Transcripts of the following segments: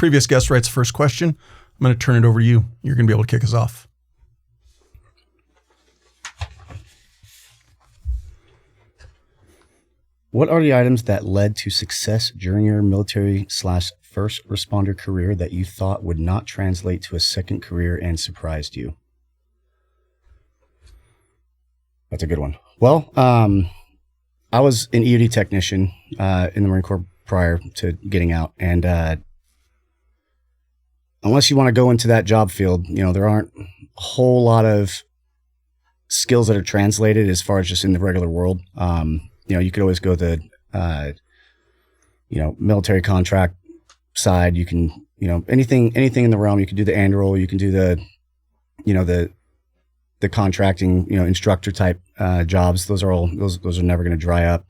previous guest writes the first question. I'm going to turn it over to you. You're going to be able to kick us off. What are the items that led to success during your military/first responder career that you thought would not translate to a second career and surprised you? That's a good one. Well, I was an EOD technician in the Marine Corps prior to getting out. And unless you want to go into that job field, there aren't a whole lot of skills that are translated as far as just in the regular world. You could always go the, military contract side. You can, anything in the realm. You can do the annual. You can do the contracting, instructor type jobs. Those are never going to dry up.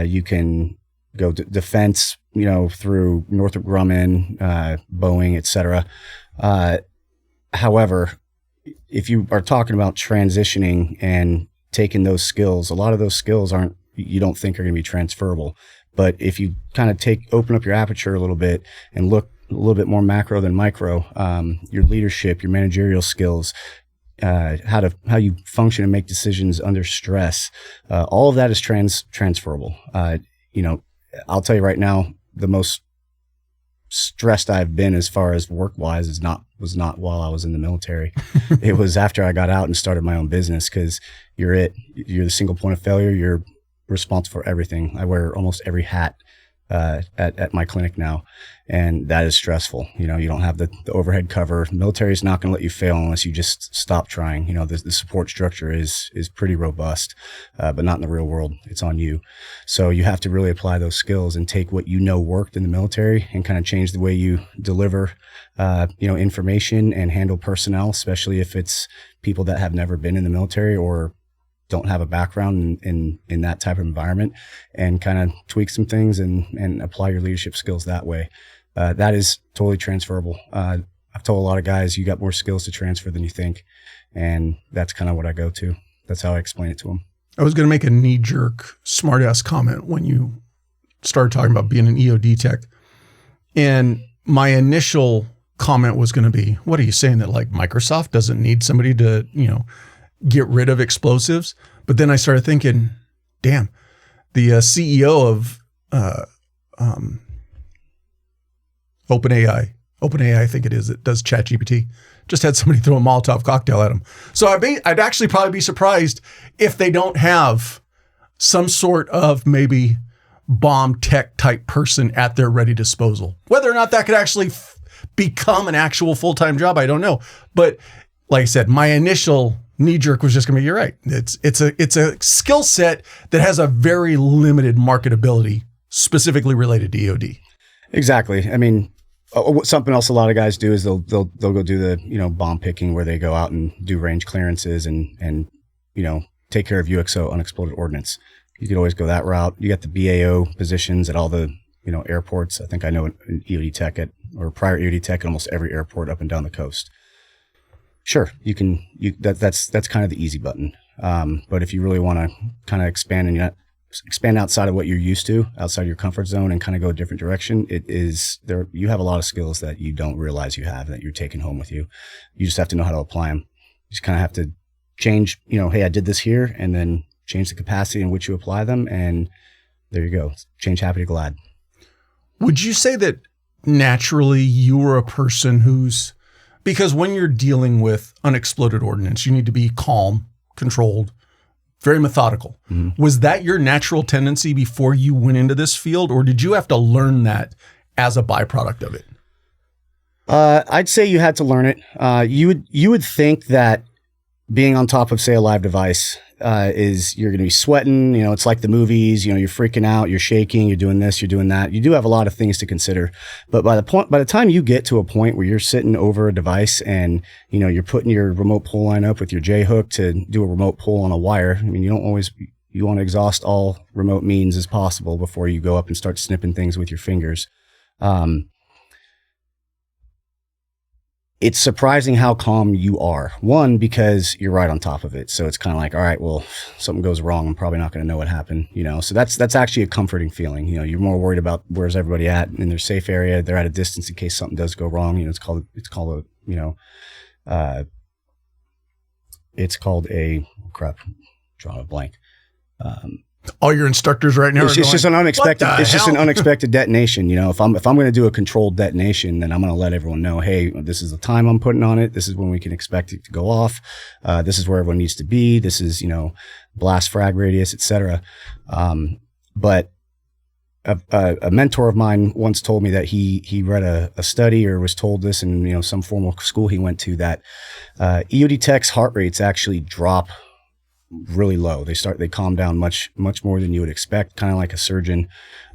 You can go defense, through Northrop Grumman, Boeing, etc. However, if you are talking about transitioning and taking those skills, a lot of those skills you don't think are going to be transferable. But if you kind of open up your aperture a little bit and look a little bit more macro than micro, your leadership, your managerial skills, how you function and make decisions under stress, all of that is transferable. I'll tell you right now, the most stressed I've been as far as work wise was not while I was in the military. It was after I got out and started my own business, because you're the single point of failure. You're responsible for everything. I wear almost every hat at my clinic now, and that is stressful. You don't have the overhead cover. The military is not going to let you fail unless you just stop trying. The support structure is pretty robust, but not in the real world. It's on you. So you have to really apply those skills and take what worked in the military and kind of change the way you deliver information and handle personnel, especially if it's people that have never been in the military or don't have a background in that type of environment, and kind of tweak some things and apply your leadership skills that way. That is totally transferable. I've told a lot of guys, you got more skills to transfer than you think. And that's kind of what I go to. That's how I explain it to them. I was going to make a knee-jerk smart-ass comment when you started talking about being an EOD tech. And my initial comment was going to be, what are you saying, that like Microsoft doesn't need somebody to, get rid of explosives? But then I started thinking, damn, the CEO of OpenAI, I think it is, that does ChatGPT, just had somebody throw a Molotov cocktail at him. So I'd actually probably be surprised if they don't have some sort of maybe bomb tech type person at their ready disposal. Whether or not that could actually become an actual full-time job, I don't know. But like I said, my initial knee-jerk was just going to be, you're right. It's a skill set that has a very limited marketability, specifically related to EOD. Exactly. I mean, something else a lot of guys do is they'll go do the bomb picking, where they go out and do range clearances and take care of UXO, unexploded ordnance. You could always go that route. You got the BAO positions at all the airports. I think I know an EOD tech or prior EOD tech at almost every airport up and down the coast. Sure, you can. That's kind of the easy button. But if you really want to kind of expand outside of what you're used to, outside your comfort zone, and kind of go a different direction, you have a lot of skills that you don't realize you have that you're taking home with you. You just have to know how to apply them. You just kind of have to change. Hey, I did this here, and then change the capacity in which you apply them, and there you go. Change happy to glad. Would you say that naturally you were a person because when you're dealing with unexploded ordnance, you need to be calm, controlled, very methodical. Mm-hmm. Was that your natural tendency before you went into this field, or did you have to learn that as a byproduct of it? I'd say you had to learn it. You would think that being on top of, say, a live device is you're going to be sweating. It's like the movies. You're freaking out, you're shaking, you're doing this, you're doing that. You do have a lot of things to consider. But by the time you get to a point where you're sitting over a device and you're putting your remote pull line up with your J hook to do a remote pull on a wire. I mean, you want to exhaust all remote means as possible before you go up and start snipping things with your fingers. it's surprising how calm you are. One, because you're right on top of it. So it's kind of like, all right, well, if something goes wrong, I'm probably not going to know what happened, So that's actually a comforting feeling. You're more worried about where's everybody at in their safe area. They're at a distance in case something does go wrong. It's called a crap, drawing a blank. All your instructors right now it's just an unexpected. It's just an unexpected detonation. If I'm going to do a controlled detonation, then I'm going to let everyone know, hey, this is the time I'm putting on it. This is when we can expect it to go off. This is where everyone needs to be. This is blast frag radius, etc. But a mentor of mine once told me that he read a study or was told this in some formal school he went to, that EOD Tech's heart rates actually drop really low. They calm down much more than you would expect, kind of like a surgeon.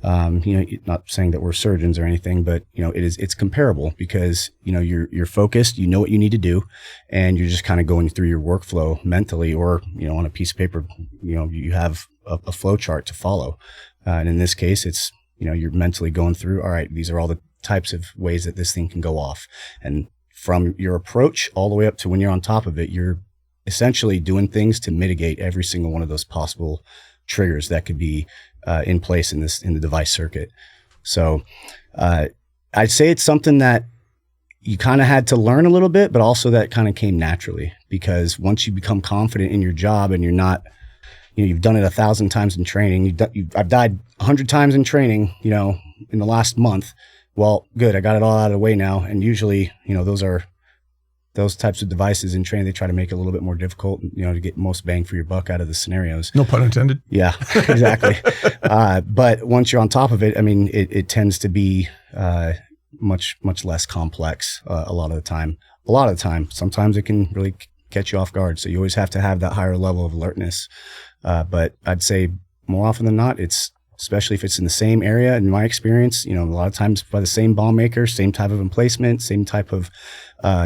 Not saying that we're surgeons or anything, but it's comparable because you're focused, you know what you need to do, and you're just kind of going through your workflow mentally, or on a piece of paper, you have a flow chart to follow. And in this case, it's you're mentally going through, all right, these are all the types of ways that this thing can go off, and from your approach all the way up to when you're on top of it, you're essentially doing things to mitigate every single one of those possible triggers that could be in place in the device circuit. So I'd say it's something that you kind of had to learn a little bit, but also that kind of came naturally, because once you become confident in your job and you're not, you've done it 1,000 times in training. I've died 100 times in training, in the last month. Well, good. I got it all out of the way now. And usually, those types of devices in training, they try to make it a little bit more difficult, to get most bang for your buck out of the scenarios. No pun intended. Yeah, exactly. But once you're on top of it, it tends to be much less complex a lot of the time. Sometimes it can really catch you off guard. So you always have to have that higher level of alertness. But I'd say more often than not, especially if it's in the same area, in my experience, a lot of times by the same bomb maker, same type of emplacement, same type of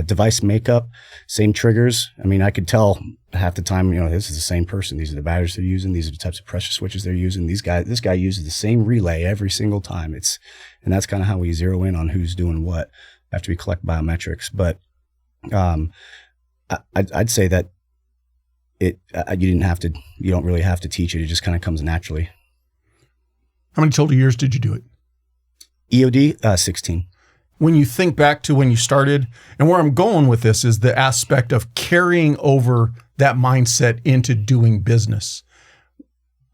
device makeup, same triggers. I could tell half the time, this is the same person. These are the batteries they're using. These are the types of pressure switches they're using. This guy uses the same relay every single time. And that's kind of how we zero in on who's doing what after we collect biometrics. But I'd say that you don't really have to teach it. It just kind of comes naturally. How many total years did you do it? EOD, 16. When you think back to when you started, and where I'm going with this is the aspect of carrying over that mindset into doing business.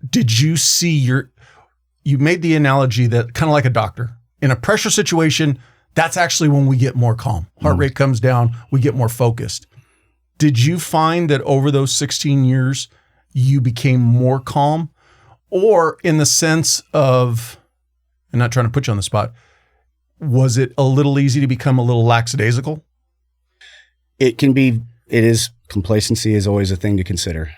Did you see you made the analogy that kind of like a doctor. In a pressure situation, that's actually when we get more calm. Heart rate comes down, we get more focused. Did you find that over those 16 years, you became more calm? Or in the sense of, I'm not trying to put you on the spot, was it a little easy to become a little lackadaisical? It can be. It is. Complacency is always a thing to consider.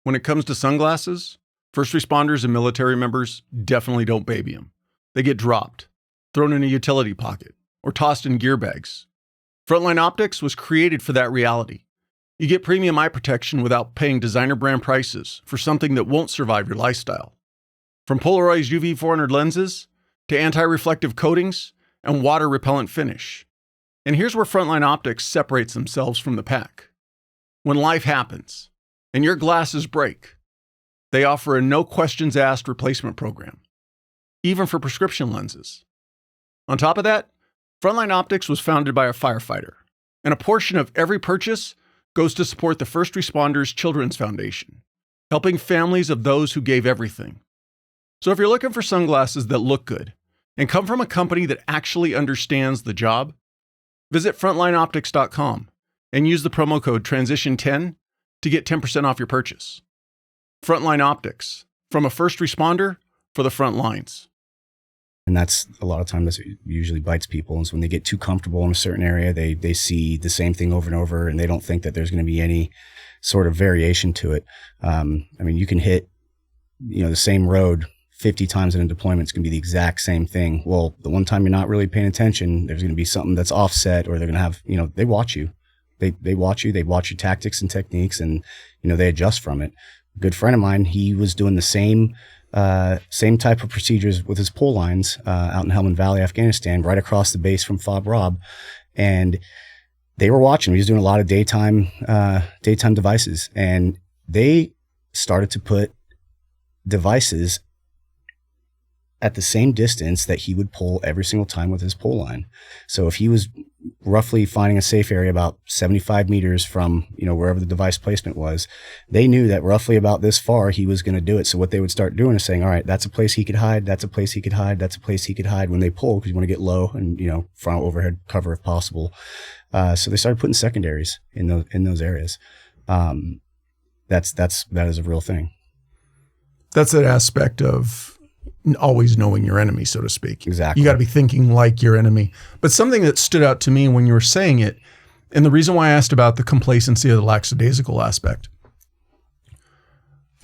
When it comes to sunglasses, first responders and military members definitely don't baby them. They get dropped, thrown in a utility pocket, or tossed in gear bags. Frontline Optics was created for that reality. You get premium eye protection without paying designer brand prices for something that won't survive your lifestyle. From polarized UV 400 lenses to anti-reflective coatings and water repellent finish. And here's where Frontline Optics separates themselves from the pack. When life happens and your glasses break, they offer a no questions asked replacement program, even for prescription lenses. On top of that, Frontline Optics was founded by a firefighter, and a portion of every purchase goes to support the First Responders Children's Foundation, helping families of those who gave everything. So if you're looking for sunglasses that look good and come from a company that actually understands the job, visit frontlineoptics.com and use the promo code TRANSITION10 to get 10% off your purchase. Frontline Optics, from a first responder for the front lines. And that's a lot of times that usually bites people. And so when they get too comfortable in a certain area, they see the same thing over and over, and they don't think that there's going to be any sort of variation to it. You can hit, the same road 50 times in a deployment. It's going to be the exact same thing. Well, the one time you're not really paying attention, there's going to be something that's offset, or they're going to have, they watch you. They watch you. They watch your tactics and techniques, and, they adjust from it. A good friend of mine, he was doing the same type of procedures with his pull lines out in Helmand Valley, Afghanistan, right across the base from Fob Rob. And they were watching. He was doing a lot of daytime devices, and they started to put devices at the same distance that he would pull every single time with his pull line. So if he was roughly finding a safe area about 75 meters from, wherever the device placement was, they knew that roughly about this far he was going to do it. So what they would start doing is saying, all right, that's a place he could hide. That's a place he could hide. That's a place he could hide when they pull, because you want to get low and, front overhead cover if possible. So they started putting secondaries in those areas. That is a real thing. That's an aspect of always knowing your enemy, so to speak. Exactly. You got to be thinking like your enemy. But something that stood out to me when you were saying it, and the reason why I asked about the complacency of the lackadaisical aspect,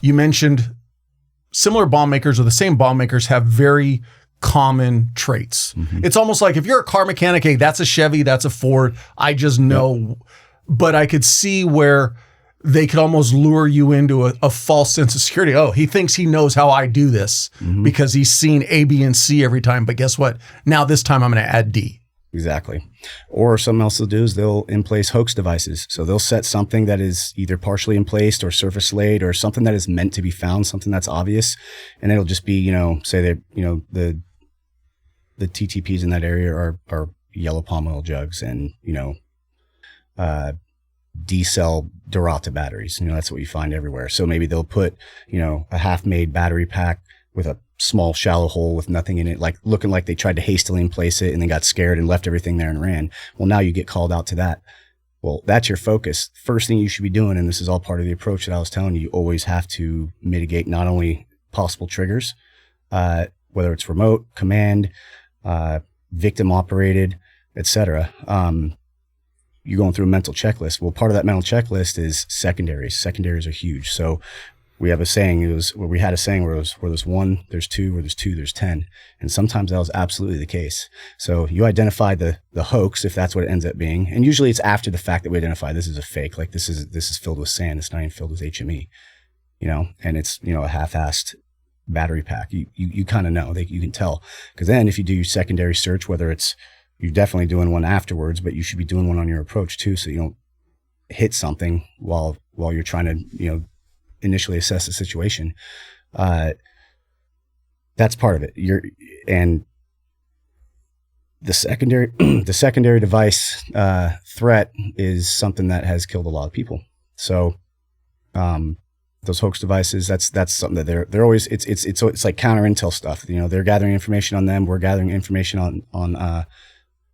you mentioned similar bomb makers or the same bomb makers have very common traits. Mm-hmm. It's almost like if you're a car mechanic, hey, that's a Chevy, that's a Ford, I just know. Yep. But I could see where they could almost lure you into a false sense of security. Oh, he thinks he knows how I do this because he's seen A, B, and C every time. But guess what? Now this time I'm going to add D. Exactly. Or something else they'll do is they'll in-place hoax devices. So they'll set something that is either partially in place or surface laid or something that is meant to be found, something that's obvious. And it'll just be, say that, the TTPs in that area are yellow palm oil jugs and, D-cell Dorata batteries. That's what you find everywhere. So maybe they'll put, a half-made battery pack with a small shallow hole with nothing in it, like looking like they tried to hastily place it and then got scared and left everything there and ran. Well, now you get called out to that. Well, that's your focus. First thing you should be doing, and this is all part of the approach that I was telling you, you always have to mitigate not only possible triggers, whether it's remote, command, victim operated, etc. You're going through a mental checklist. Well, part of that mental checklist is secondaries. Secondaries are huge. So we have a saying, where there's one, there's two, where there's two, there's 10. And sometimes that was absolutely the case. So you identify the hoax, if that's what it ends up being. And usually it's after the fact that we identify this is a fake. Like this is filled with sand. It's not even filled with HME, and it's, a half-assed battery pack. You kind of know, you can tell. Because then if you do your secondary search, whether it's, you're definitely doing one afterwards, but you should be doing one on your approach too, so you don't hit something while you're trying to, initially assess the situation. That's part of it. And the secondary device threat is something that has killed a lot of people. So those hoax devices, that's something that they're always, it's like counter intel stuff. They're gathering information on them. We're gathering information on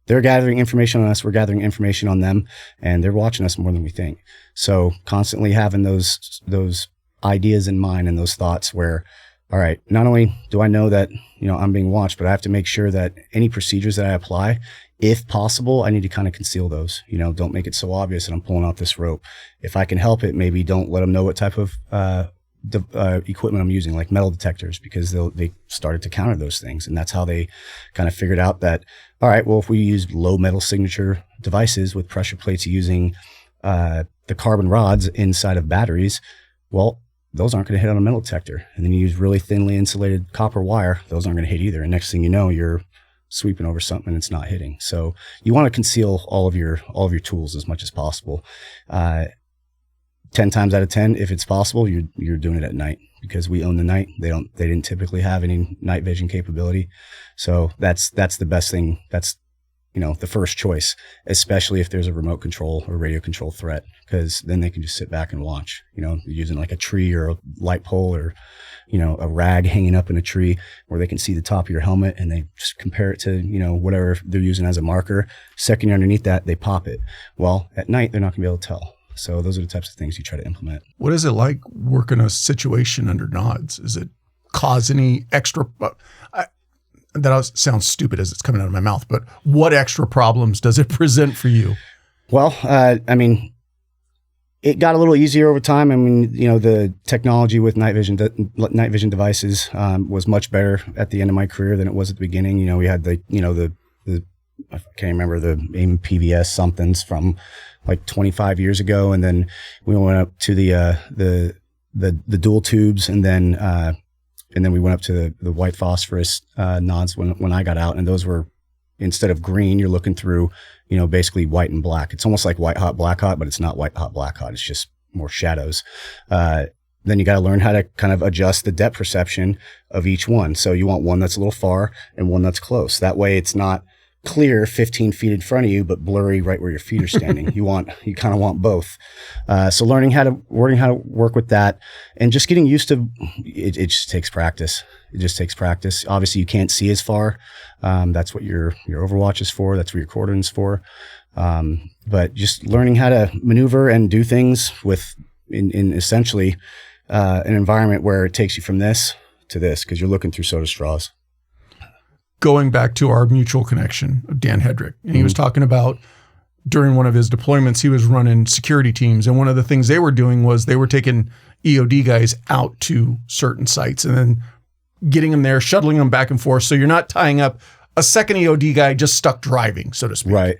they're gathering information on us. We're gathering information on them, and they're watching us more than we think. So constantly having those ideas in mind and those thoughts where, all right, not only do I know that, I'm being watched, but I have to make sure that any procedures that I apply, if possible, I need to kind of conceal those. Don't make it so obvious that I'm pulling out this rope. If I can help it, maybe don't let them know what type of equipment I'm using, like metal detectors, because they started to counter those things. And that's how they kind of figured out that, all right, well, if we use low metal signature devices with pressure plates using the carbon rods inside of batteries, well, those aren't going to hit on a metal detector. And then you use really thinly insulated copper wire, those aren't going to hit either. And next thing you know, you're sweeping over something and it's not hitting. So you want to conceal all of your tools as much as possible. 10 times out of 10, if it's possible, you're doing it at night, because we own the night. They didn't typically have any night vision capability. So that's the best thing. That's, the first choice, especially if there's a remote control or radio control threat, because then they can just sit back and watch, using like a tree or a light pole or, a rag hanging up in a tree where they can see the top of your helmet and they just compare it to, whatever they're using as a marker. Second you're underneath that, they pop it. Well, at night, they're not gonna be able to tell. So those are the types of things you try to implement. What is it like working a situation under nods? Is it cause any extra, that sounds stupid as it's coming out of my mouth, but what extra problems does it present for you? Well, it got a little easier over time. The technology with night vision devices was much better at the end of my career than it was at the beginning. We had the I can't remember the AIM PVS somethings from like 25 years ago, and then we went up to the dual tubes, and then we went up to the white phosphorus nods when I got out, and those were instead of green, you're looking through, basically white and black. It's almost like white hot, black hot, but it's not white hot, black hot. It's just more shadows. Then you got to learn how to kind of adjust the depth perception of each one. So you want one that's a little far and one that's close. That way it's not clear 15 feet in front of you, but blurry right where your feet are standing. You kind of want both. So learning how to work with that and just getting used to it. It just takes practice. It just takes practice. Obviously you can't see as far. That's what your Overwatch is for. That's what your coordinates for. But just learning how to maneuver and do things in essentially, an environment where it takes you from this to this, because you're looking through soda straws. Going back to our mutual connection of Dan Hedrick, and he was talking about during one of his deployments, he was running security teams. And one of the things they were doing was they were taking EOD guys out to certain sites and then getting them there, shuttling them back and forth. So you're not tying up a second EOD guy just stuck driving, so to speak. Right.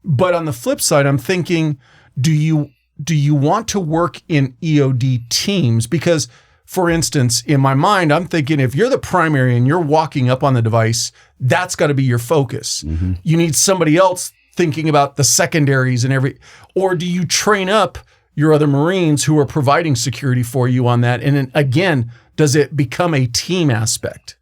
But on the flip side, I'm thinking, do you want to work in EOD teams? Because, for instance, in my mind, I'm thinking if you're the primary and you're walking up on the device, that's got to be your focus. Mm-hmm. You need somebody else thinking about the secondaries and or do you train up your other Marines who are providing security for you on that? And then again, does it become a team aspect?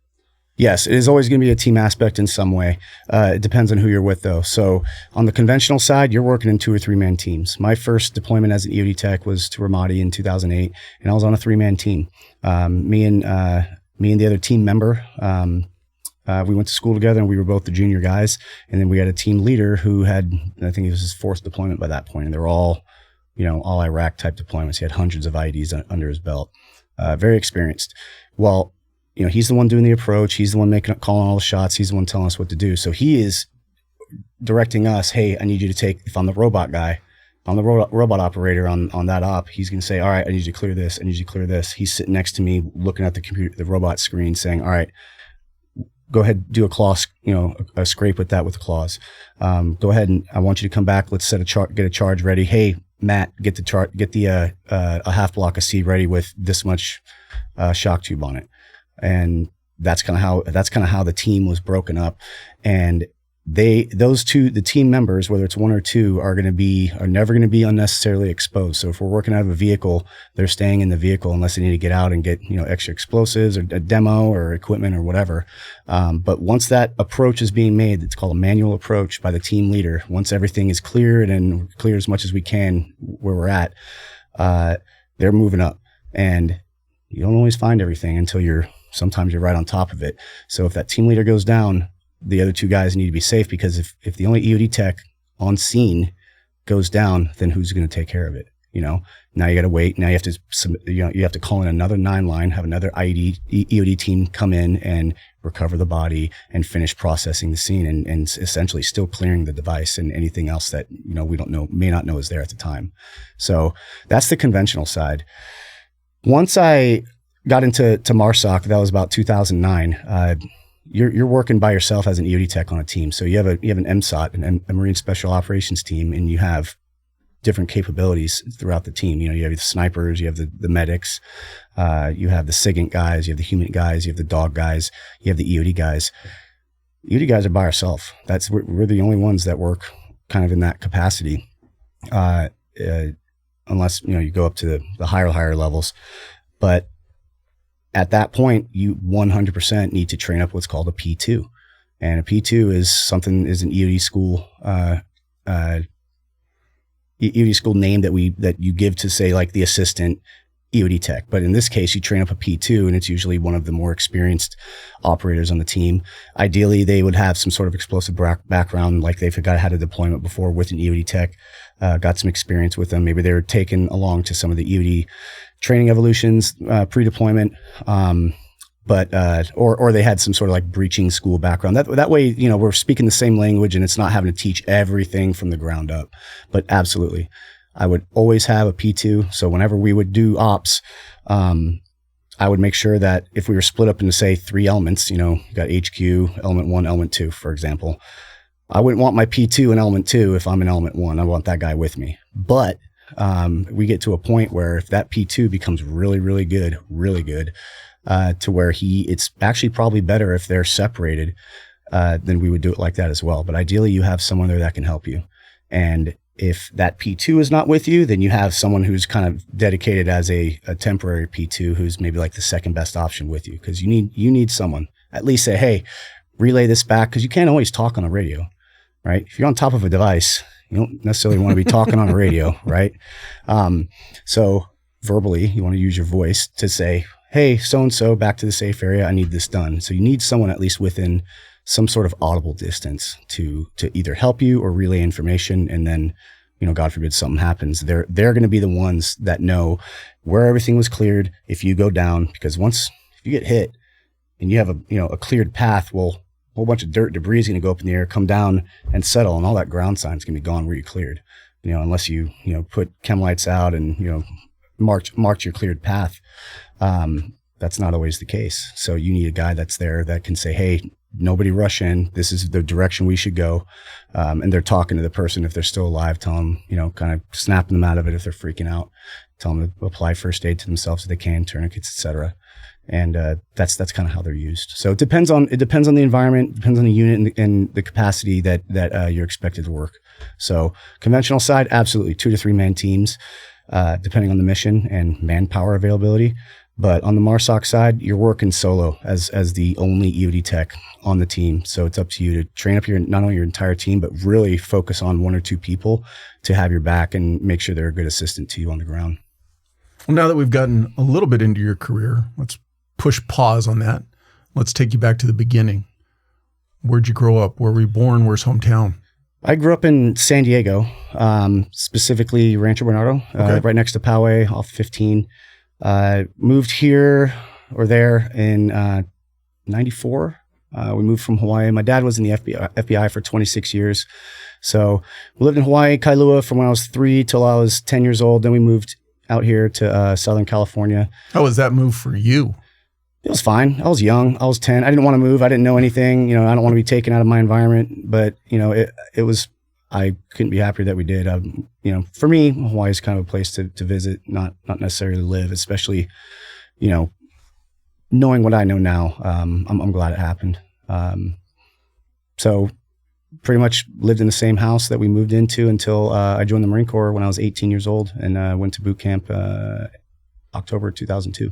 Yes, it is always going to be a team aspect in some way. It depends on who you're with, though. So on the conventional side, you're working in 2 or 3 man teams. My first deployment as an EOD Tech was to Ramadi in 2008, and I was on a 3-man team. Me and the other team member, we went to school together, and we were both the junior guys. And then we had a team leader who had, I think it was his 4th deployment by that point, and they were all Iraq type deployments. He had hundreds of IEDs under his belt. Very experienced. Well, he's the one doing the approach. He's the one calling all the shots. He's the one telling us what to do. So he is directing us, hey, I need you to take, if I'm the robot guy, I'm the robot operator on that op, he's going to say, all right, I need you to clear this. I need you to clear this. He's sitting next to me looking at the robot screen saying, all right, go ahead, do a claw, a scrape with the claws. Go ahead and I want you to come back. Let's get a charge ready. Hey, Matt, get the a half block of C ready with this much shock tube on it. And that's kind of how the team was broken up. And the team members, whether it's 1 or 2, are never going to be unnecessarily exposed. So if we're working out of a vehicle, they're staying in the vehicle unless they need to get out and get, extra explosives or a demo or equipment or whatever. But once that approach is being made, it's called a manual approach by the team leader. Once everything is cleared and clear as much as we can where we're at, they're moving up. And you don't always find everything until sometimes you're right on top of it. So if that team leader goes down, the other 2 guys need to be safe, because if the only EOD tech on scene goes down, then who's going to take care of it? Now you got to wait. Now you have to you have to call in another 9-line, have another EOD team come in and recover the body and finish processing the scene and essentially still clearing the device and anything else that, we don't know, may not know is there at the time. So that's the conventional side. Once I got into MARSOC, that was about 2009. You're working by yourself as an EOD tech on a team. So you have an MSOT, a Marine Special Operations team, and you have different capabilities throughout the team. You have the snipers, you have the medics, you have the SIGINT guys, you have the human guys, you have the dog guys, you have the EOD guys. EOD guys are by ourselves. We're the only ones that work kind of in that capacity, unless you go up to the higher levels. But at that point, you 100% need to train up what's called a P2. And a P2 is an EOD school, EOD school name that you give to, say, like the assistant EOD tech. But in this case, you train up a P2, and it's usually one of the more experienced operators on the team. Ideally, they would have some sort of explosive background, like they've had a deployment before with an EOD tech, got some experience with them. Maybe they were taken along to some of the EOD training evolutions, pre-deployment, or they had some sort of like breaching school background. That way, we're speaking the same language and it's not having to teach everything from the ground up. But absolutely, I would always have a P2. So whenever we would do ops, I would make sure that if we were split up into, say, 3 elements, you got HQ, element 1, element 2, for example, I wouldn't want my P2 in element 2 if I'm in element 1. I want that guy with me. But we get to a point where if that P2 becomes really, really good, to where it's actually probably better if they're separated then we would do it like that as well. But ideally, you have someone there that can help you. And if that P2 is not with you, then you have someone who's kind of dedicated as a temporary P2 who's maybe like the second best option with you, because you need someone at least say, hey, relay this back, because you can't always talk on the radio, right? If you're on top of a device, you don't necessarily want to be talking on a radio, right? So verbally, you want to use your voice to say, hey, so-and-so, back to the safe area, I need this done. So you need someone at least within some sort of audible distance to either help you or relay information. And then, God forbid something happens, they're going to be the ones that know where everything was cleared if you go down, because if you get hit and you have a cleared path, well, a whole bunch of dirt debris is going to go up in the air, come down and settle, and all that ground sign is going to be gone where you cleared, unless you put chem lights out and, marked your cleared path. That's not always the case. So you need a guy that's there that can say, hey, nobody rush in. This is the direction we should go. And they're talking to the person if they're still alive, tell them, kind of snapping them out of it if they're freaking out, tell them to apply first aid to themselves if they can, tourniquets, etc. And that's kind of how they're used. So it depends on the environment, depends on the unit and the capacity that you're expected to work. So conventional side, absolutely 2 to 3 man teams, depending on the mission and manpower availability. But on the MARSOC side, you're working solo as the only EOD tech on the team. So it's up to you to train up not only your entire team, but really focus on 1 or 2 people to have your back and make sure they're a good assistant to you on the ground. Well, now that we've gotten a little bit into your career, let's push pause on that. Let's take you back to the beginning. Where'd you grow up? Where were you born? Where's hometown? I grew up in San Diego, specifically Rancho Bernardo, right next to Poway off 15. Moved here or there in 94. We moved from Hawaii. My dad was in the FBI for 26 years. So we lived in Hawaii, Kailua, from when I was 3 till I was 10 years old. Then we moved out here to Southern California. How was that move for you? It was fine. I was young. I was 10. I didn't want to move. I didn't know anything. I don't want to be taken out of my environment. But, it was, I couldn't be happier that we did. For me, Hawaii is kind of a place to visit, not necessarily live, especially, knowing what I know now. I'm glad it happened. So pretty much lived in the same house that we moved into until I joined the Marine Corps when I was 18 years old and went to boot camp October 2002.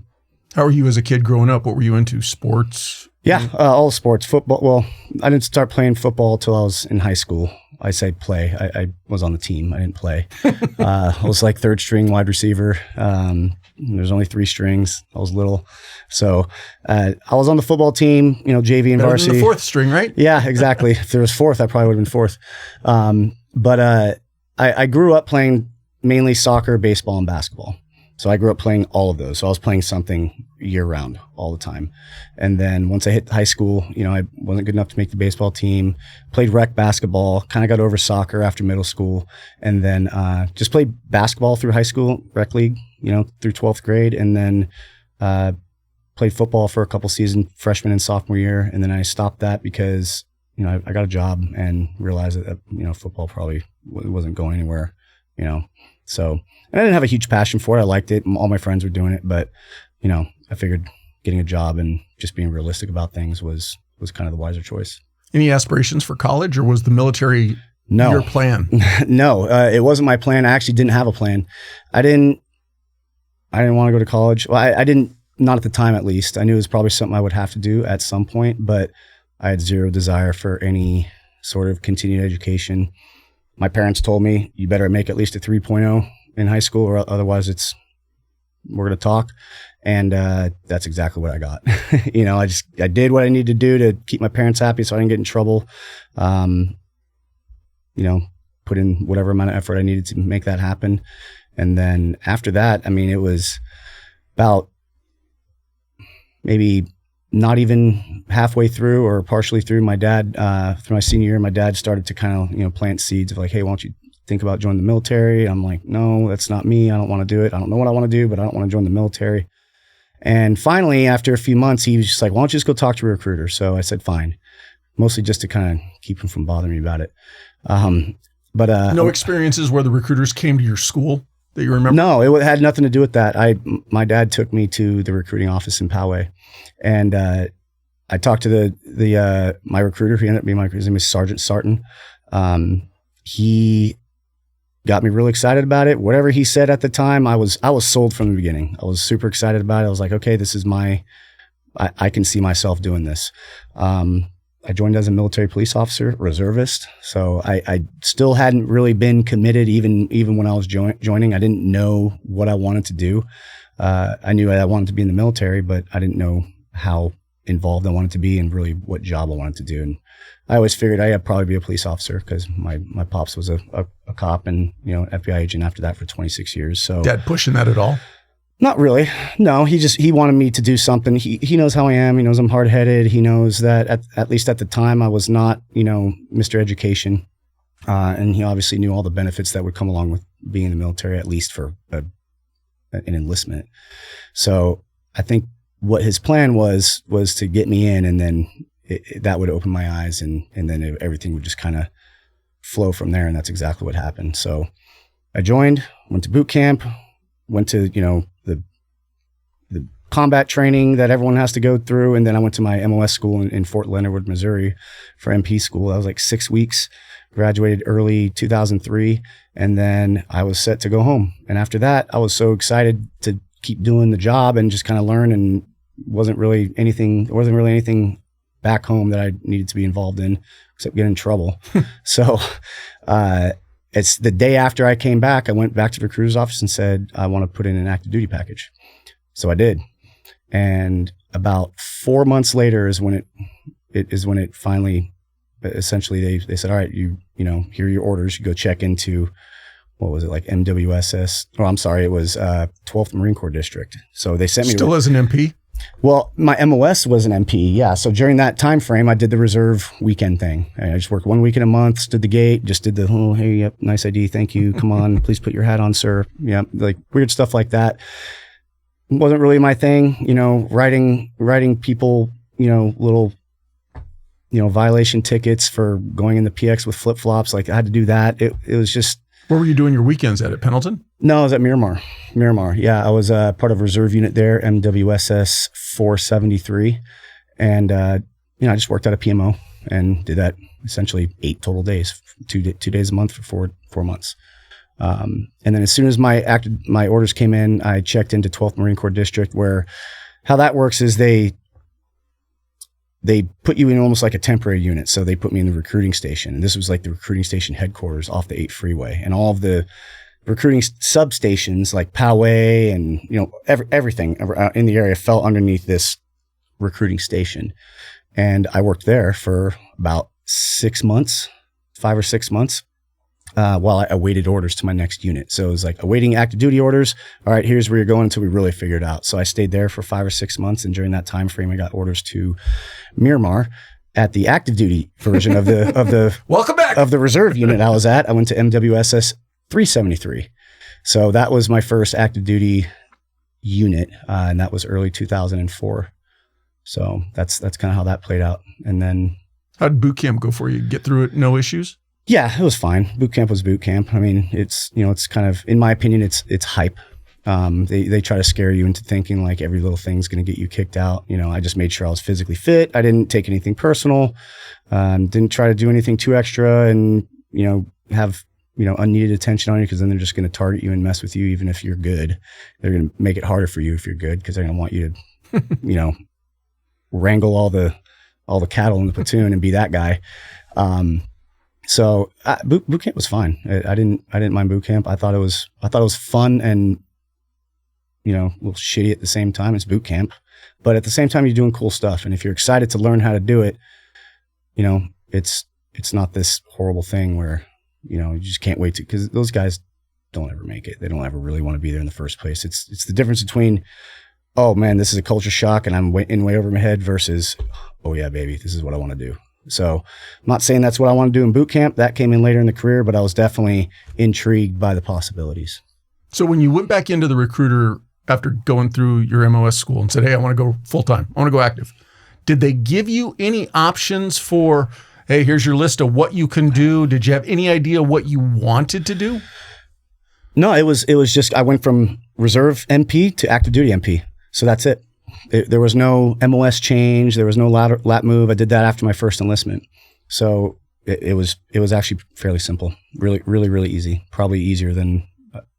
How were you as a kid growing up? What were you into? Sports? Yeah, all sports. Football. Well, I didn't start playing football till I was in high school. I say play. I was on the team. I didn't play. I was like 3rd string wide receiver. There's only 3 strings. I was little. So I was on the football team, JV and varsity. The 4th string, right? Yeah, exactly. If there was 4th, I probably would have been 4th. But I grew up playing mainly soccer, baseball, and basketball. So I grew up playing all of those. So I was playing something year round all the time. And then once I hit high school, I wasn't good enough to make the baseball team, played rec basketball, kind of got over soccer after middle school, and then just played basketball through high school, rec league, through 12th grade, and then played football for a couple seasons, freshman and sophomore year. And then I stopped that because, I got a job and realized that, football probably wasn't going anywhere, So, and I didn't have a huge passion for it. I liked it. All my friends were doing it, but, I figured getting a job and just being realistic about things was kind of the wiser choice. Any aspirations for college, or was the military your plan? No, it wasn't my plan. I actually didn't have a plan. I didn't want to go to college. Well, I didn't, not at the time at least. I knew it was probably something I would have to do at some point, but I had zero desire for any sort of continued education. My parents told me, you better make at least a 3.0 in high school, or otherwise we're going to talk. And that's exactly what I got. I did what I needed to do to keep my parents happy so I didn't get in trouble. Put in whatever amount of effort I needed to make that happen. And then after that, it was about maybe not even halfway through or partially through, my dad, through my senior year, my dad started to kind of, plant seeds of like, hey, why don't you think about joining the military? I'm like, no, that's not me. I don't want to do it. I don't know what I want to do, but I don't want to join the military. And finally, after a few months, he was just like, why don't you just go talk to a recruiter? So I said, fine, mostly just to kind of keep him from bothering me about it. But no experiences where the recruiters came to your school that you remember? No, it had nothing to do with that. My dad took me to the recruiting office in Poway, and I I talked to my recruiter, who ended up being his name is Sergeant Sarton. He got me really excited about it. Whatever he said at the time, I was sold from the beginning. I was super excited about it. I was like, okay, this is I can see myself doing this. I joined as a military police officer, reservist. So I still hadn't really been committed even when I was joining. I didn't know what I wanted to do. I knew I wanted to be in the military, but I didn't know how involved I wanted to be and really what job I wanted to do. And I always figured I'd probably be a police officer because my pops was a cop and, FBI agent after that for 26 years. So Dad pushing that at all? Not really. No, he wanted me to do something. He knows how I am. He knows I'm hard-headed. He knows that at least at the time I was not, Mr. Education. And he obviously knew all the benefits that would come along with being in the military, at least for an enlistment. So I think what his plan was to get me in, and then that would open my eyes, and then everything would just kind of flow from there. And that's exactly what happened. So I joined, went to boot camp, went to, the combat training that everyone has to go through. And then I went to my MOS school in Fort Leonard Wood, Missouri for MP school. That was like 6 weeks, graduated early 2003. And then I was set to go home. And after that, I was so excited to keep doing the job and just kind of learn, and wasn't really anything back home that I needed to be involved in except get in trouble. So, it's the day after I came back, I went back to the recruiter's office and said, I want to put in an active duty package. So I did. And about 4 months later is when it finally, essentially they said, all right, here are your orders. You go check into, what was it, like MWSS? Oh, I'm sorry. It was 12th Marine Corps District. So they sent me. Still as an MP? Well, my MOS was an MP, yeah. So during that time frame, I did the reserve weekend thing. I just worked 1 weekend a month, stood the gate, just did the, oh, hey, yep, nice ID, thank you, come on, please put your hat on, sir. Yeah, like weird stuff like that. Wasn't really my thing, writing people, little, violation tickets for going in the PX with flip-flops. Like I had to do that. It was just. Where were you doing your weekends at Pendleton? No, I was at Miramar. Yeah, I was part of a reserve unit there, MWSS 473. And, I just worked out a PMO and did that essentially 8 total days, 2 days a month for 4 months. And then as soon as my orders came in, I checked into 12th Marine Corps District, where how that works is they put you in almost like a temporary unit. So they put me in the recruiting station. And this was like the recruiting station headquarters off the 8 freeway. And all of the recruiting substations like Poway and, everything in the area fell underneath this recruiting station. And I worked there for about 5 or 6 months. While I awaited orders to my next unit. So it was like awaiting active duty orders. All right, here's where you're going until we really figure it out. So I stayed there for 5 or 6 months. And during that time frame, I got orders to Miramar at the active duty version of the welcome back of the reserve unit I was at. I went to MWSS 373. So that was my first active duty unit. And that was early 2004. So that's kind of how that played out. And then how did boot camp go for you? Get through it, no issues? Yeah, it was fine. Boot camp was boot camp. I mean, it's kind of, in my opinion, it's hype. They try to scare you into thinking like every little thing's going to get you kicked out. I just made sure I was physically fit. I didn't take anything personal. Didn't try to do anything too extra and, have, unneeded attention on you, because then they're just going to target you and mess with you. Even if you're good, they're going to make it harder for you if you're good, because they're going to want you to, wrangle all the cattle in the platoon and be that guy. So boot camp was fine. I didn't mind boot camp. I thought it was fun and, a little shitty at the same time. It's boot camp, but at the same time, you're doing cool stuff. And if you're excited to learn how to do it, it's not this horrible thing where, you just can't wait to, because those guys don't ever make it. They don't ever really want to be there in the first place. It's the difference between, oh man, this is a culture shock and I'm way over my head, versus, oh yeah, baby, this is what I want to do. So I'm not saying that's what I want to do in boot camp. That came in later in the career, but I was definitely intrigued by the possibilities. So when you went back into the recruiter after going through your MOS school and said, hey, I want to go full-time, I want to go active, did they give you any options for, hey, here's your list of what you can do? Did you have any idea what you wanted to do? No, it was just, I went from reserve MP to active duty MP. So that's it. There was no MOS change. There was no lat move. I did that after my first enlistment. So it was actually fairly simple. Really, really, really easy. Probably easier than,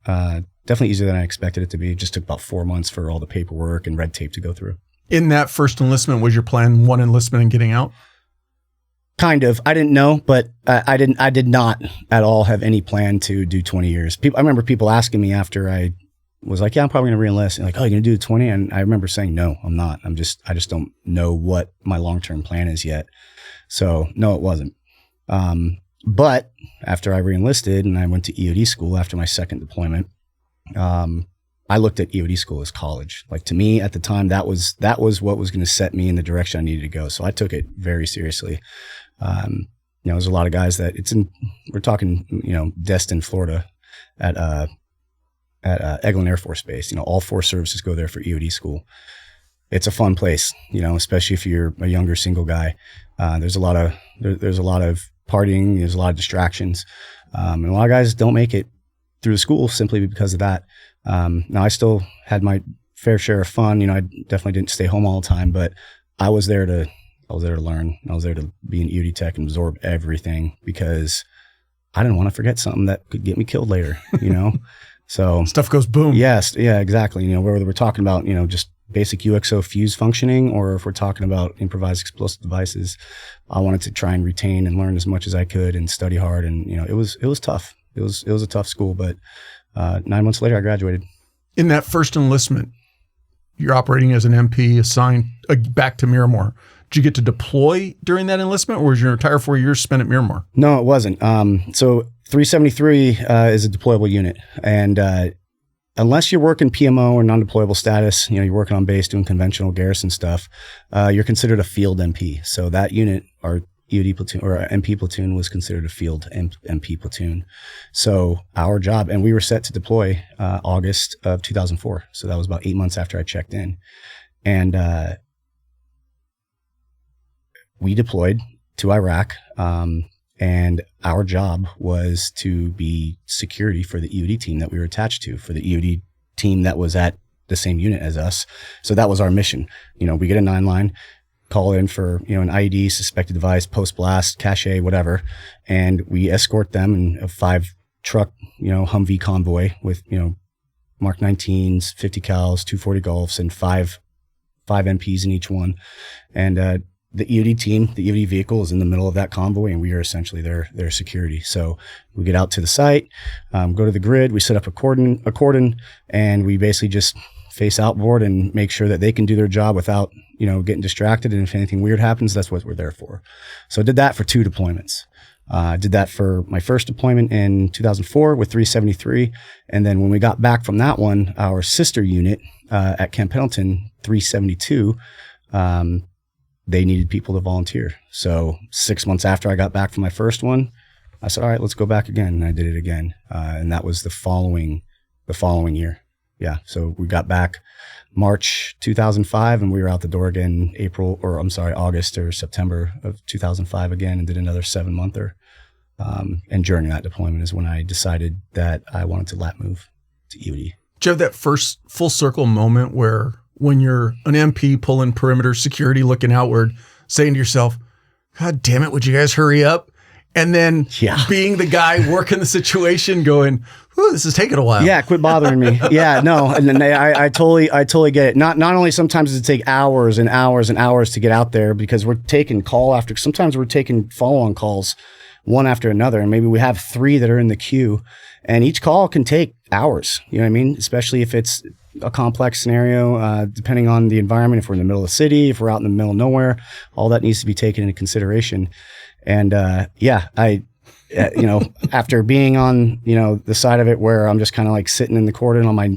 definitely easier than I expected it to be. It just took about 4 months for all the paperwork and red tape to go through. In that first enlistment, was your plan one enlistment and getting out? Kind of. I didn't know, but I did not at all have any plan to do 20 years. I remember people asking me after I was like, yeah, I'm probably going to re-enlist. And like, oh, you're going to do 20? And I remember saying, no, I'm not. I just don't know what my long-term plan is yet. So no, it wasn't. But after I re-enlisted and I went to EOD school after my second deployment, I looked at EOD school as college. Like, to me at the time, that was what was going to set me in the direction I needed to go. So I took it very seriously. There's a lot of guys that we're talking, Destin, Florida at Eglin Air Force Base. All 4 services go there for EOD school. It's a fun place, especially if you're a younger single guy. There's a lot of partying. There's a lot of distractions. And a lot of guys don't make it through the school simply because of that. Now I still had my fair share of fun. I definitely didn't stay home all the time, but I was there to learn. I was there to be an EOD tech and absorb everything because I didn't want to forget something that could get me killed later, So stuff goes boom. Yes. Yeah, exactly. Whether we're talking about, just basic UXO fuse functioning, or if we're talking about improvised explosive devices, I wanted to try and retain and learn as much as I could and study hard. And, it was tough. It was a tough school, but 9 months later I graduated. In that first enlistment, you're operating as an MP assigned back to Miramar. Did you get to deploy during that enlistment, or was your entire 4 years spent at Miramar? No, it wasn't. So 373 is a deployable unit. And unless you're working PMO or non-deployable status, you're working on base doing conventional garrison stuff, you're considered a field MP. So that unit, our EOD platoon or our MP platoon, was considered a field MP platoon. So our job, and we were set to deploy August of 2004. So that was about 8 months after I checked in. And we deployed to Iraq, and our job was to be security for the EOD team that we were attached to, for the EOD team that was at the same unit as us. So that was our mission. We get a 9-line, call in for, an IED, suspected device, post-blast, cache, whatever, and we escort them in a 5-truck, Humvee convoy with, Mark 19s, 50 cals, 240 Golfs, and five MPs in each one. And the EOD team, the EOD vehicle, is in the middle of that convoy, and we are essentially their security. So we get out to the site, go to the grid, we set up a cordon, and we basically just face outboard and make sure that they can do their job without, getting distracted. And if anything weird happens, that's what we're there for. So I did that for 2 deployments. I did that for my first deployment in 2004 with 373. And then when we got back from that one, our sister unit at Camp Pendleton, 372, they needed people to volunteer. So 6 months after I got back from my first one, I said, all right, let's go back again. And I did it again. And that was the following year. Yeah. So we got back March 2005, and we were out the door again August or September of 2005 again, and did another 7-monther. And during that deployment is when I decided that I wanted to lat move to EOD. Did you have that first full circle moment where, when you're an MP pulling perimeter security, looking outward, saying to yourself, God damn it, would you guys hurry up? And then being the guy working the situation going, ooh, this is taking a while. Yeah, quit bothering me. Yeah, no. And then I totally get it. Not only sometimes does it take hours and hours and hours to get out there, because we're taking sometimes we're taking follow-on calls one after another. And maybe we have 3 that are in the queue, and each call can take hours. You know what I mean? Especially if it's a complex scenario, depending on the environment. If we're in the middle of the city, if we're out in the middle of nowhere, all that needs to be taken into consideration. And after being on, the side of it where I'm just kind of like sitting in the cordon on my,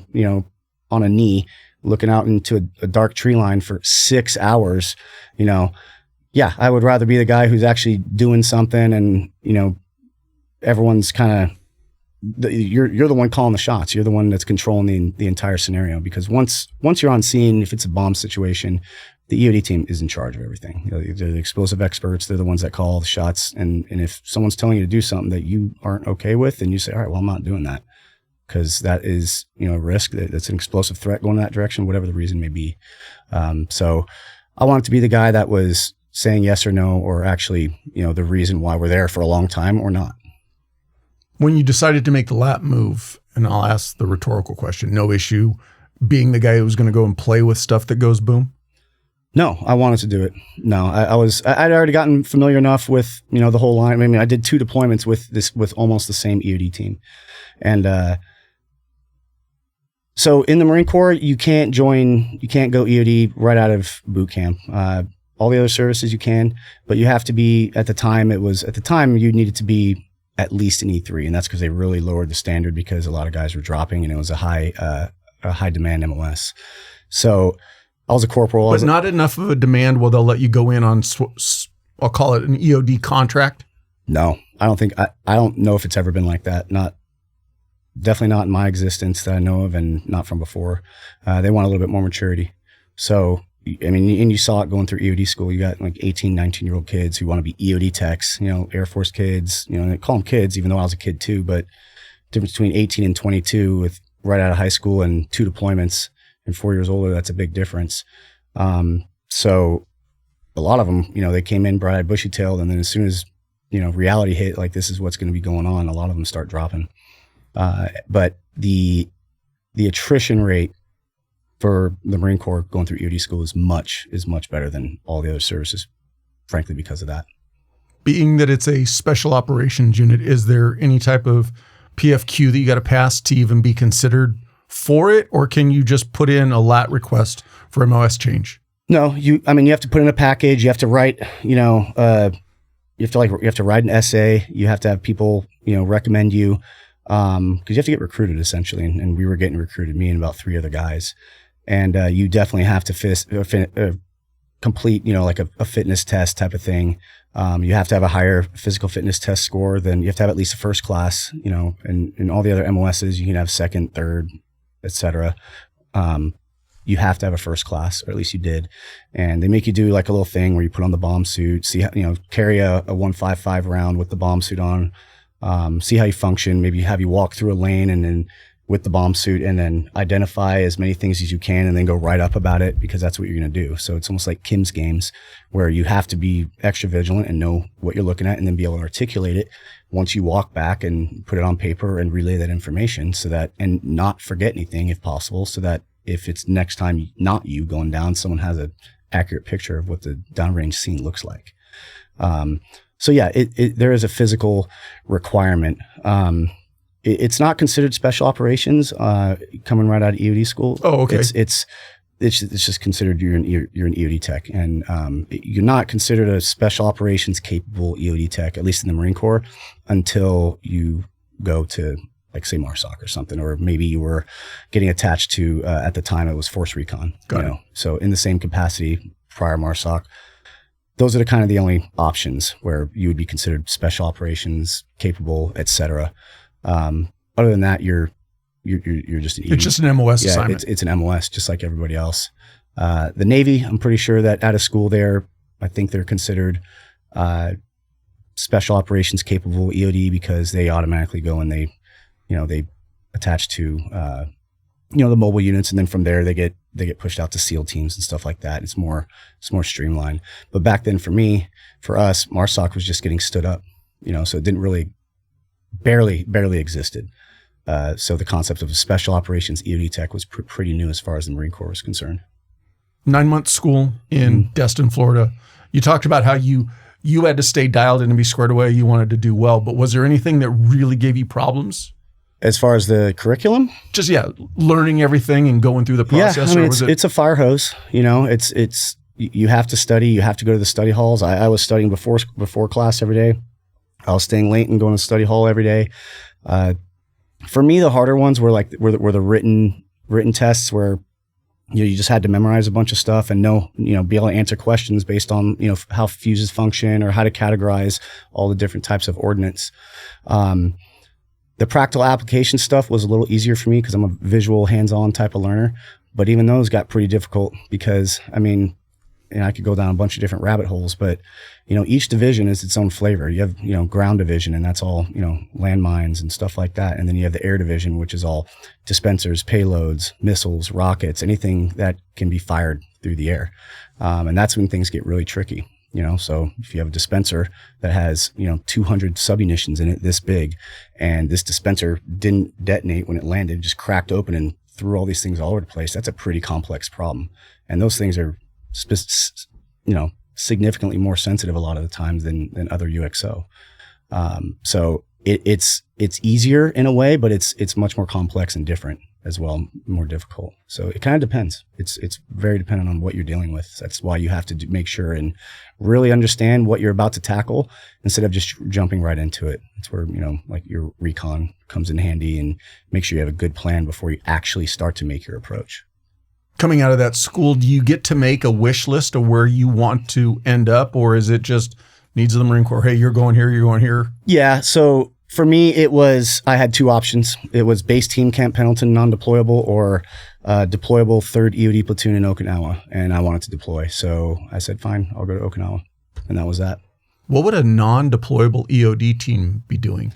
on a knee, looking out into a dark tree line for 6 hours, I would rather be the guy who's actually doing something, and, everyone's kind of, you're the one calling the shots. You're the one that's controlling the entire scenario, because once you're on scene, if it's a bomb situation, the EOD team is in charge of everything. They're the explosive experts. They're the ones that call the shots. And if someone's telling you to do something that you aren't okay with, then you say, all right, well, I'm not doing that. because that is, a risk. That's an explosive threat going in that direction, whatever the reason may be. So I wanted to be the guy that was saying yes or no, or actually, the reason why we're there for a long time or not. When you decided to make the lap move, and I'll ask the rhetorical question, no issue being the guy who was going to go and play with stuff that goes boom? No, I wanted to do it. No, I'd already gotten familiar enough with, the whole line. I mean, I did 2 deployments with almost the same EOD team. And, so in the Marine Corps, you can't go EOD right out of boot camp. All the other services you can, but you have to be, at the time you needed to be at least an E3. And that's because they really lowered the standard because a lot of guys were dropping and it was a high demand MOS. So I was a corporal. But not enough of a demand where they'll let you go in on, I'll call it an EOD contract? No, I don't know if it's ever been like that. Definitely not in my existence that I know of, and not from before. They want a little bit more maturity. So, I mean, and you saw it going through EOD school. You got like 18, 19-year-old kids who want to be EOD techs, Air Force kids, they call them kids, even though I was a kid too, but difference between 18 and 22 with right out of high school and 2 deployments and 4 years older, that's a big difference. So a lot of them, they came in bright-eyed, bushy-tailed, and then as soon as, reality hit, like this is what's going to be going on, a lot of them start dropping. But the attrition rate for the Marine Corps going through EOD school is much better than all the other services, frankly, because of that. Being that it's a special operations unit, is there any type of PFQ that you got to pass to even be considered for it? Or can you just put in a LAT request for MOS change? No, you have to put in a package. You have to write, you have to write an essay. You have to have people, recommend you, because you have to get recruited essentially. And we were getting recruited, me and about 3 other guys. And you definitely have to complete, like a fitness test type of thing. You have to have a higher physical fitness test score than you have to have at least a first class, and all the other MOSs, you can have second, third, etc. You have to have a first class, or at least you did. And they make you do like a little thing where you put on the bomb suit, see how, carry a 155 round with the bomb suit on, see how you function, maybe have you walk through a lane and then with the bomb suit, and then identify as many things as you can and then go write up about it, because that's what you're going to do. So it's almost like Kim's games, where you have to be extra vigilant and know what you're looking at and then be able to articulate it once you walk back and put it on paper and relay that information, so that, and not forget anything if possible, so that if it's next time not you going down, someone has an accurate picture of what the downrange scene looks like. So yeah, there is a physical requirement. It's not considered special operations coming right out of EOD school. Oh, okay. It's just considered you're an EOD tech, and you're not considered a special operations capable EOD tech, at least in the Marine Corps, until you go to, like, say, MARSOC or something, or maybe you were getting attached to, at the time it was Force Recon. Got it. So in the same capacity prior MARSOC, those are the only options where you would be considered special operations capable, etc. Other than that, you're just an EOD. It's just an MOS assignment. It's an MOS, just like everybody else. The Navy, I'm pretty sure that out of school I think they're considered special operations capable EOD, because they automatically go and they attach to the mobile units, and then from there they get pushed out to SEAL teams and stuff like that. It's more streamlined. But back then, for us, MARSOC was just getting stood up, so it didn't really barely existed. So the concept of a special operations EOD tech was pretty new as far as the Marine Corps was concerned. 9-month school in Destin, Florida. You talked about how you had to stay dialed in and be squared away. You wanted to do well, but was there anything that really gave you problems? As far as the curriculum? Just, learning everything and going through the process. Yeah, it's a fire hose. You have to study. You have to go to the study halls. I was studying before class every day. I was staying late and going to study hall every day. For me, the harder ones were the written tests, where you just had to memorize a bunch of stuff and be able to answer questions based on how fuses function or how to categorize all the different types of ordnance. The practical application stuff was a little easier for me because I'm a visual, hands-on type of learner. But even those got pretty difficult because, and I could go down a bunch of different rabbit holes, but each division is its own flavor. You have, ground division, and that's all, landmines and stuff like that. And then you have the air division, which is all dispensers, payloads, missiles, rockets, anything that can be fired through the air. And that's when things get really tricky. So if you have a dispenser that has, 200 submunitions in it this big, and this dispenser didn't detonate when it landed, just cracked open and threw all these things all over the place, that's a pretty complex problem. And those things are, significantly more sensitive a lot of the times than other UXO. So it's easier in a way, but it's much more complex and different as well, more difficult. So it kind of depends. It's very dependent on what you're dealing with. That's why you have to make sure and really understand what you're about to tackle instead of just jumping right into it. It's where, like your recon comes in handy, and make sure you have a good plan before you actually start to make your approach. Coming out of that school, do you get to make a wish list of where you want to end up, or is it just needs of the Marine Corps? Hey, you're going here, you're going here. Yeah. So for me, I had two options. It was base team Camp Pendleton, non-deployable, or deployable 3rd EOD platoon in Okinawa. And I wanted to deploy. So I said, fine, I'll go to Okinawa. And that was that. What would a non-deployable EOD team be doing?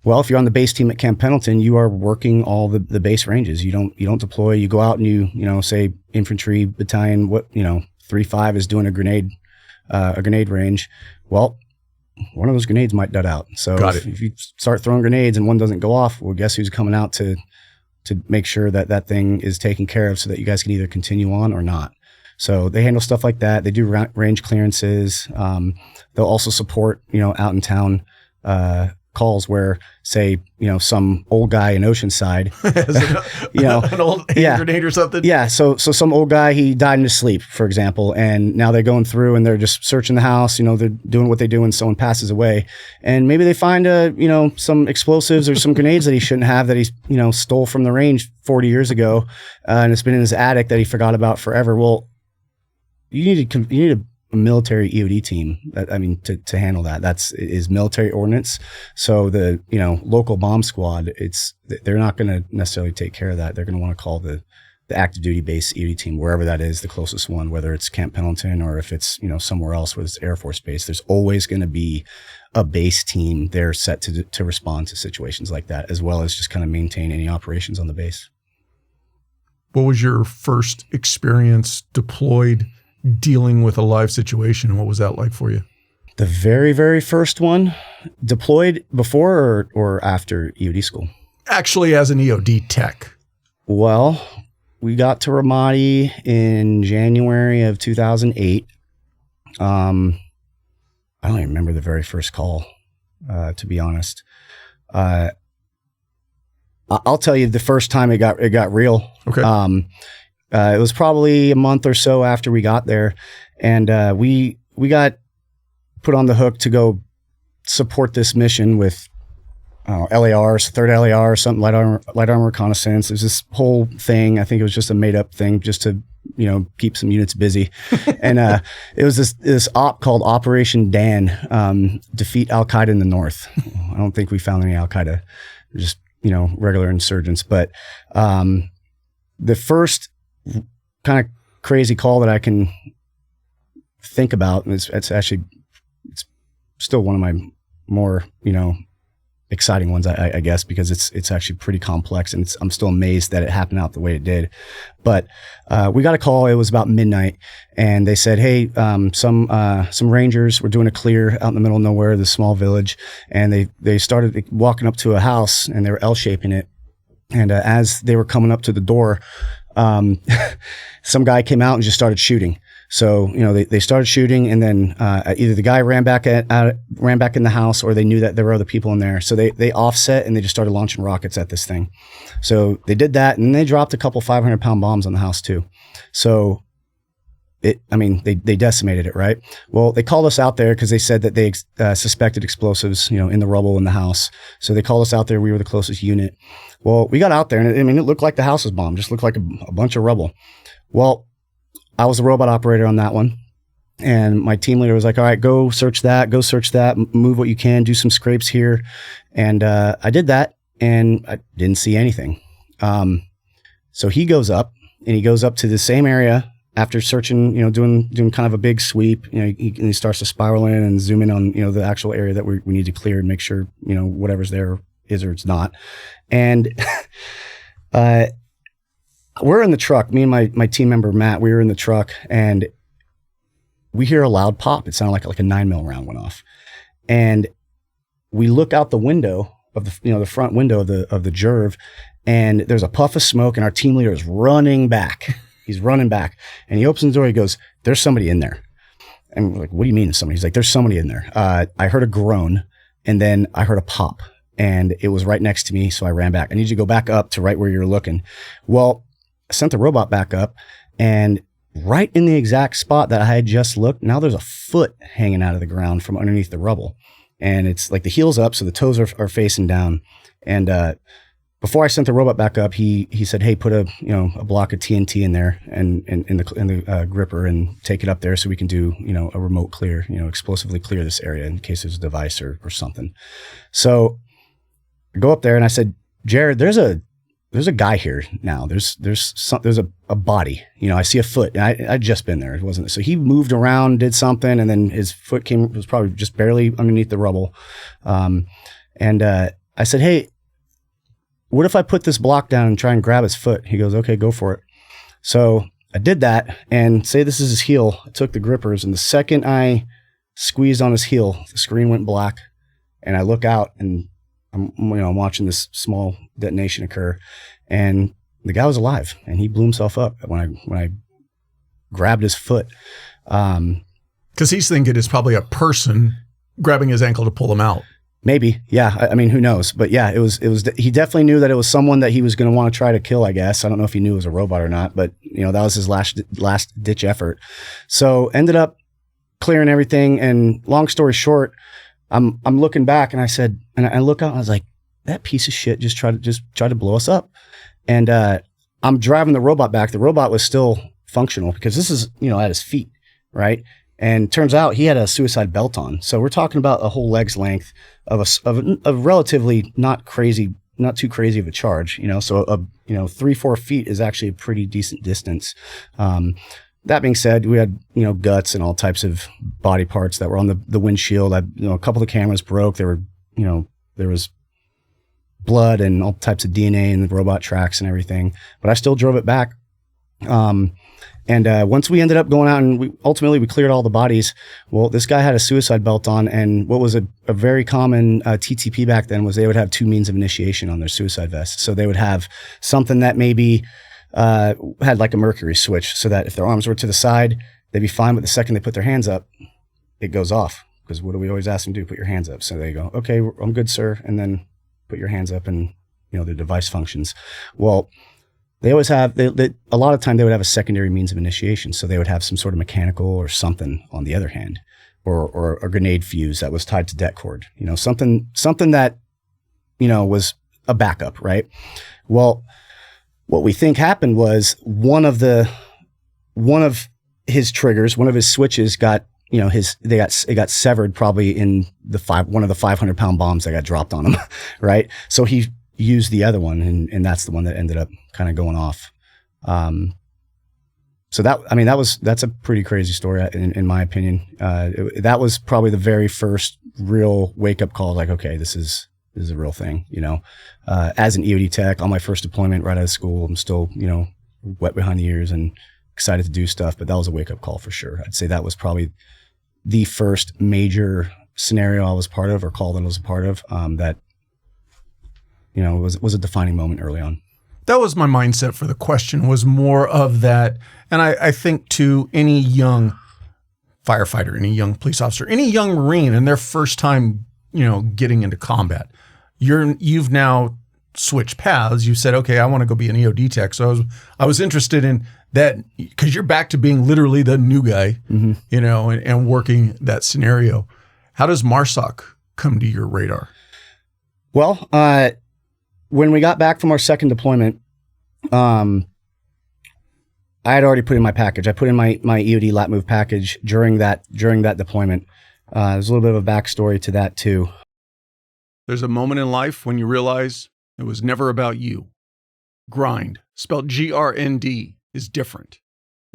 Well, if you're on the base team at Camp Pendleton, you are working all the base ranges. You don't deploy. You go out and you say infantry battalion, 3-5 is doing a grenade range. Well, one of those grenades might dud out. So if you start throwing grenades and one doesn't go off, well, guess who's coming out to make sure that thing is taken care of so that you guys can either continue on or not. So they handle stuff like that. They do range clearances. They'll also support, out in town, calls where, say, some old guy in Oceanside, an old grenade or something. Yeah. So some old guy, he died in his sleep, for example, and now they're going through and they're just searching the house. They're doing what they do when someone passes away, and maybe they find some explosives or some grenades that he shouldn't have that he's stole from the range 40 years ago, and it's been in his attic that he forgot about forever. Well, you need a military EOD team to handle that. That is military ordnance. So the local bomb squad, they're not going to necessarily take care of that. They're going to want to call the active duty base EOD team, wherever that is, the closest one, whether it's Camp Pendleton or if it's somewhere else where it's Air Force Base. There's always going to be a base team there set to respond to situations like that, as well as just kind of maintain any operations on the base. What was your first experience deployed dealing with a live situation, and what was that like for you? The very, very first one, deployed before or after EOD school? Actually, as an EOD Tech. Well, we got to Ramadi in January of 2008. I don't even remember the very first call, to be honest. I'll tell you the first time it got real. Okay. It was probably a month or so after we got there, and we got put on the hook to go support this mission with LARs, 3rd LAR, something, light armor reconnaissance. There's this whole thing. I think it was just a made up thing just to keep some units busy. And it was this op called Operation Dan, defeat Al Qaeda in the north. I don't think we found any Al Qaeda, just regular insurgents. But the first kind of crazy call that I can think about, and it's still one of my more exciting ones, I guess, because it's actually pretty complex, and I'm still amazed that it happened out the way it did. But we got a call. It was about midnight, and they said, "Hey, some Rangers were doing a clear out in the middle of nowhere, this small village, and they started walking up to a house, and they were L-shaping it, and as they were coming up to the door, some guy came out and just started shooting." So, they started shooting, and then either the guy ran back in the house, or they knew that there were other people in there. So they offset, and they just started launching rockets at this thing. So they did that, and they dropped a couple 500-pound bombs on the house too. So they decimated it, right? Well, they called us out there because they said that they suspected explosives, in the rubble in the house. So they called us out there. We were the closest unit. Well, we got out there, and it looked like the house was bombed, just looked like a bunch of rubble. Well, I was the robot operator on that one. And my team leader was like, "All right, go search that, move what you can, do some scrapes here." And I did that, and I didn't see anything. So he goes up to the same area after searching, doing kind of a big sweep, he starts to spiral in and zoom in on, the actual area that we need to clear and make sure, whatever's there is or it's not. And we're in the truck, me and my team member, Matt, we were in the truck and we hear a loud pop. It sounded like a 9mm round went off. And we look out the window of the front window of the Jerv, and there's a puff of smoke and our team leader is running back. He's running back and he opens the door. He goes, "There's somebody in there." And we're like, "What do you mean somebody?" He's like, "There's somebody in there." I heard a groan and then I heard a pop and it was right next to me. So I ran back. I need you to go back up to right where you're looking. Well, I sent the robot back up and right in the exact spot that I had just looked, now there's a foot hanging out of the ground from underneath the rubble. And it's like the heel's up. So the toes are facing down. And, before I sent the robot back up, he said, "Hey, put a block of TNT in there and in the gripper and take it up there so we can do a remote clear, explosively clear this area in case there's a device or something." So I go up there and I said, "Jared, there's a guy here now. There's a body. I see a foot. And I'd just been there. It wasn't so he moved around, did something, and then his foot was probably just barely underneath the rubble." And I said, "Hey, what if I put this block down and try and grab his foot?" He goes, "Okay, go for it." So I did that, and say this is his heel. I took the grippers, and the second I squeezed on his heel, the screen went black, and I look out, and I'm watching this small detonation occur, and the guy was alive, and he blew himself up when I grabbed his foot. Because he's thinking it's probably a person grabbing his ankle to pull him out. Maybe. Yeah. I mean, who knows? But yeah, it was, he definitely knew that it was someone that he was going to want to try to kill, I guess. I don't know if he knew it was a robot or not, but that was his last ditch effort. So ended up clearing everything. And long story short, I'm looking back and I said, and I look out and I was like, that piece of shit just tried to blow us up. And, I'm driving the robot back. The robot was still functional because this is, at his feet. Right. And turns out he had a suicide belt on. So we're talking about a whole leg's length of a relatively not too crazy of a charge, so 3-4 feet is actually a pretty decent distance. That being said, we had, guts and all types of body parts that were on the windshield. A couple of the cameras broke. There was blood and all types of DNA in the robot tracks and everything, but I still drove it back. And once we ended up going out and we cleared all the bodies, well, this guy had a suicide belt on, and what was a very common TTP back then was they would have 2 means of initiation on their suicide vest. So they would have something that maybe had like a mercury switch so that if their arms were to the side, they'd be fine, but the second they put their hands up, it goes off. Because what do we always ask them to do? Put your hands up. So they go, "Okay, I'm good, sir." And then put your hands up and, the device functions. Well, they always have, a lot of time they would have a secondary means of initiation. So they would have some sort of mechanical or something on the other hand, or a grenade fuse that was tied to det cord, something that, was a backup, right? Well, what we think happened was one of his triggers, one of his switches got, it got severed probably in one of the 500-pound bombs that got dropped on him, right? So he used the other one, and that's the one that ended up kind of going off. So that's a pretty crazy story in my opinion. That was probably the very first real wake up call. Like, okay, this is a real thing, as an EOD tech on my first deployment right out of school, I'm still, wet behind the ears and excited to do stuff, but that was a wake up call for sure. I'd say that was probably the first major scenario I was part of, or call that I was a part of, that, was a defining moment early on. That was my mindset for the question, was more of that. And I think to any young firefighter, any young police officer, any young Marine in their first time, getting into combat, you've now switched paths. You said, okay, I want to go be an EOD tech. So I was interested in that because you're back to being literally the new guy, mm-hmm. and working that scenario. How does MARSOC come to your radar? Well, when we got back from our second deployment, I had already put in my package. I put in my EOD lat move package during that deployment. There's a little bit of a backstory to that too. There's a moment in life when you realize it was never about you. Grind, spelled GRND, is different.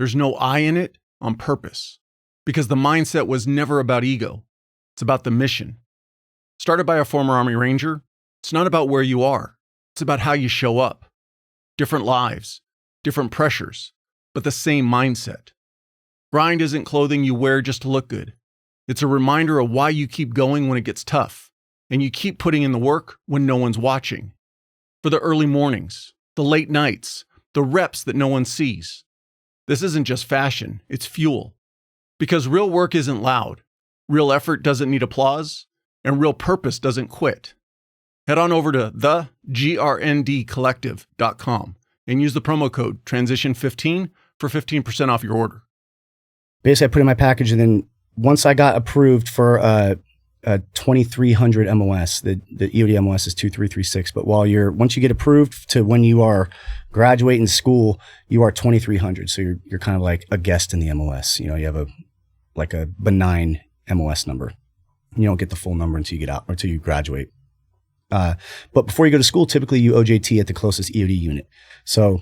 There's no I in it on purpose, because the mindset was never about ego. It's about the mission. Started by a former Army Ranger, it's not about where you are. It's about how you show up. Different lives, different pressures, but the same mindset. Grind isn't clothing you wear just to look good. It's a reminder of why you keep going when it gets tough, and you keep putting in the work when no one's watching. For the early mornings, the late nights, the reps that no one sees. This isn't just fashion, it's fuel. Because real work isn't loud, real effort doesn't need applause, and real purpose doesn't quit. Head on over to thegrndcollective.com and use the promo code TRANSITION15 for 15% off your order. Basically, I put in my package, and then once I got approved for a 2300 MOS, the EOD MOS is 2336, but once you get approved to when you are graduating school, you are 2300. So you're kind of like a guest in the MOS. You have a benign MOS number. You don't get the full number until you get out or until you graduate. But before you go to school, typically you OJT at the closest EOD unit. So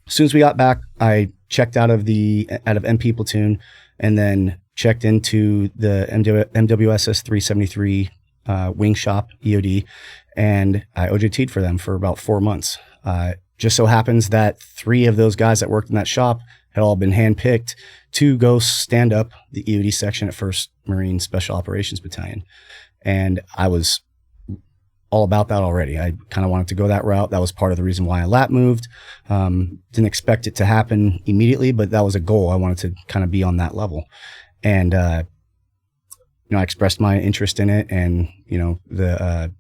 as soon as we got back, I checked out of MP platoon, and then checked into the MWSS 373 wing shop EOD, and I OJT'd for them for about 4 months. Just so happens that 3 of those guys that worked in that shop had all been handpicked to go stand up the EOD section at 1st Marine Special Operations Battalion. And I was all about that already. I kind of wanted to go that route. That was part of the reason why I lat moved. Didn't expect it to happen immediately, but that was a goal. I wanted to kind of be on that level. And, I expressed my interest in it. And, the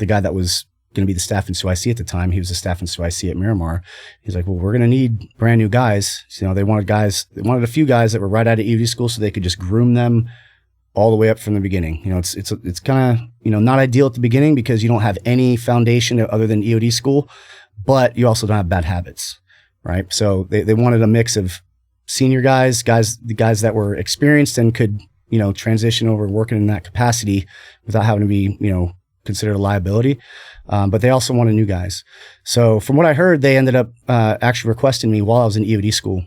guy that was going to be the staff in SUIC at the time, he was the staff in SUIC at Miramar. He's like, well, we're going to need brand new guys. So, they wanted a few guys that were right out of EOD school so they could just groom them all the way up from the beginning. It's kind of, not ideal at the beginning because you don't have any foundation other than EOD school, but you also don't have bad habits, right? So they wanted a mix of senior guys, the guys that were experienced and could, transition over working in that capacity without having to be, considered a liability. But they also wanted new guys. So from what I heard, they ended up actually requesting me while I was in EOD school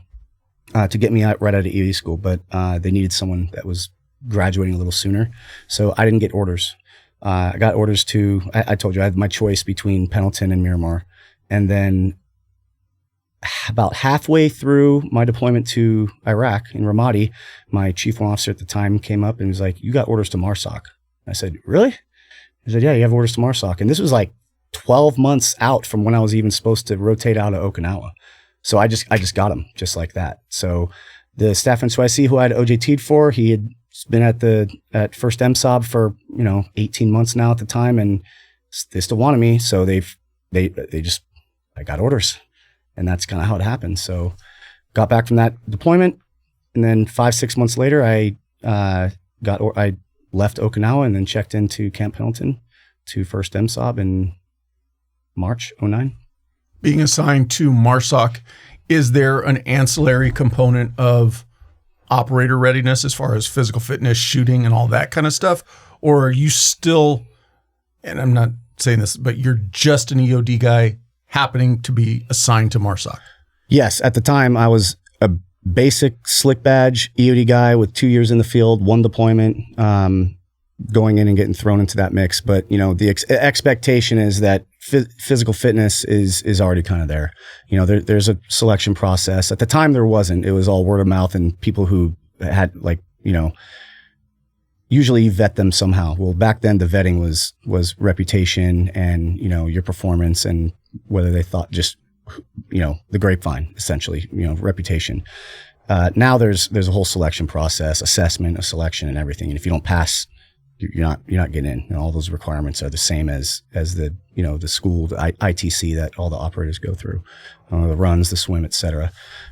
to get me out right out of EOD school, but they needed someone that was graduating a little sooner. So I didn't get orders. I got orders I told you I had my choice between Pendleton and Miramar. And then about halfway through my deployment to Iraq in Ramadi, my chief warrant officer at the time came up and was like, you got orders to MARSOC. I said, really? He said, yeah, you have orders to MARSOC. And this was like 12 months out from when I was even supposed to rotate out of Okinawa. So I just got them just like that. So the staff in SYC who I had OJT'd for, he had been at first MSOB for, 18 months now at the time, and they still wanted me. So I got orders, and that's kind of how it happened. So got back from that deployment, and then 5-6 months later, I left Okinawa and then checked into Camp Pendleton to first MSOB in March 2009. Being assigned to MARSOC, is there an ancillary component of operator readiness as far as physical fitness, shooting, and all that kind of stuff? Or are you still, and I'm not saying this, but you're just an EOD guy happening to be assigned to MARSOC? Yes. At the time, I was a basic slick badge EOD guy with 2 years in the field, 1 deployment, going in and getting thrown into that mix. But, the expectation is that physical fitness is already kind of there. There's a selection process. At the time, there wasn't. It was all word of mouth and people who had usually you vet them somehow. Well, back then the vetting was reputation and, your performance and whether they thought just, the grapevine, essentially, reputation. Now there's a whole selection process, assessment, a selection and everything. And if you don't pass, you're not getting in. All those requirements are the same as the, the school, the ITC that all the operators go through, the runs, the swim, et cetera.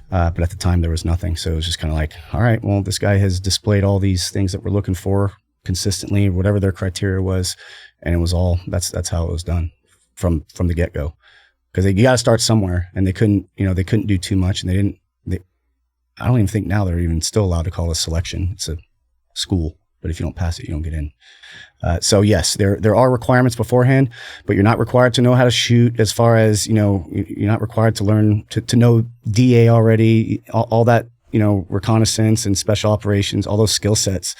But at the time there was nothing. So it was just kind of like, all right, well, this guy has displayed all these things that we're looking for consistently, whatever their criteria was. And it was all, that's how it was done from the get go. Cause you got to start somewhere, and they couldn't do too much, and I don't even think now they're even still allowed to call it a selection. It's a school. but if you don't pass it, you don't get in. So yes, there are requirements beforehand, but you're not required to know how to shoot. As far as, you know, you're not required to learn to know DA already, all that, you know, reconnaissance and special operations, all those skill sets.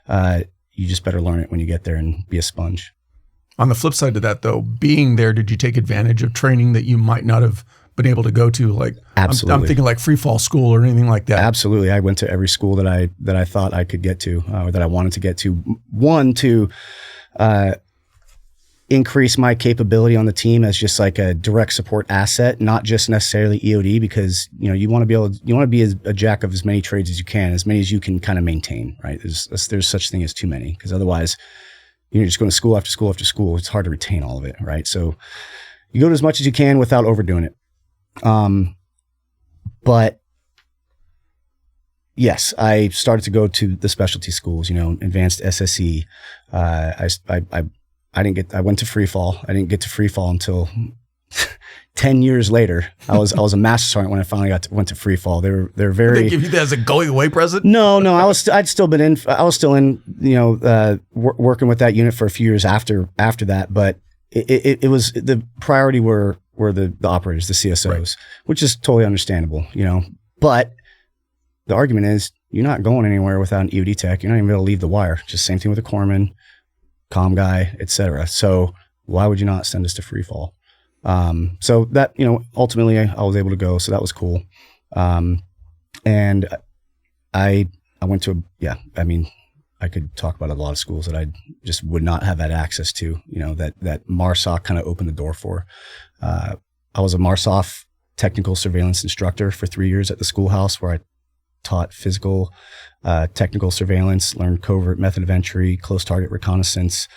You just better learn it when you get there and be a sponge. On the flip side of that, though, being there, did you take advantage of training that you might not have been able to go to? Like, absolutely. I'm thinking like free fall school or anything like that. Absolutely. I went to every school that I thought I could get to, or that I wanted to get to. One, to increase my capability on the team as just like a direct support asset, not just necessarily EOD, because, you know, you want to be a jack of as many trades as you can, as many as you can kind of maintain, right? There's such thing as too many, because otherwise you're just going to school after school after school. It's hard to retain all of it, right? So you go to as much as you can without overdoing it. But yes, I started to go to the specialty schools, you know, advanced SSE. I went to free fall. I didn't get to free fall until 10 years later. I was a master sergeant when I finally went to free fall. They're very. Did they give you that as a going away present? No. I'd still been in. I was still in. You know, working with that unit for a few years after that. But it was, the priority were the operators, the CSOs, right, which is totally understandable. You know, but the argument is you're not going anywhere without an EOD tech. You're not even able to leave the wire. Just same thing with a corpsman, comm guy, etc. So why would you not send us to free fall? So that, you know, ultimately I was able to go, so that was cool. And I went to, I mean, I could talk about a lot of schools that I just would not have had access to, you know, that MARSOC kind of opened the door for. I was a MARSOC technical surveillance instructor for 3 years at the schoolhouse, where I taught physical, technical surveillance, learned covert method of entry, close target reconnaissance.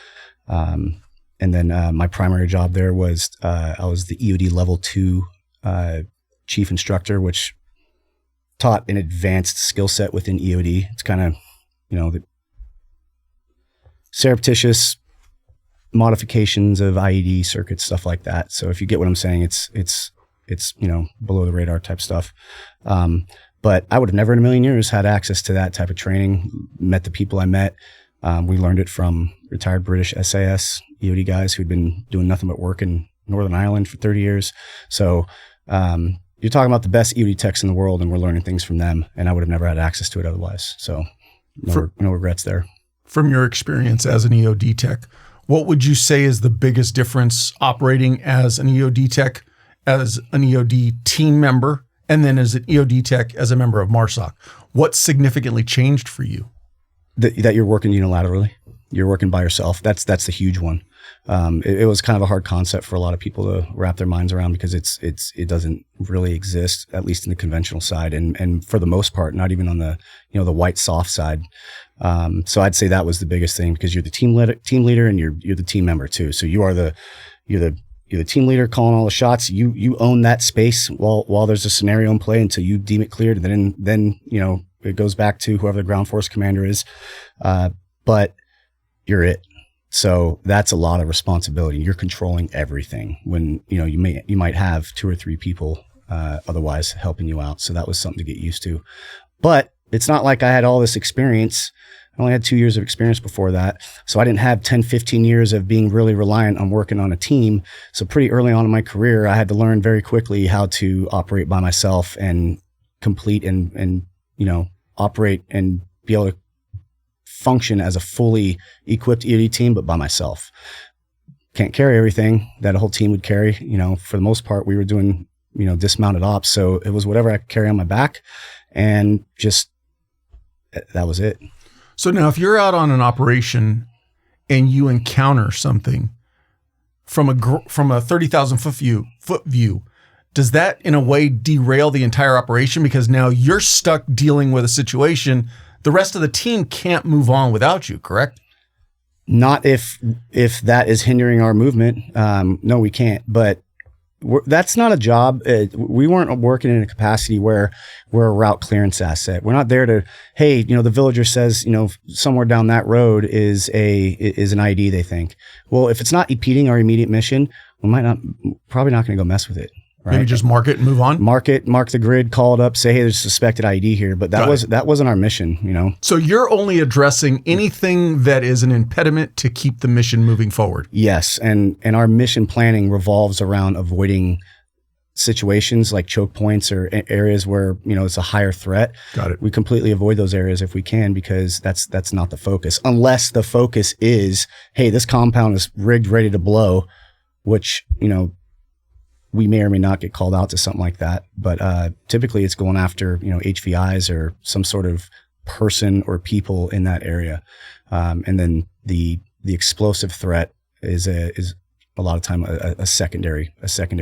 And then my primary job there was I was the EOD level 2 chief instructor, which taught an advanced skill set within EOD. It's kind of, you know, the surreptitious modifications of IED circuits, stuff like that. So if you get what I'm saying, it's you know, below the radar type stuff. But I would have never in a million years had access to that type of training, met the people I met. We learned it from retired British SAS EOD guys who'd been doing nothing but work in Northern Ireland for 30 years. So you're talking about the best EOD techs in the world, and we're learning things from them, and I would have never had access to it otherwise. So no regrets there. From your experience as an EOD tech, what would you say is the biggest difference operating as an EOD tech, as an EOD team member, and then as an EOD tech as a member of MARSOC? What significantly changed for you? That you're working unilaterally. You're working by yourself. That's the huge one. It was kind of a hard concept for a lot of people to wrap their minds around, because it doesn't really exist, at least in the conventional side, and for the most part, not even on the, you know, the white soft side. So I'd say that was the biggest thing, because you're the team leader, and you're the team member too. So you're the team leader calling all the shots. You own that space while there's a scenario in play until you deem it cleared, and then you know, it goes back to whoever the ground force commander is. But you're it. So that's a lot of responsibility. You're controlling everything when, you know, you might have 2 or 3 people otherwise helping you out. So that was something to get used to. But it's not like I had all this experience. I only had 2 years of experience before that. So I didn't have 10, 15 years of being really reliant on working on a team. So pretty early on in my career, I had to learn very quickly how to operate by myself and complete and you know, operate and be able to function as a fully equipped EOD team, but by myself. Can't carry everything that a whole team would carry. You know, for the most part, we were doing, you know, dismounted ops. So it was whatever I could carry on my back, and just, that was it. So now if you're out on an operation and you encounter something from a 30,000 foot view, does that in a way derail the entire operation? Because now you're stuck dealing with a situation. The rest of the team can't move on without you, correct? Not if that is hindering our movement. No, we can't. But that's not a job. We weren't working in a capacity where we're a route clearance asset. We're not there to, hey, you know, the villager says, you know, somewhere down that road is an ID, they think. Well, if it's not impeding our immediate mission, probably not going to go mess with it. Right? Maybe just mark it and move on. Mark the grid, call it up, say, hey, there's a suspected IED here. But that wasn't our mission, you know. So you're only addressing anything that is an impediment to keep the mission moving forward. Yes, and our mission planning revolves around avoiding situations like choke points or areas where, you know, it's a higher threat. Got it. We completely avoid those areas if we can, because that's not the focus. Unless the focus is, hey, this compound is rigged, ready to blow, which, you know, we may or may not get called out to something like that. But typically it's going after, you know, HVIs or some sort of person or people in that area. And then the explosive threat is a lot of time a secondary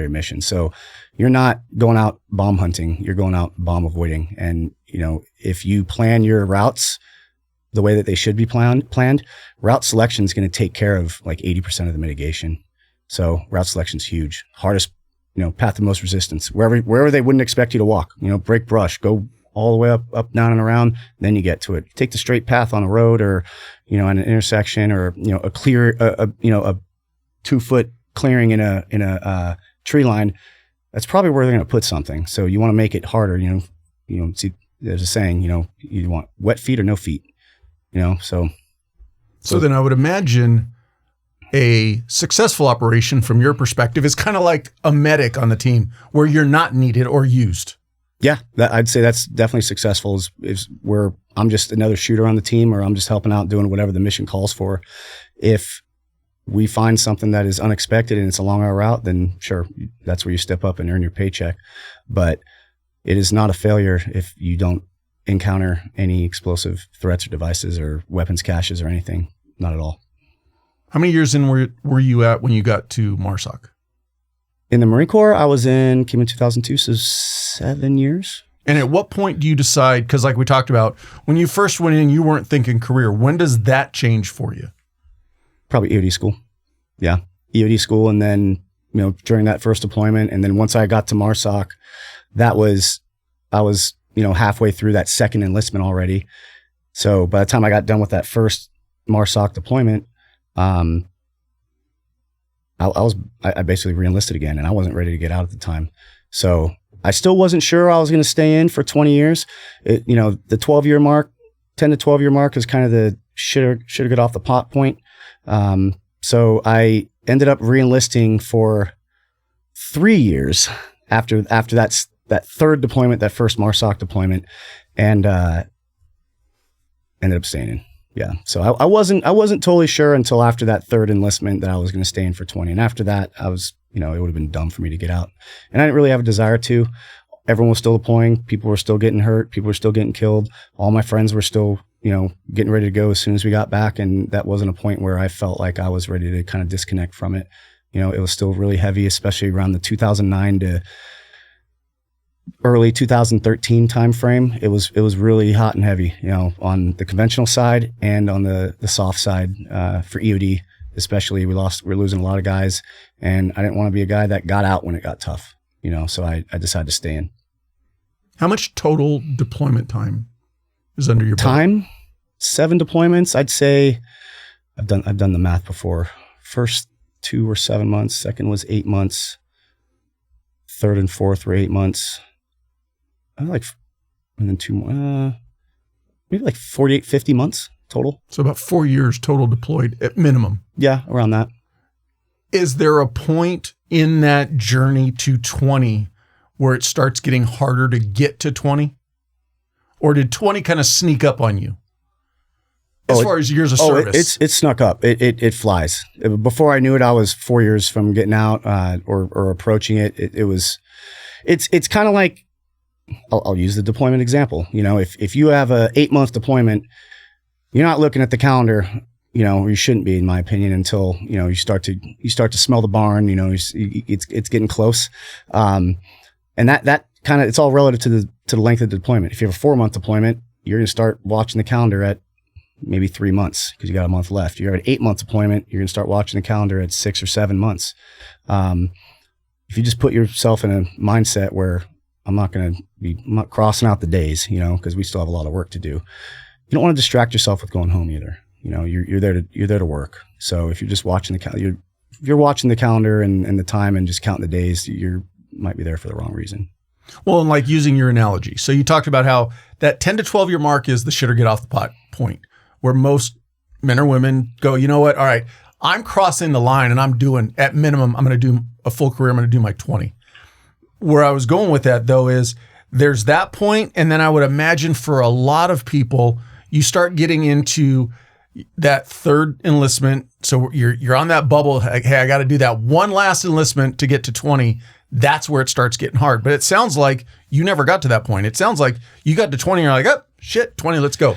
mission. So you're not going out bomb hunting, you're going out bomb avoiding. And, you know, if you plan your routes the way that they should be planned, route selection is going to take care of like 80% of the mitigation. So route selection is huge. Hardest, you know, path of most resistance, wherever they wouldn't expect you to walk, you know, break brush, go all the way up, down and around, then you get to it. Take the straight path on a road or, you know, in an intersection or, you know, a 2-foot clearing in a tree line. That's probably where they're going to put something. So you want to make it harder, you know, see, there's a saying, you know, you want wet feet or no feet, you know, so then I would imagine a successful operation from your perspective is kind of like a medic on the team where you're not needed or used. Yeah, I'd say that's definitely successful is where I'm just another shooter on the team, or I'm just helping out doing whatever the mission calls for. If we find something that is unexpected and it's along our route, then sure, that's where you step up and earn your paycheck. But it is not a failure if you don't encounter any explosive threats or devices or weapons caches or anything. Not at all. How many years in were you at when you got to MARSOC? In the Marine Corps, came in 2002, so 7 years. And at what point do you decide, because like we talked about, when you first went in, you weren't thinking career. When does that change for you? Probably EOD school. Yeah, EOD school. And then, you know, during that first deployment, and then once I got to MARSOC, I was, you know, halfway through that second enlistment already. So by the time I got done with that first MARSOC deployment, I basically re-enlisted again, and I wasn't ready to get out at the time. So I still wasn't sure I was going to stay in for 20 years. You know, the 12-year mark, 10 to 12-year mark is kind of the should have got off the pot point. So I ended up re-enlisting for 3 years after that third deployment, that first MARSOC deployment, and ended up staying in. Yeah. So I wasn't totally sure until after that third enlistment that I was going to stay in for 20. And after that, I was, you know, it would have been dumb for me to get out. And I didn't really have a desire to. Everyone was still deploying. People were still getting hurt. People were still getting killed. All my friends were still, you know, getting ready to go as soon as we got back. And that wasn't a point where I felt like I was ready to kind of disconnect from it. You know, it was still really heavy, especially around the 2009 to early 2013 timeframe. It was really hot and heavy, you know, on the conventional side and on the soft side, for EOD, especially. We're losing a lot of guys, and I didn't want to be a guy that got out when it got tough, you know, so I decided to stay in. How much total deployment time is under your belt? Time? 7 deployments. I'd say I've done the math before. First 2 were 7 months. Second was 8 months. Third and fourth were 8 months. And then 2 more, maybe like 48, 50 months total. So about 4 years total deployed at minimum. Yeah, around that. Is there a point in that journey to 20 where it starts getting harder to get to 20? Or did 20 kind of sneak up on you? As far as years of service? It snuck up. It flies. Before I knew it, I was 4 years from getting out, or approaching it. It's kind of like, I'll use the deployment example. You know, if you have a 8-month deployment, you're not looking at the calendar, you know, or you shouldn't be, in my opinion, until, you know, you start to smell the barn, you know, it's getting close. And that kind of, it's all relative to the length of the deployment. If you have a 4-month deployment, you're going to start watching the calendar at maybe 3 months because you got a month left. You're at an 8-month deployment, you're going to start watching the calendar at 6 or 7 months. If you just put yourself in a mindset where I'm not crossing out the days, you know, because we still have a lot of work to do. You don't want to distract yourself with going home either. You know, you're there to work. So if you're just watching the calendar, you're watching the calendar and the time and just counting the days, you're might be there for the wrong reason. Well, and like using your analogy. So you talked about how that 10 to 12 year mark is the shit or get off the pot point, where most men or women go, you know what? All right, I'm crossing the line and I'm doing, at minimum, I'm going to do a full career. I'm going to do my 20. Where I was going with that though is there's that point, and then I would imagine for a lot of people, you start getting into that third enlistment. So you're on that bubble. Hey, I got to do that one last enlistment to get to 20. That's where it starts getting hard. But it sounds like you never got to that point. It sounds like you got to 20 and you're like, oh, shit, 20, let's go.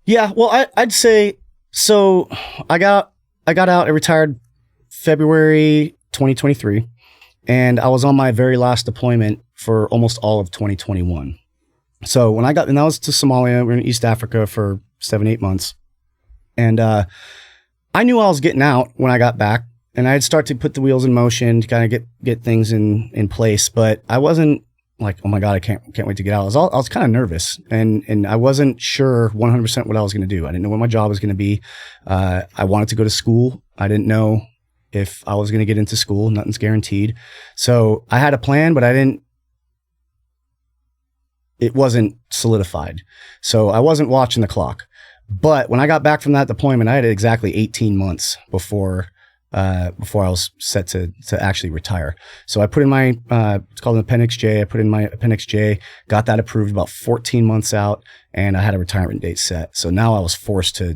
Yeah, well, I'd say, so I got out, I retired February 2023, and I was on my very last deployment for almost all of 2021. So when I was to Somalia, we were in East Africa for 7-8 months. And I knew I was getting out when I got back. And I'd start to put the wheels in motion to kind of get things in place, but I wasn't like, oh my God, I can't wait to get out. I was kind of nervous, and I wasn't sure 100% what I was going to do. I didn't know what my job was going to be. I wanted to go to school. I didn't know if I was going to get into school. Nothing's guaranteed. So I had a plan, but it wasn't solidified. So I wasn't watching the clock. But when I got back from that deployment, I had exactly 18 months before I was set to actually retire. So I put in my, it's called an Appendix J. I put in my Appendix J, got that approved about 14 months out, and I had a retirement date set. So now I was forced to,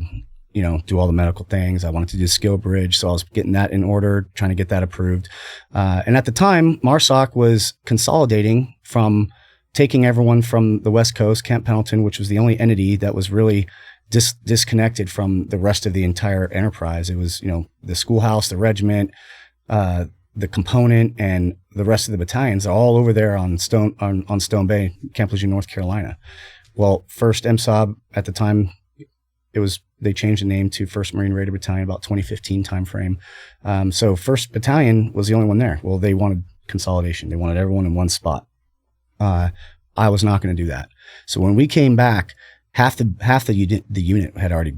do all the medical things. I wanted to do skill bridge. So I was getting that in order, trying to get that approved. And at the time, MARSOC was consolidating from taking everyone from the West Coast, Camp Pendleton, which was the only entity that was really disconnected from the rest of the entire enterprise. It was, the schoolhouse, the regiment, the component, and the rest of the battalions are all over there on Stone Bay, Camp Lejeune, North Carolina. Well, first MSOB at the time, they changed the name to 1st Marine Raider Battalion about 2015 timeframe. So 1st Battalion was the only one there. Well, they wanted consolidation. They wanted everyone in one spot. I was not going to do that. So when we came back, half the unit had already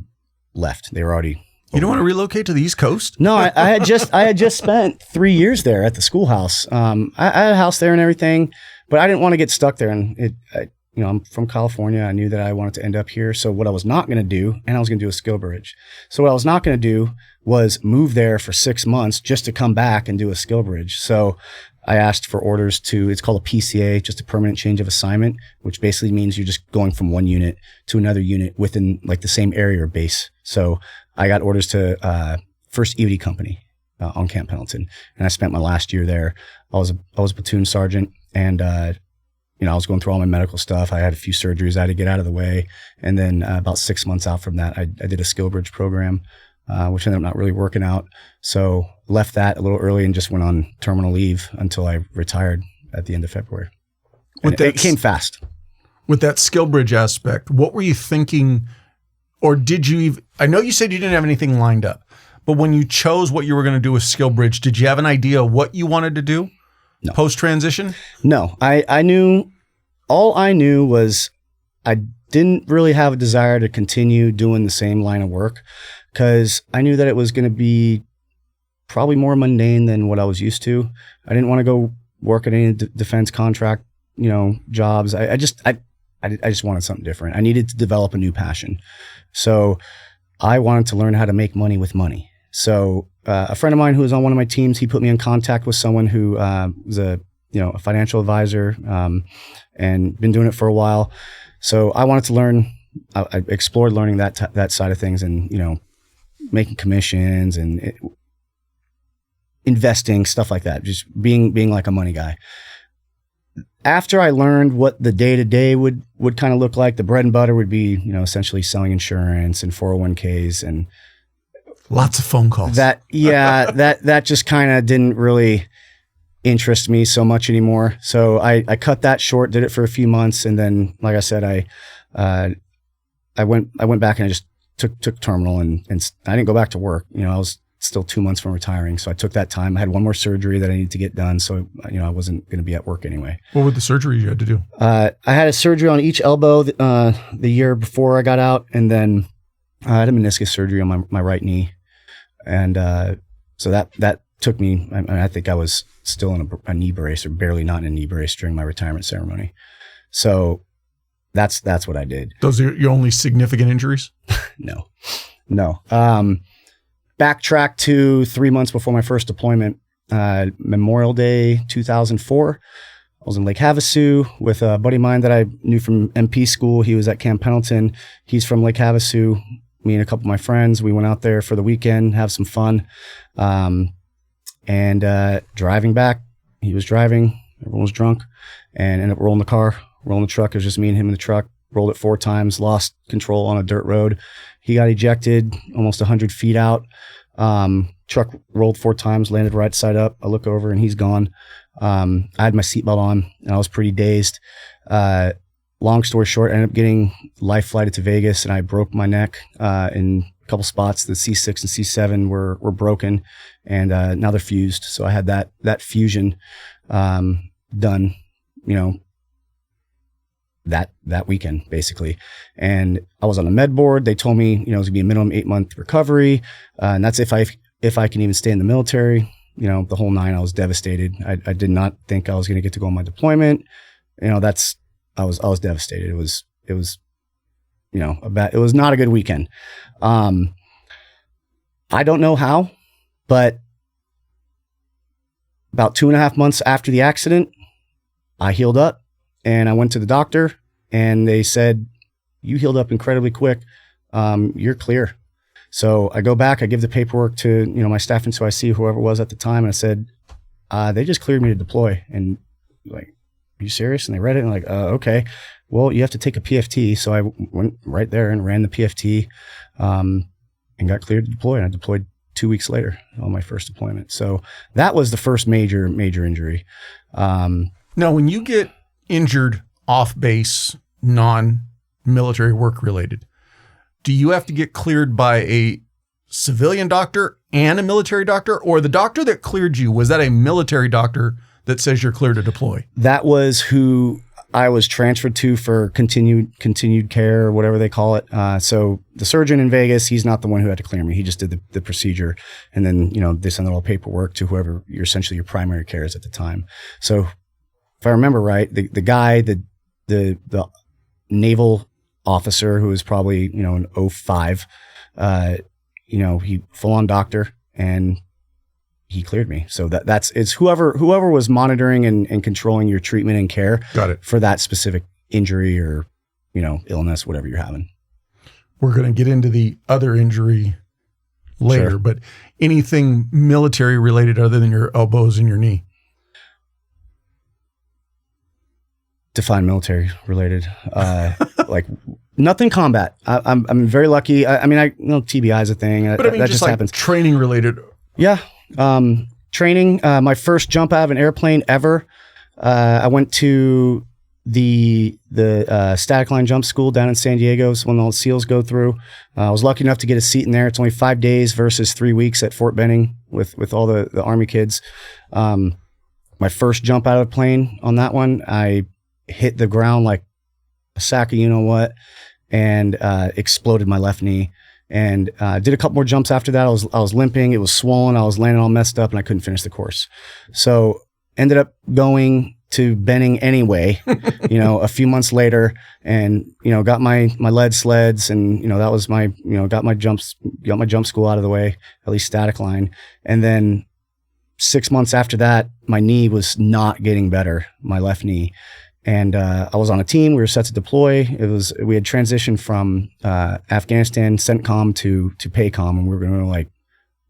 left. They were already. You don't want to relocate to the East Coast? No, I had just spent 3 years there at the schoolhouse. I had a house there and everything, but I didn't want to get stuck there. And I'm from California. I knew that I wanted to end up here. So what I was not going to do, and I was going to do a skill bridge. So what I was not going to do was move there for 6 months just to come back and do a skill bridge. So I asked for orders it's called a PCA, just a permanent change of assignment, which basically means you're just going from one unit to another unit within like the same area or base. So I got orders to 1st EOD Company on Camp Pendleton, and I spent my last year there. I was a platoon sergeant, and I was going through all my medical stuff. I had a few surgeries I had to get out of the way, and then about 6 months out from that, I did a skill bridge program, which ended up not really working out. So left that a little early and just went on terminal leave until I retired at the end of February. It came fast. With that skill bridge aspect, what were you thinking, or did you even, I know you said you didn't have anything lined up, but when you chose what you were going to do with skill bridge, did you have an idea what you wanted to do? No. Post-transition? No, all I knew was I didn't really have a desire to continue doing the same line of work, because I knew that it was going to be probably more mundane than what I was used to. I didn't want to go work at any defense contract, jobs. I just wanted something different. I needed to develop a new passion. So I wanted to learn how to make money with money. So a friend of mine who was on one of my teams, he put me in contact with someone who was a financial advisor, and been doing it for a while. So I wanted to learn. I explored learning that side of things, and making commissions and investing, stuff like that. Just being like a money guy. After I learned what the day-to-day would kind of look like, the bread and butter would be, essentially selling insurance and 401ks and lots of phone calls. That just kind of didn't really interest me so much anymore. So I cut that short, did it for a few months, and then, like I said, I went back and I just took terminal, and I didn't go back to work. I was still 2 months from retiring, so I took that time. I had one more surgery that I needed to get done, so I wasn't going to be at work anyway. What were the surgeries you had to do? I had a surgery on each elbow the year before I got out, and then I had a meniscus surgery on my right knee, and so that took me, I think I was still in a knee brace or barely not in a knee brace during my retirement ceremony. So that's what I did. Those are your only significant injuries? No. Backtrack to 3 months before my first deployment, Memorial Day 2004. I was in Lake Havasu with a buddy of mine that I knew from MP school. He was at Camp Pendleton. He's from Lake Havasu. Me and a couple of my friends, we went out there for the weekend, have some fun. And driving back, he was driving, everyone was drunk, and ended up rolling the truck. It was just me and him in the truck. Rolled it 4 times, lost control on a dirt road. He got ejected almost 100 feet out. Truck rolled 4 times, landed right side up. I look over and he's gone. I had my seatbelt on and I was pretty dazed. Long story short, I ended up getting life flighted to Vegas and I broke my neck in a couple spots. The C6 and C7 were broken and now they're fused. So I had that fusion done, that weekend basically. And I was on a med board. They told me, it was gonna be a minimum 8-month recovery. And that's if I can even stay in the military, the whole 9. I was devastated. I did not think I was going to get to go on my deployment. I was devastated. It was it was not a good weekend. I don't know how, but about 2.5 months after the accident, I healed up. And I went to the doctor and they said, you healed up incredibly quick. You're clear. So I go back, I give the paperwork to, my staff and SOIC, whoever it was at the time. And I said, they just cleared me to deploy. And like, are you serious? And they read it and like, okay, well, you have to take a PFT. So I went right there and ran the PFT, and got cleared to deploy. And I deployed 2 weeks later on my first deployment. So that was the first major injury. Now, when you get injured off base, non-military work related, do you have to get cleared by a civilian doctor and a military doctor, or the doctor that cleared you, was that a military doctor that says you're clear to deploy? That was who I was transferred to for continued care or whatever they call it. So the surgeon in Vegas, he's not the one who had to clear me. He just did the procedure. And then, they send all paperwork to whoever essentially your primary care is at the time. So if I remember right, the guy, the naval officer who was probably, an 05, he full on doctor and he cleared me. So it's whoever was monitoring and controlling your treatment and care. Got it. For that specific injury or, illness, whatever you're having. We're going to get into the other injury later, sure. But anything military related other than your elbows and your knee? Define military related, like nothing combat. I'm very lucky. I know TBI is a thing. But that just like happens. Training related. Yeah. Training, my first jump out of an airplane ever. I went to the static line jump school down in San Diego. It's when all the SEALs go through. I was lucky enough to get a seat in there. It's only 5 days versus 3 weeks at Fort Benning with all the Army kids. My first jump out of a plane on that one, I hit the ground like a sack of you-know-what and exploded my left knee. And did a couple more jumps after that. I was limping. It was swollen. I was landing all messed up and I couldn't finish the course. So ended up going to Benning anyway, a few months later and, got my lead sleds and, that was my, got my jump school out of the way, at least static line. And then 6 months after that, my knee was not getting better, my left knee. And I was on a team. We were set to deploy. We had transitioned from Afghanistan CENTCOM to PACOM, and we were going to like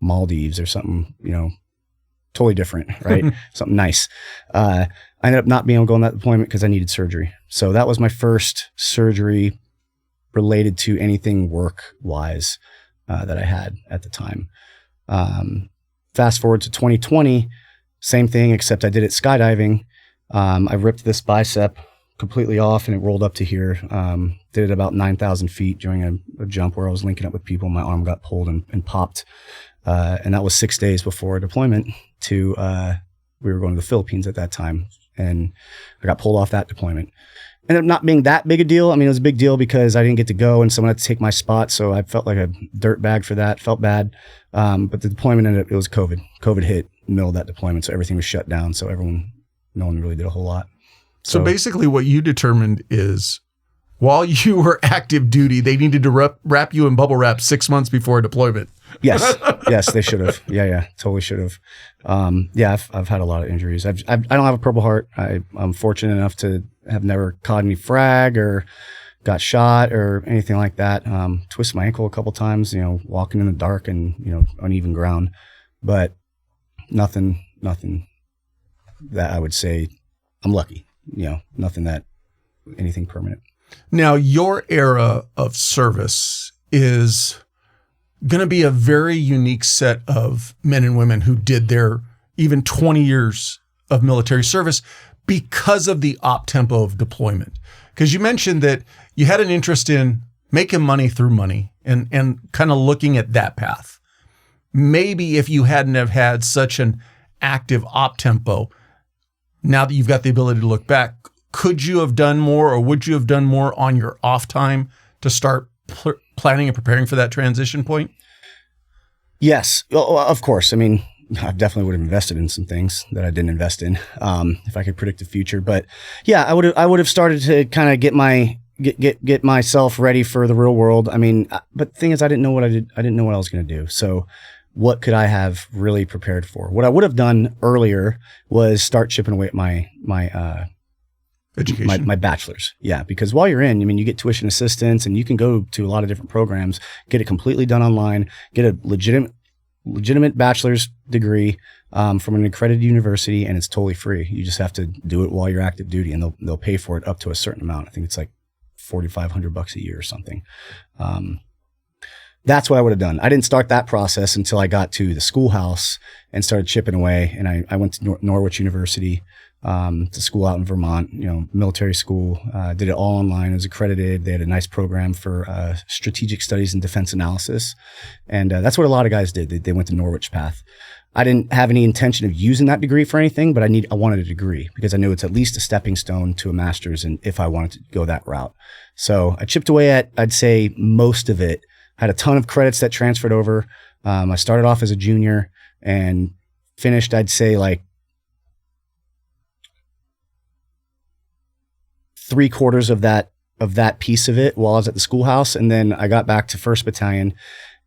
Maldives or something, totally different, right? Something nice. I ended up not being able to go on that deployment because I needed surgery. So that was my first surgery related to anything work-wise that I had at the time. Fast forward to 2020, same thing, except I did it skydiving. I ripped this bicep completely off and it rolled up to here. Did it about 9,000 feet during a jump where I was linking up with people. My arm got pulled and popped. And that was 6 days before deployment to, we were going to the Philippines at that time. And I got pulled off that deployment. Ended up not being that big a deal. It was a big deal because I didn't get to go and someone had to take my spot. So I felt like a dirt bag for that. Felt bad. But the deployment it was COVID. COVID hit middle of that deployment. So everything was shut down. So no one really did a whole lot. So basically what you determined is while you were active duty, they needed to wrap you in bubble wrap 6 months before deployment. Yes, they should have. Yeah, totally should have. I've had a lot of injuries. I don't have a Purple Heart. I'm fortunate enough to have never caught any frag or got shot or anything like that. Twisted my ankle a couple times, walking in the dark and, uneven ground, but nothing that I would say I'm lucky, nothing that anything permanent. Now, your era of service is going to be a very unique set of men and women who did their even 20 years of military service because of the op tempo of deployment. Because you mentioned that you had an interest in making money through money and kind of looking at that path. Maybe if you hadn't have had such an active op tempo, now that you've got the ability to look back, could you have done more or would you have done more on your off time to start planning and preparing for that transition point? Yes, well, of course. I mean, I definitely would have invested in some things that I didn't invest in if I could predict the future. But yeah, I would have started to kind of get myself ready for the real world. I mean, but the thing is, I didn't know what I didn't know what I was going to do. So what could I have really prepared for? What I would have done earlier was start chipping away at my education, my bachelor's. Yeah, because while you're in, you get tuition assistance and you can go to a lot of different programs, get it completely done online, get a legitimate bachelor's degree from an accredited university, and it's totally free. You just have to do it while you're active duty, and they'll pay for it up to a certain amount. I think it's like $4,500 a year or something. That's what I would have done. I didn't start that process until I got to the schoolhouse and started chipping away. And I went to Norwich University, to school out in Vermont, military school, did it all online. It was accredited. They had a nice program for strategic studies and defense analysis. And that's what a lot of guys did. They went the Norwich path. I didn't have any intention of using that degree for anything, but I wanted a degree because I knew it's at least a stepping stone to a master's, and if I wanted to go that route. So I chipped away at, I'd say, most of it. Had a ton of credits that transferred over. I started off as a junior and finished, I'd say, like 3/4 of that piece of it while I was at the schoolhouse. And then I got back to 1st Battalion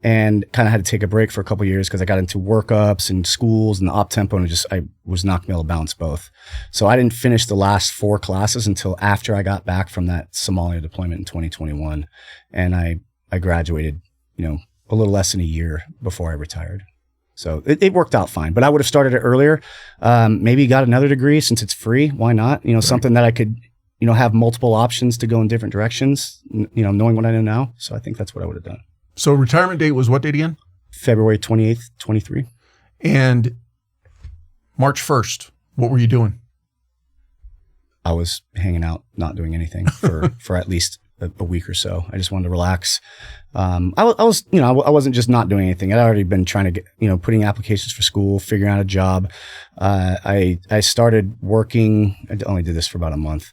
and kind of had to take a break for a couple of years because I got into workups and schools and the op tempo, and I was knocking me out of balance both. So I didn't finish the last 4 classes until after I got back from that Somalia deployment in 2021. And I graduated, a little less than a year before I retired. So it worked out fine, but I would have started it earlier. Maybe got another degree since it's free. Why not? Right. Something that I could, have multiple options to go in different directions, knowing what I know now. So I think that's what I would have done. So retirement date was what date again? February 28th, 23. And March 1st, what were you doing? I was hanging out, not doing anything for at least a week or so. I just wanted to relax. I wasn't just not doing anything. I'd already been trying to get, putting applications for school, figuring out a job. I started working. I only did this for about a month.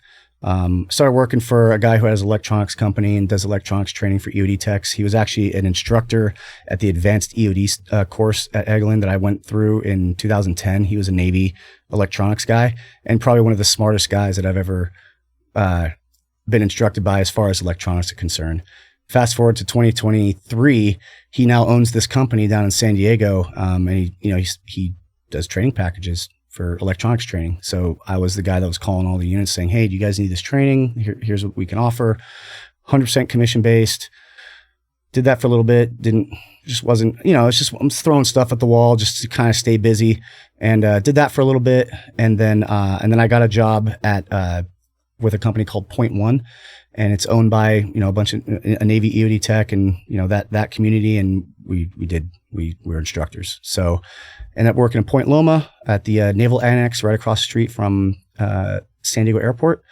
Started working for a guy who has an electronics company and does electronics training for EOD Techs. He was actually an instructor at the advanced EOD course at Eglin that I went through in 2010. He was a Navy electronics guy and probably one of the smartest guys that I've ever been instructed by as far as electronics are concerned. Fast forward to 2023, he now owns this company down in San Diego, and he does training packages for electronics training. So I was the guy that was calling all the units saying, "Hey, do you guys need this training? Here's what we can offer." 100% commission based. Did that for a little bit. Wasn't, it's just, I'm throwing stuff at the wall just to kind of stay busy, and did that for a little bit. And then I got a job with a company called Point One, and it's owned by, a bunch of a Navy EOD Tech and, that community. And we were instructors. So ended up working in Point Loma at the Naval Annex right across the street from San Diego Airport.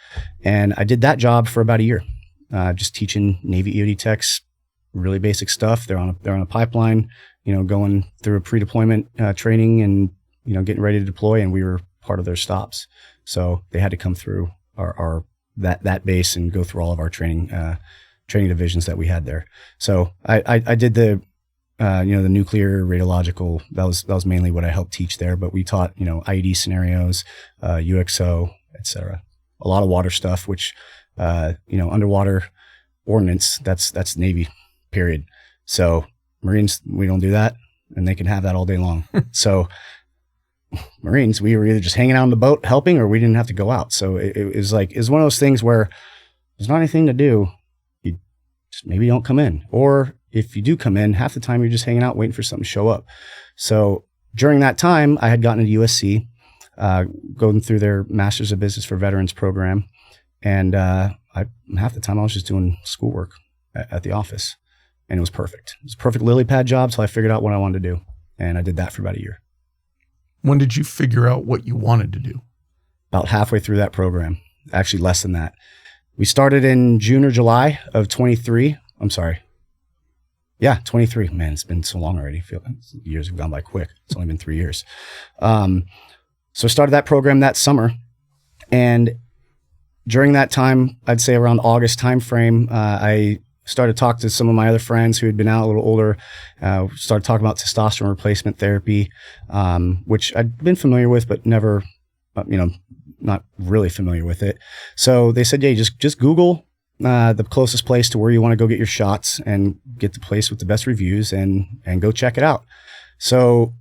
And I did that job for about a year, just teaching Navy EOD Techs really basic stuff. They're on a pipeline, going through a pre-deployment training and, getting ready to deploy. And we were part of their stops. So they had to come through our that base and go through all of our training divisions that we had there. So I did the the nuclear radiological, that was mainly what I helped teach there. But we taught, IED scenarios, UXO, etc. A lot of water stuff, which, underwater ordnance, that's Navy, period. So Marines, we don't do that, and they can have that all day long. So Marines, we were either just hanging out on the boat helping, or we didn't have to go out. So it was one of those things where there's not anything to do. You just maybe don't come in, or if you do come in, half the time you're just hanging out waiting for something to show up. So during that time, I had gotten into USC, going through their Masters of Business for Veterans program. And half the time I was just doing schoolwork at the office. And it was perfect. It was a perfect lily pad job, so I figured out what I wanted to do. And I did that for about a year. When did you figure out what you wanted to do? About halfway through that program. Actually, less than that. We started in June or July of 23. I'm sorry. Yeah, 23. Man, it's been so long already. I feel like years have gone by quick. It's only been 3 years. So I started that program that summer. And during that time, I'd say around August timeframe, I started talking to some of my other friends who had been out a little older. Started talking about testosterone replacement therapy, which I'd been familiar with, but never, not really familiar with it. So they said, "Yeah, just Google the closest place to where you want to go get your shots and get the place with the best reviews and go check it out." So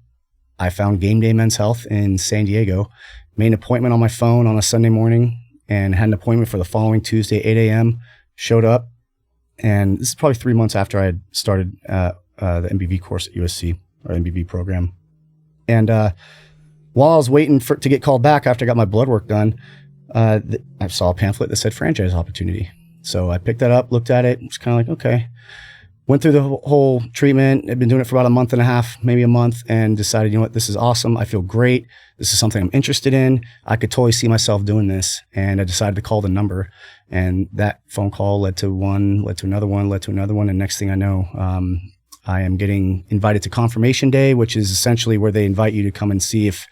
I found Gameday Men's Health in San Diego, made an appointment on my phone on a Sunday morning, and had an appointment for the following Tuesday, 8 a.m., showed up. And this is probably 3 months after I had started the MBV course at USC, or MBV program. And while I was waiting to get called back after I got my blood work done, I saw a pamphlet that said franchise opportunity. So I picked that up, looked at it, was kind of like, okay. Went through the whole treatment. I'd been doing it for about a month and a half, maybe a month, and decided, you know what, this is awesome. I feel great. This is something I'm interested in. I could totally see myself doing this. And I decided to call the number. And that phone call led to one, led to another one, led to another one. And next thing I know, I am getting invited to confirmation day, which is essentially where they invite you to come and see if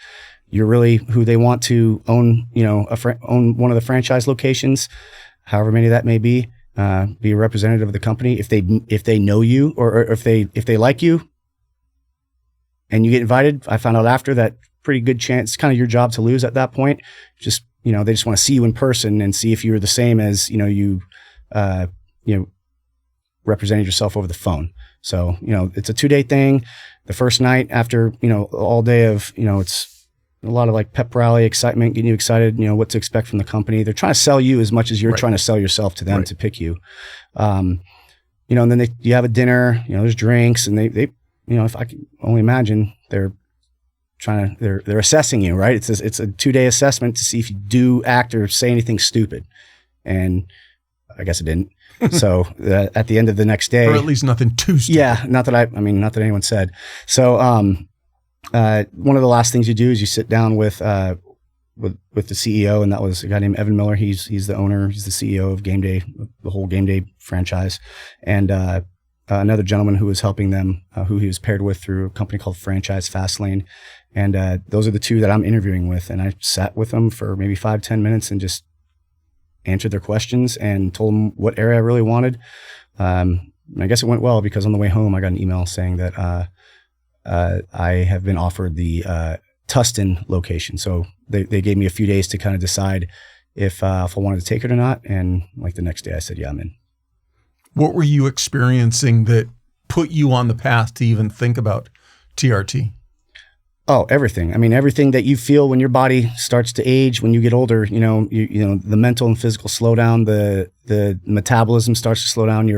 you're really who they want to own, own one of the franchise locations, however many that may be. Be a representative of the company. If they know you, or if they like you and you get invited, I found out after that pretty good chance, it's kind of your job to lose at that point. Just, they just want to see you in person and see if you're the same as, you represented yourself over the phone. So, it's a 2-day thing. The first night after, all day of, it's a lot of like pep rally excitement, getting you excited, what to expect from the company. They're trying to sell you as much as you're trying to sell yourself to them to pick you. And then you have a dinner, there's drinks, and they if I can only imagine, they're assessing you, right? It's a 2-day assessment to see if you do act or say anything stupid. And I guess it didn't. So at the end of the next day, or at least nothing too stupid. Yeah. Not that anyone said. So, one of the last things you do is you sit down with the CEO, and that was a guy named Evan Miller. He's the owner. He's the CEO of Gameday, the whole Gameday franchise, and another gentleman who was helping them, who he was paired with through a company called Franchise Fastlane. And those are the two that I'm interviewing with. And I sat with them for maybe 5-10 minutes and just answered their questions and told them what area I really wanted. And I guess it went well, because on the way home I got an email saying that I have been offered the Tustin location. So they gave me a few days to kind of decide if I wanted to take it or not. And like the next day I said, yeah, I'm in. What were you experiencing that put you on the path to even think about TRT? Oh, everything. I mean, everything that you feel when your body starts to age, when you get older, the mental and physical slowdown, the metabolism starts to slow down.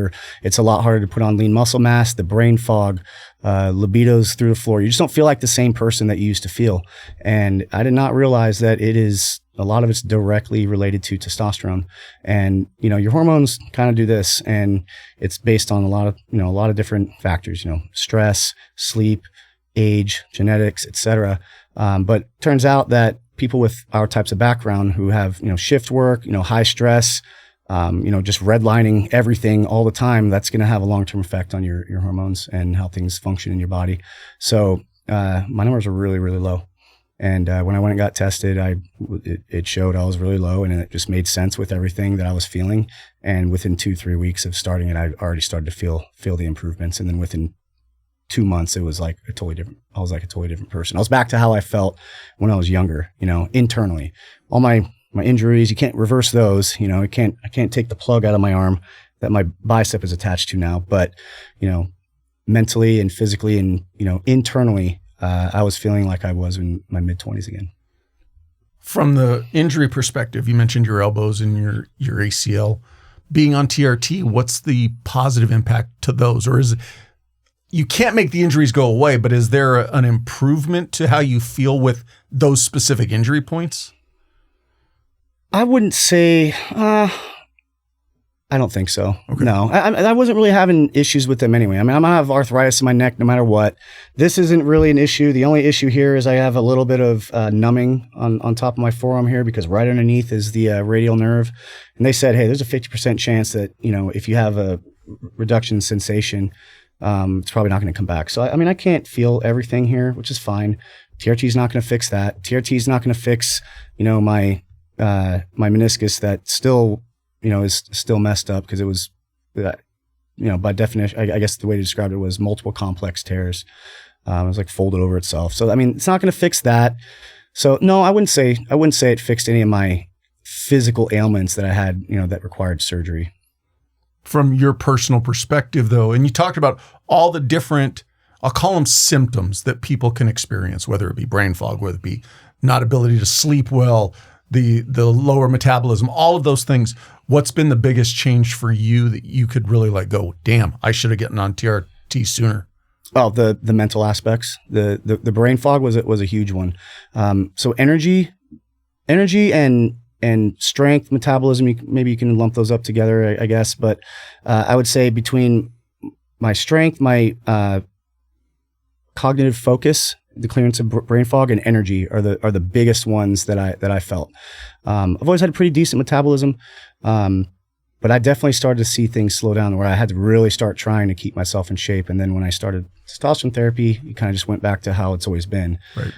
It's a lot harder to put on lean muscle mass, the brain fog, libido's through the floor. You just don't feel like the same person that you used to feel. And I did not realize that a lot of it's directly related to testosterone. And, your hormones kind of do this, and it's based on a lot of different factors, stress, sleep, age, genetics, etc. But turns out that people with our types of background who have, shift work, high stress, just redlining everything all the time, that's going to have a long-term effect on your hormones and how things function in your body. So my numbers are really, really low. And when I went and got tested, it showed I was really low, and it just made sense with everything that I was feeling. And within 2-3 weeks of starting it, I already started to feel the improvements. And then within 2 months, it was like a totally different person. I was back to how I felt when I was younger, internally. All my injuries, you can't reverse those, I can't take the plug out of my arm that my bicep is attached to now, but, mentally and physically and, internally, I was feeling like I was in my mid-20s again. From the injury perspective, you mentioned your elbows and your ACL. Being on TRT, what's the positive impact to those? Or is it, you can't make the injuries go away, but is there an improvement to how you feel with those specific injury points? I wouldn't say, I don't think so. Okay. No, I wasn't really having issues with them anyway. I mean, I'm gonna have arthritis in my neck no matter what. This isn't really an issue. The only issue here is I have a little bit of numbing on top of my forearm here because right underneath is the radial nerve. And they said, hey, there's a 50% chance that, if you have a reduction in sensation, it's probably not going to come back. So, I mean, I can't feel everything here, which is fine. TRT is not going to fix that. TRT is not going to fix, my meniscus that still, is still messed up because it was, by definition, I guess the way to describe it was multiple complex tears. It was like folded over itself. So, I mean, it's not going to fix that. So, no, I wouldn't say it fixed any of my physical ailments that I had, that required surgery. From your personal perspective, though, and you talked about all the different, I'll call them symptoms that people can experience, whether it be brain fog, whether it be not ability to sleep well, the lower metabolism, all of those things. What's been the biggest change for you that you could really go, damn, I should have gotten on TRT sooner? Oh, the mental aspects, the brain fog was a huge one. So energy and strength, metabolism, maybe you can lump those up together, I guess. But I would say between my strength, my cognitive focus, the clearance of brain fog, and energy are the biggest ones that I felt. I've always had a pretty decent metabolism, but I definitely started to see things slow down where I had to really start trying to keep myself in shape. And then when I started testosterone therapy, it kind of just went back to how it's always been. Right.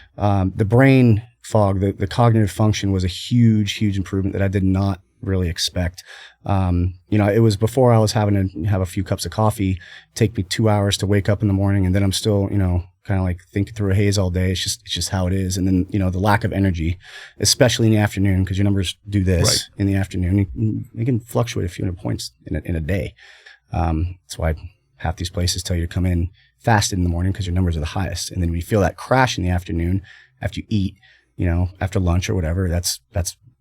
The brain fog, the cognitive function was a huge improvement that I did not really expect. It was before I was having to have a few cups of coffee, take me 2 hours to wake up in the morning, and then I'm still, kind of like thinking through a haze all day. It's just how it is. And then, the lack of energy, especially in the afternoon, because your numbers do this in the afternoon. They can fluctuate a few hundred points in a day. That's why half these places tell you to come in fasted in the morning because your numbers are the highest. And then when you feel that crash in the afternoon after you eat, after lunch or whatever, that's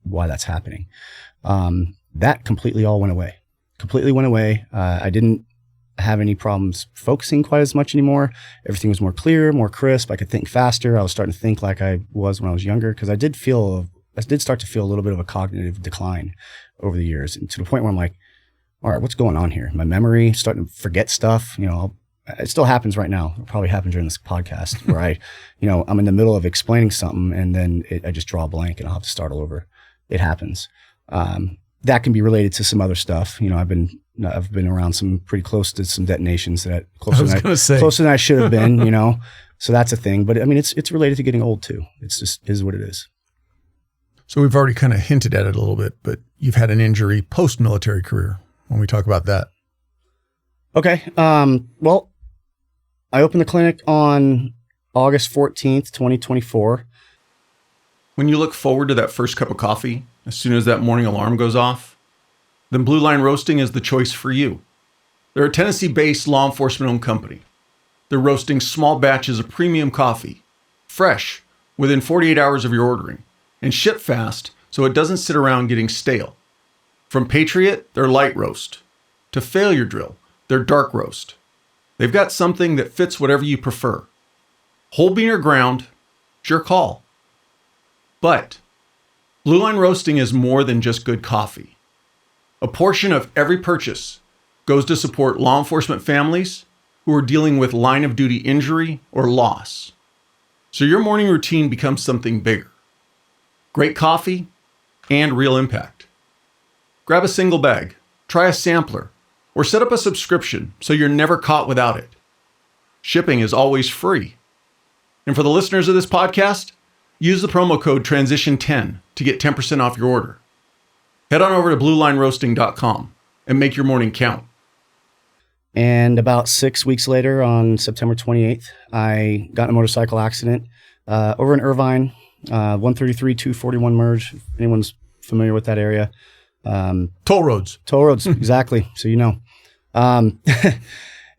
why that's happening. That completely all went away. I didn't have any problems focusing quite as much anymore. Everything was more clear, more crisp. I could think faster. I was starting to think like I was when I was younger because I did start to feel a little bit of a cognitive decline over the years, and to the point where I'm like, all right, what's going on here? My memory starting to forget stuff. It still happens right now. It'll probably happen during this podcast where I'm in the middle of explaining something and then I just draw a blank and I'll have to start all over. It happens. That can be related to some other stuff. I've been around some pretty close to some detonations closer than I should have been, so that's a thing. But I mean, it's related to getting old too. It's just is what it is. So we've already kind of hinted at it a little bit, but you've had an injury post-military career when we talk about that. Okay. Well, I opened the clinic on August 14th, 2024. When you look forward to that first cup of coffee, as soon as that morning alarm goes off, then Blue Line Roasting is the choice for you. They're a Tennessee-based law enforcement-owned company. They're roasting small batches of premium coffee, fresh, within 48 hours of your ordering, and ship fast so it doesn't sit around getting stale. From Patriot, their light roast, to Failure Drill, their dark roast. They've got something that fits whatever you prefer. Whole bean or ground, it's your call. But Blue Line Roasting is more than just good coffee. A portion of every purchase goes to support law enforcement families who are dealing with line of duty injury or loss. So your morning routine becomes something bigger. Great coffee and real impact. Grab a single bag, try a sampler, or set up a subscription so you're never caught without it. Shipping is always free. And for the listeners of this podcast, use the promo code TRANSITION10 to get 10% off your order. Head on over to bluelineroasting.com and make your morning count. And about 6 weeks later, on September 28th, I got in a motorcycle accident over in Irvine, 133, 241 merge. If anyone's familiar with that area. Toll roads. Toll roads, exactly. So you know.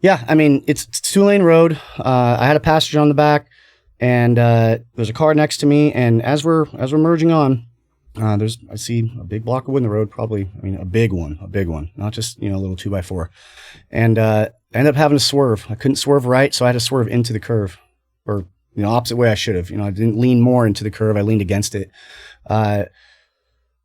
Yeah, I mean, it's 2-lane road. I had a passenger on the back, and there's a car next to me. And as we're merging on, I see a big block of wood in the road, probably, I mean, a big one, not just, you know, a little 2x4. And I ended up having to swerve. I couldn't swerve right, so I had to swerve into the curve, or, you know, opposite way I should have. You know, I didn't lean more into the curve. I leaned against it. That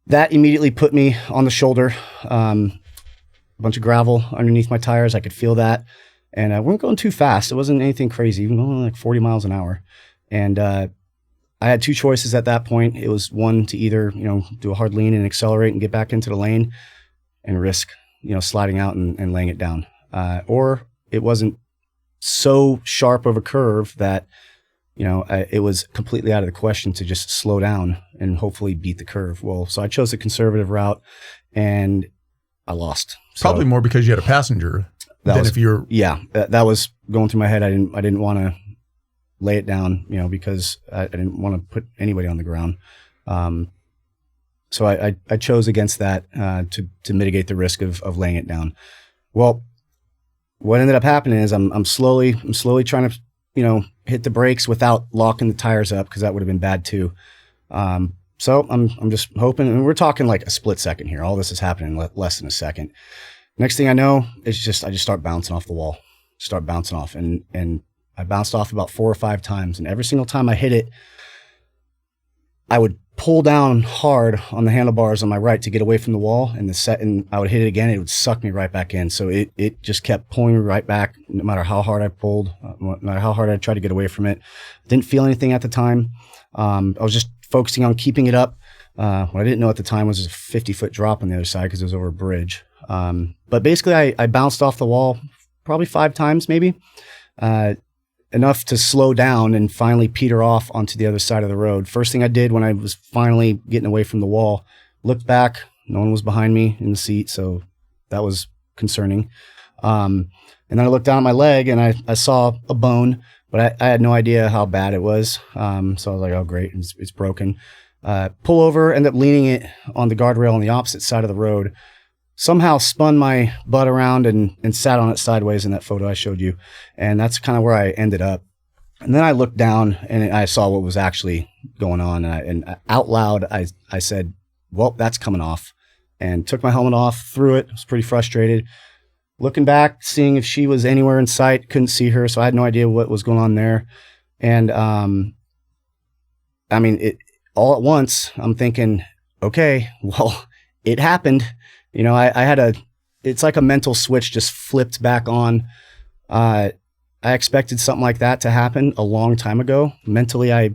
immediately put me on the shoulder. A bunch of gravel underneath my tires. I could feel that. And I wasn't going too fast. It wasn't anything crazy, even only like 40 miles an hour. And I had two choices at that point. It was one, to either, you know, do a hard lean and accelerate and get back into the lane and risk, you know, sliding out and laying it down. Or it wasn't so sharp of a curve that, you know, it was completely out of the question to just slow down and hopefully beat the curve. Well, so I chose the conservative route, and I lost. Probably more because you had a passenger than if you're... Yeah, that was going through my head. I didn't want to lay it down, you know, because I didn't want to put anybody on the ground. So I chose against that to mitigate the risk of laying it down. Well, what ended up happening is I'm slowly trying to, you know, hit the brakes without locking the tires up, because that would have been bad too. So I'm just hoping, and we're talking like a split second here. All this is happening in less than a second. Next thing I know, I just start bouncing off the wall, and I bounced off about 4 or 5 times, and every single time I hit it, I would pull down hard on the handlebars on my right to get away from the wall, and I would hit it again. It would suck me right back in. So it just kept pulling me right back, no matter how hard I pulled, no matter how hard I tried to get away from it. Didn't feel anything at the time. I was just focusing on keeping it up. What I didn't know at the time was a 50-foot drop on the other side, because it was over a bridge. But basically I bounced off the wall probably 5 times, maybe, enough to slow down and finally peter off onto the other side of the road. First thing I did when I was finally getting away from the wall, looked back. No one was behind me in the seat, so that was concerning. And then I looked down at my leg, and I saw a bone, but I had no idea how bad it was. So I was like, oh, great, it's broken. Pull over, end up leaning it on the guardrail on the opposite side of the road. Somehow spun my butt around and sat on it sideways in that photo I showed you. And that's kind of where I ended up. And then I looked down, and I saw what was actually going on. And out loud, I said, well, that's coming off. And took my helmet off, threw it. I was pretty frustrated. Looking back, seeing if she was anywhere in sight, couldn't see her. So I had no idea what was going on there. And I mean, all at once, I'm thinking, okay, well, it happened. You know, it's like a mental switch just flipped back on. I expected something like that to happen a long time ago. Mentally, I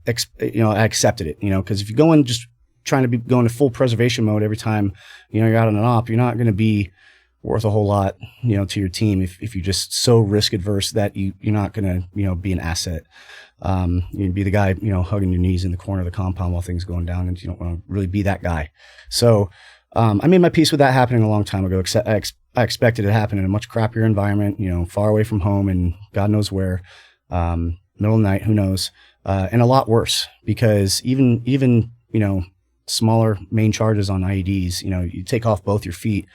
accepted it, you know, because if you go in just trying to go into full preservation mode every time, you know, you're out on an op, you're not going to be worth a whole lot, you know, to your team if you're just so risk adverse that you're not going to, you know, be an asset. You'd be the guy, you know, hugging your knees in the corner of the compound while things are going down, and you don't want to really be that guy. So I made my peace with that happening a long time ago. I expected it to happen in a much crappier environment, you know, far away from home and God knows where, middle of the night, who knows, and a lot worse, because even you know, smaller main charges on IEDs, you know, you take off both your feet,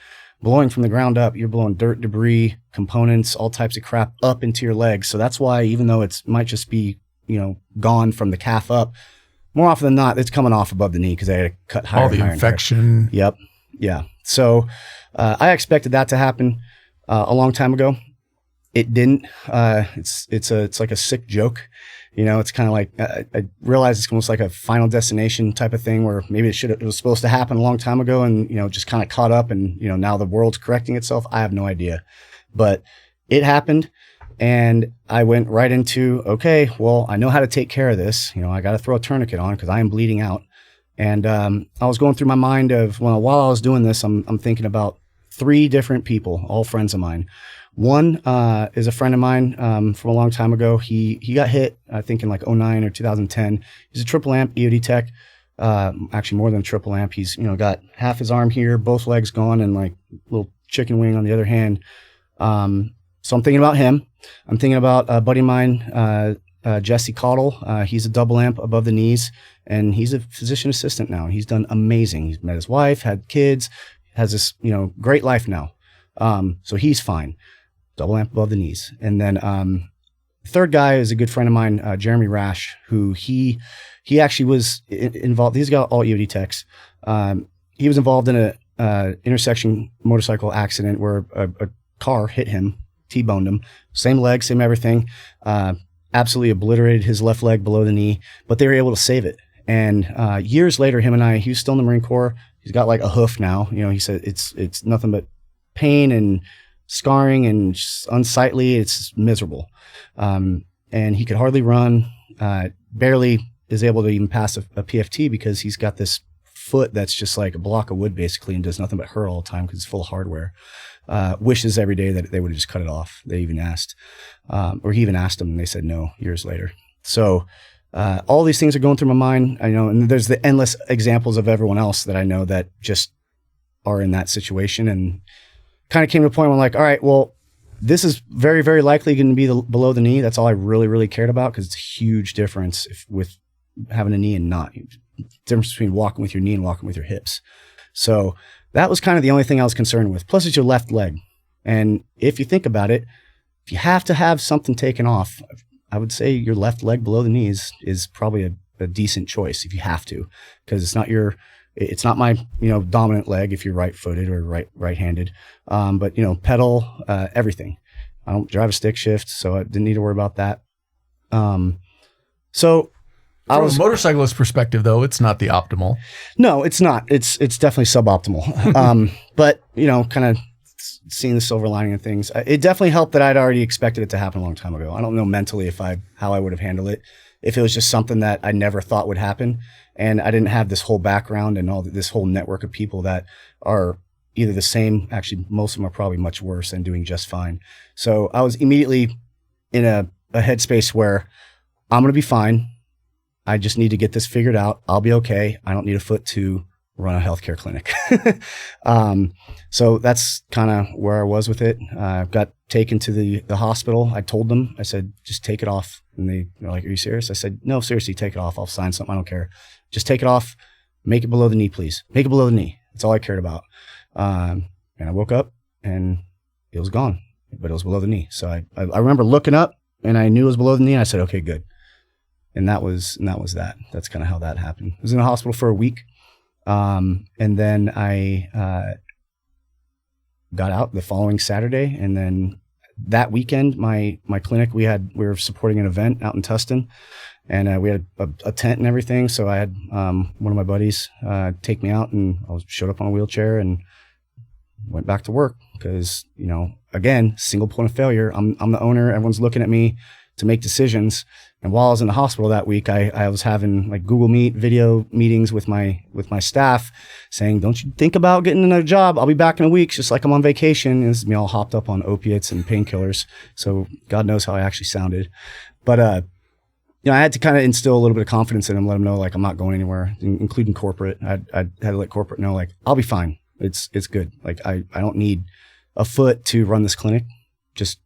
blowing from the ground up, you're blowing dirt, debris, components, all types of crap up into your legs. So that's why, even though it might just be, you know, gone from the calf up, more often than not, it's coming off above the knee, because they had to cut higher. All the infection. Yep. Yeah. So I expected that to happen a long time ago. It didn't. It's like a sick joke. You know, it's kind of like, I realize it's almost like a Final Destination type of thing, where maybe it was supposed to happen a long time ago, and, you know, just kind of caught up, and, you know, now the world's correcting itself. I have no idea, but it happened. And I went right into, okay, well, I know how to take care of this. You know, I got to throw a tourniquet on, because I am bleeding out. And I was going through my mind of, well, while I was doing this, I'm thinking about 3 different people, all friends of mine. One is a friend of mine from a long time ago. He got hit, I think, in like 2009 or 2010. He's a triple amp EOD Tech. actually more than a triple amp. He's, got half his arm here, both legs gone, and like little chicken wing on the other hand. So I'm thinking about him. I'm thinking about a buddy of mine, Jesse Cottle. He's a double amp above the knees, and he's a physician assistant now. He's done amazing. He's met his wife, had kids, has this, great life now. So he's fine. Double amp above the knees. And then, third guy is a good friend of mine, Jeremy Rash, who he actually was involved. He's got all EOD techs. He was involved in a intersection motorcycle accident where a car hit him, T-boned him, same leg, same everything. Absolutely obliterated his left leg below the knee, but they were able to save it. And years later, he was still in the Marine Corps. He's got like a hoof now. He said it's nothing but pain and scarring and just unsightly. It's miserable. And he could hardly run, barely is able to even pass a PFT because he's got this foot that's just like a block of wood basically and does nothing but hurt all the time because it's full of hardware. Wishes every day that they would have just cut it off. They even asked, or he even asked them and they said no years later. So all these things are going through my mind. I know, and there's the endless examples of everyone else that I know that just are in that situation, and kind of came to a point where I'm like, all right, well, this is very, very likely going to be below the knee. That's all I really, really cared about because it's a huge difference with having a knee and not. Difference between walking with your knee and walking with your hips. So that was kind of the only thing I was concerned with. Plus, it's your left leg. And if you think about it, if you have to have something taken off, I would say your left leg below the knees is probably a decent choice if you have to, because it's not my, dominant leg if you're right-footed or right-handed. But, pedal, everything. I don't drive a stick shift, so I didn't need to worry about that. So from a motorcyclist perspective, though, it's not the optimal. No, it's not. It's definitely suboptimal. But, kind of seeing the silver lining of things, it definitely helped that I'd already expected it to happen a long time ago. I don't know mentally how I would have handled it if it was just something that I never thought would happen. And I didn't have this whole background and this whole network of people that are either the same. Actually, most of them are probably much worse and doing just fine. So I was immediately in a headspace where I'm going to be fine. I just need to get this figured out. I'll be okay. I don't need a foot to run a healthcare clinic. So that's kind of where I was with it. Got taken to the hospital. I told them, I said, just take it off. And they're like, are you serious? I said, no, seriously, take it off. I'll sign something. I don't care. Just take it off. Make it below the knee, please. Make it below the knee. That's all I cared about. And I woke up and it was gone, but it was below the knee. So I remember looking up and I knew it was below the knee. And I said, okay, good. And that was that. That's kind of how that happened. I was in the hospital for a week. And then I got out the following Saturday. And then that weekend, my clinic, we were supporting an event out in Tustin. And we had a tent and everything. So I had one of my buddies take me out, and I showed up on a wheelchair and went back to work because, again, single point of failure. I'm the owner. Everyone's looking at me to make decisions. And while I was in the hospital that week, I was having like Google Meet video meetings with my staff saying, don't you think about getting another job? I'll be back in a week, just like I'm on vacation. And this is me all hopped up on opiates and painkillers. So God knows how I actually sounded. But, I had to kind of instill a little bit of confidence in them, let them know, like, I'm not going anywhere, including corporate. I had to let corporate know, like, I'll be fine. It's good. Like, I don't need a foot to run this clinic. Just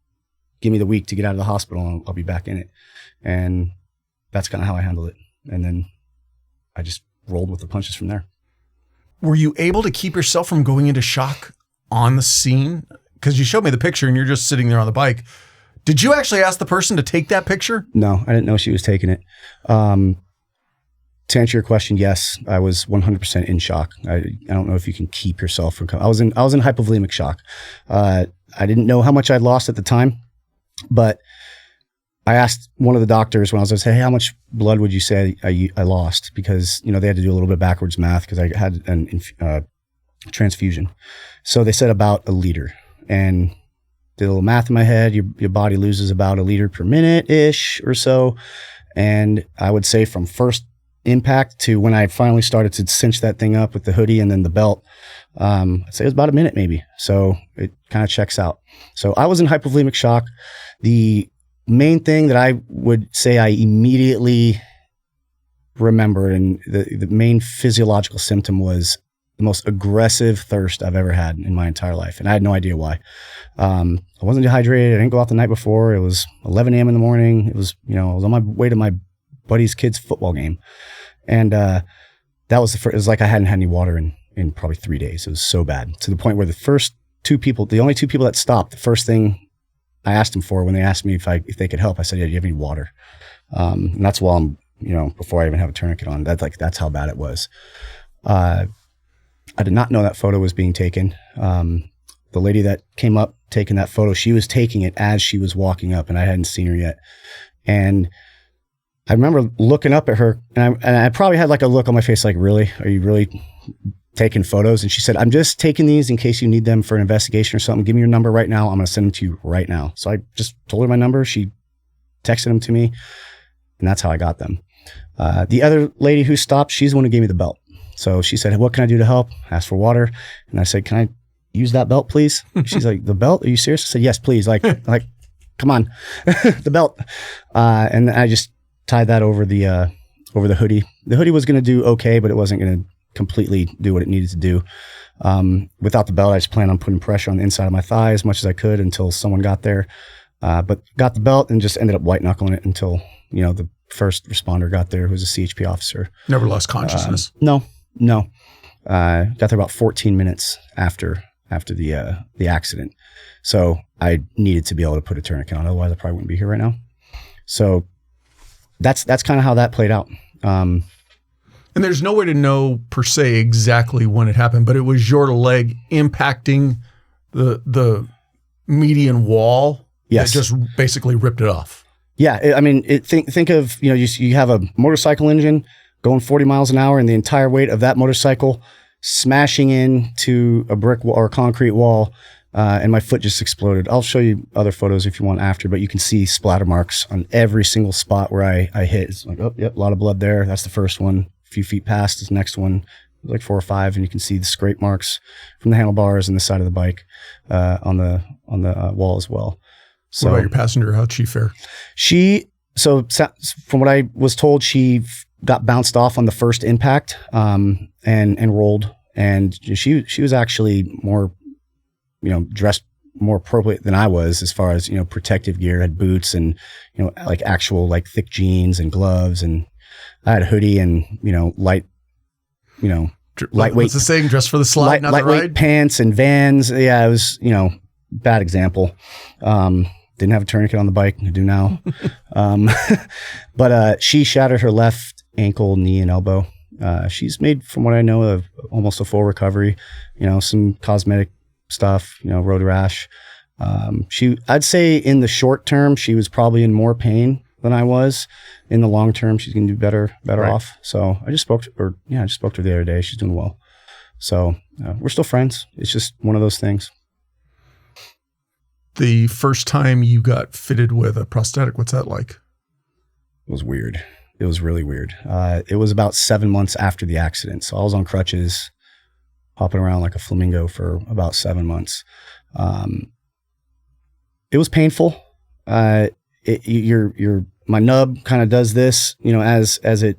give me the week to get out of the hospital and I'll be back in it. And that's kind of how I handled it. And then I just rolled with the punches from there. Were you able to keep yourself from going into shock on the scene? Because you showed me the picture and you're just sitting there on the bike. Did you actually ask the person to take that picture? No, I didn't know she was taking it. To answer your question, yes, I was 100% in shock. I don't know if you can keep yourself from. I was in hypovolemic shock. I didn't know how much I'd lost at the time, but I asked one of the doctors when I was like, hey, how much blood would you say I lost? Because they had to do a little bit of backwards math because I had a transfusion. So they said about 1 liter, and did a little math in my head. Your body loses about 1 liter per minute ish or so. And I would say from first impact to when I finally started to cinch that thing up with the hoodie and then the belt, I'd say it was about a minute maybe. So it kind of checks out. So I was in hypovolemic shock. The main thing that I would say I immediately remember, and the main physiological symptom was the most aggressive thirst I've ever had in my entire life. And I had no idea why. I wasn't dehydrated. I didn't go out the night before. It was 11 a.m. in the morning. It was, I was on my way to my buddy's kid's football game. And that was the first, it was like I hadn't had any water in probably 3 days. It was so bad, to the point where the only two people that stopped, the first thing I asked them for when they asked me if they could help, I said, yeah, do you have any water? And that's while I'm, before I even have a tourniquet on. That's how bad it was. I did not know that photo was being taken. The lady that came up taking that photo, she was taking it as she was walking up, and I hadn't seen her yet. And I remember looking up at her, and I probably had like a look on my face like, really? Are you really taking photos? And she said, I'm just taking these in case you need them for an investigation or something. Give me your number right now. I'm going to send them to you right now. So I just told her my number. She texted them to me, and that's how I got them. The other lady who stopped, she's the one who gave me the belt. So she said, what can I do to help? Asked for water. And I said, can I use that belt, please? She's like, the belt? Are you serious? I said, yes, please. Like, come on, the belt. And I just tied that over the hoodie. The hoodie was going to do okay, but it wasn't going to completely do what it needed to do. Without the belt, I just planned on putting pressure on the inside of my thigh as much as I could until someone got there. But got the belt and just ended up white knuckling it until, the first responder got there, who was a CHP officer. Never lost consciousness. No. Got there about 14 minutes after the accident. So I needed to be able to put a tourniquet on. Otherwise I probably wouldn't be here right now. So that's kind of how that played out. And there's no way to know per se exactly when it happened, but it was your leg impacting the median wall. Yes. That just basically ripped it off. Yeah. Think of, you have a motorcycle engine going 40 miles an hour, and the entire weight of that motorcycle smashing into a brick wall or concrete wall. And my foot just exploded. I'll show you other photos if you want after, but you can see splatter marks on every single spot where I hit. It's like, oh, yep, a lot of blood there. That's the first one. A few feet past is the next one, like 4 or 5, and you can see the scrape marks from the handlebars and the side of the bike on the wall as well. So, what about your passenger? How'd she fare? So from what I was told, she got bounced off on the first impact and rolled, and she was actually more, dressed more appropriate than I was as far as, protective gear, had boots and, like actual like thick jeans and gloves, and I had a hoodie and, lightweight. What's the saying? Dress for the slide, not the ride? Lightweight pants and Vans. Yeah, it was, bad example. Didn't have a tourniquet on the bike. I do now. But she shattered her left ankle, knee, and elbow. She's made, from what I know, of almost a full recovery. Some cosmetic stuff, road rash. I'd say in the short term, she was probably in more pain than I was. In the long term, she's going to do better right off. So I just spoke to her. Yeah, I just spoke to her the other day. She's doing well. So we're still friends. It's just one of those things. The first time you got fitted with a prosthetic, what's that like? It was weird. It was really weird. It was about 7 months after the accident. So I was on crutches, hopping around like a flamingo for about 7 months. It was painful. My nub kind of does this, as it,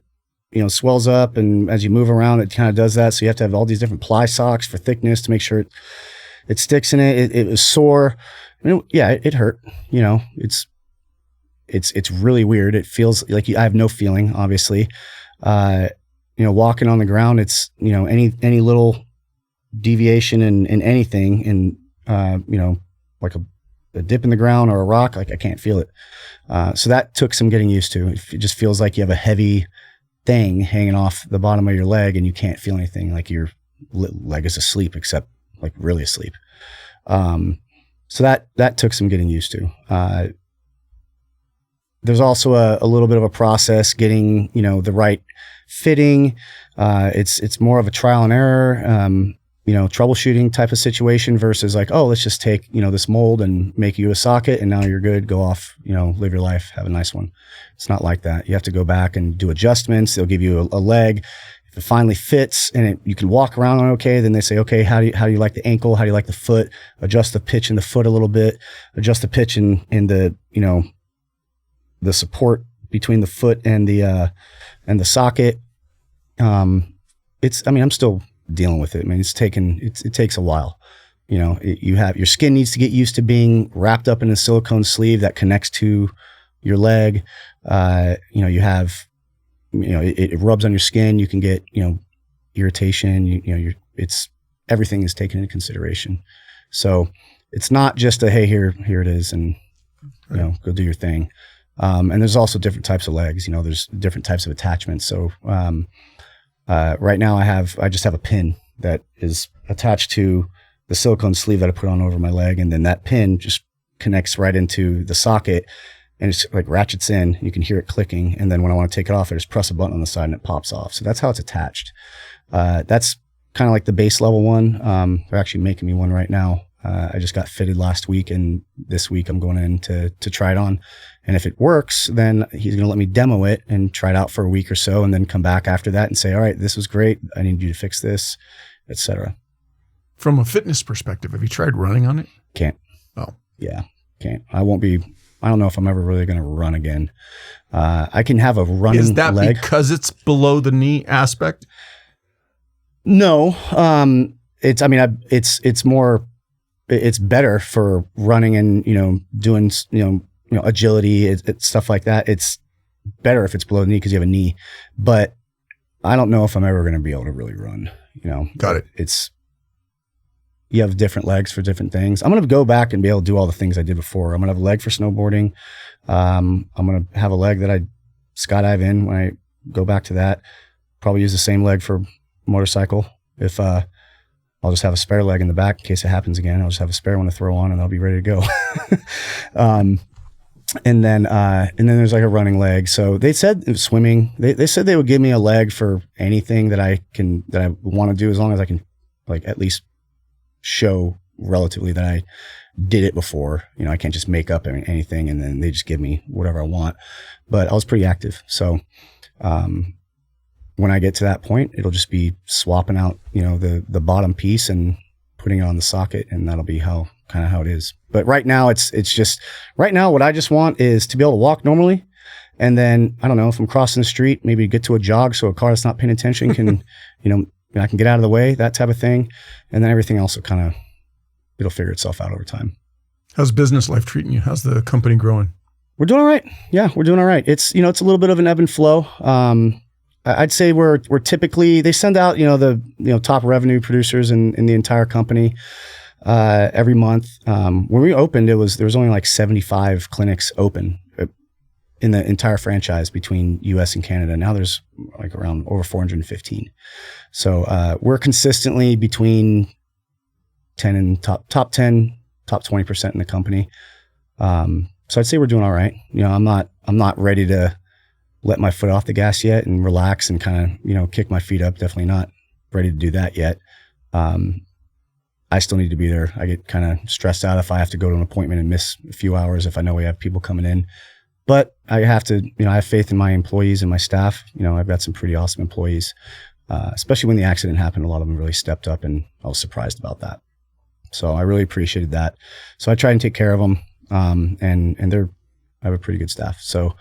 swells up, and as you move around, it kind of does that. So you have to have all these different ply socks for thickness to make sure it sticks in it. It was sore. It hurt. It's really weird. It feels like I have no feeling, obviously. Walking on the ground, it's, any little deviation in anything, and, like a dip in the ground or a rock, like I can't feel it. So that took some getting used to. It just feels like you have a heavy thing hanging off the bottom of your leg and you can't feel anything, like your leg is asleep, except like really asleep. So that took some getting used to. There's also a little bit of a process getting, the right fitting. It's more of a trial and error, troubleshooting type of situation versus like, oh, let's just take, this mold and make you a socket and now you're good. Go off, live your life, have a nice one. It's not like that. You have to go back and do adjustments. They'll give you a leg. If it finally fits and you can walk around on okay, then they say, okay, how do you like the ankle? How do you like the foot? Adjust the pitch in the foot a little bit, adjust the pitch in the, the support between the foot and the socket. I'm still dealing with it. I mean, it takes a while. You know, your skin needs to get used to being wrapped up in a silicone sleeve that connects to your leg. It rubs on your skin. You can get, irritation. Everything is taken into consideration. So it's not just a, hey, here it is, and go do your thing. And there's also different types of legs. There's different types of attachments. So right now I just have a pin that is attached to the silicone sleeve that I put on over my leg, and then that pin just connects right into the socket, and it's like ratchets in. You can hear it clicking, and then when I want to take it off, I just press a button on the side and it pops off. So that's how it's attached. That's kind of like the base level one. They're actually making me one right now. I just got fitted last week, and this week I'm going in to try it on. And if it works, then he's going to let me demo it and try it out for a week or so, and then come back after that and say, all right, this was great. I need you to fix this, etc. From a fitness perspective, have you tried running on it? Can't. Oh. Yeah, can't. I don't know if I'm ever really going to run again. I can have a running leg. Is that because it's below the knee aspect? No. It's better for running and, doing, agility, it's stuff like that. It's better if it's below the knee because you have a knee, but I don't know if I'm ever going to be able to really run, Got it. You have different legs for different things. I'm going to go back and be able to do all the things I did before. I'm going to have a leg for snowboarding. I'm going to have a leg that I skydive in when I go back to that. Probably use the same leg for motorcycle. If, I'll just have a spare leg in the back in case it happens again. I'll just have a spare one to throw on and I'll be ready to go. And then there's like a running leg. So they said swimming, they said they would give me a leg for anything that I want to do, as long as I can at least show relatively that I did it before. I can't just make up anything and then they just give me whatever I want. But I was pretty active. So, when I get to that point, it'll just be swapping out, the bottom piece and putting it on the socket, and that'll be how it is. But right now it's just right now what I just want is to be able to walk normally. And then I don't know, if I'm crossing the street, maybe get to a jog so a car that's not paying attention can, I can get out of the way, that type of thing. And then everything else will it'll figure itself out over time. How's business life treating you? How's the company growing? We're doing all right. Yeah, we're doing all right. It's, it's a little bit of an ebb and flow. I'd say we're typically, they send out, the top revenue producers in the entire company every month. When we opened, there was only like 75 clinics open in the entire franchise between US and Canada. Now there's like around over 415. So we're consistently between 10 and top 10, top 20% in the company. So I'd say we're doing all right. I'm not ready to let my foot off the gas yet and relax and kind of, kick my feet up. Definitely not ready to do that yet. I still need to be there. I get kind of stressed out if I have to go to an appointment and miss a few hours if I know we have people coming in. But I have to, I have faith in my employees and my staff. I've got some pretty awesome employees, especially when the accident happened. A lot of them really stepped up, and I was surprised about that. So I really appreciated that. So I try and take care of them, and I have a pretty good staff. So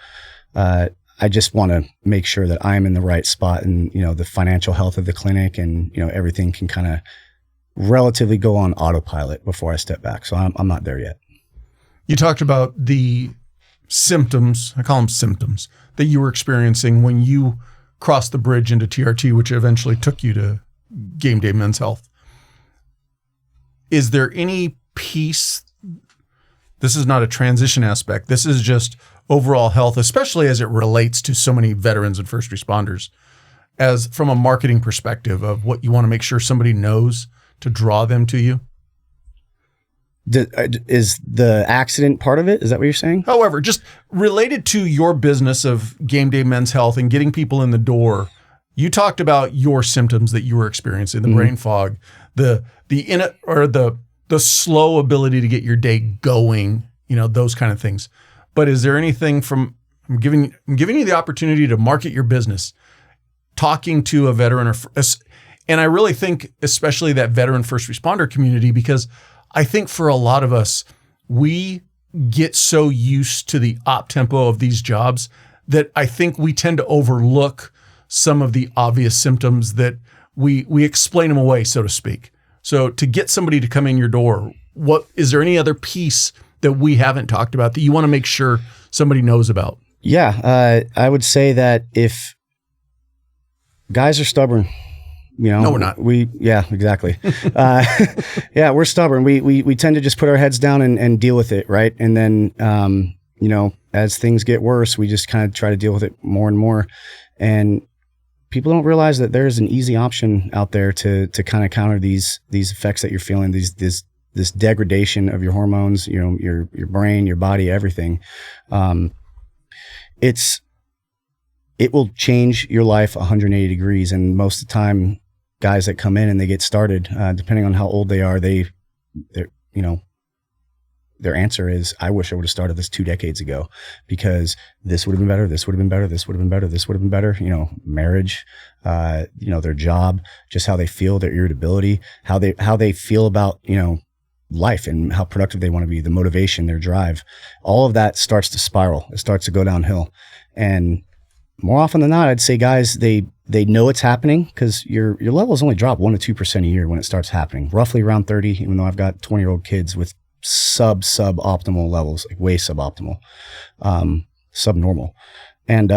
I just want to make sure that I'm in the right spot, and the financial health of the clinic, and everything can kind of relatively go on autopilot before I step back. So I'm not there yet. You talked about the symptoms, I call them symptoms, that you were experiencing when you crossed the bridge into TRT, which eventually took you to Gameday Men's Health. Is there any piece, this is not a transition aspect, this is just overall health, especially as it relates to so many veterans and first responders, as from a marketing perspective of what you want to make sure somebody knows to draw them to you? Is the accident part of it? Is that what you're saying? However, just related to your business of Gameday Men's Health and getting people in the door, you talked about your symptoms that you were experiencing, the brain fog, the slow ability to get your day going, those kind of things. But is there anything from, I'm giving you the opportunity to market your business, talking to a veteran, and I really think especially that veteran first responder community, because I think for a lot of us, we get so used to the op tempo of these jobs that I think we tend to overlook some of the obvious symptoms that we explain them away, so to speak. So to get somebody to come in your door, what is there any other piece that we haven't talked about that you want to make sure somebody knows about? Yeah, I would say that if guys are stubborn, no, we're not. Yeah, exactly. Yeah, we're stubborn. We tend to just put our heads down and deal with it, right? And then, as things get worse, we just kind of try to deal with it more and more. And people don't realize that there's an easy option out there to kind of counter these effects that you're feeling, this degradation of your hormones, your brain, your body, everything. It will change your life 180 degrees. And most of the time, guys that come in and they get started, depending on how old they are, their answer is, I wish I would have started this 2 decades ago, because this would have been better. This would have been better. This would have been better. This would have been better. Marriage, their job, just how they feel, their irritability, how they feel about, life and how productive they want to be, the motivation, their drive, all of that starts to spiral. It starts to go downhill. And more often than not, I'd say guys, they know it's happening, because your levels only drop 1% to 2% a year when it starts happening, roughly around 30, even though I've got 20-year-old kids with suboptimal levels, like way suboptimal, subnormal. And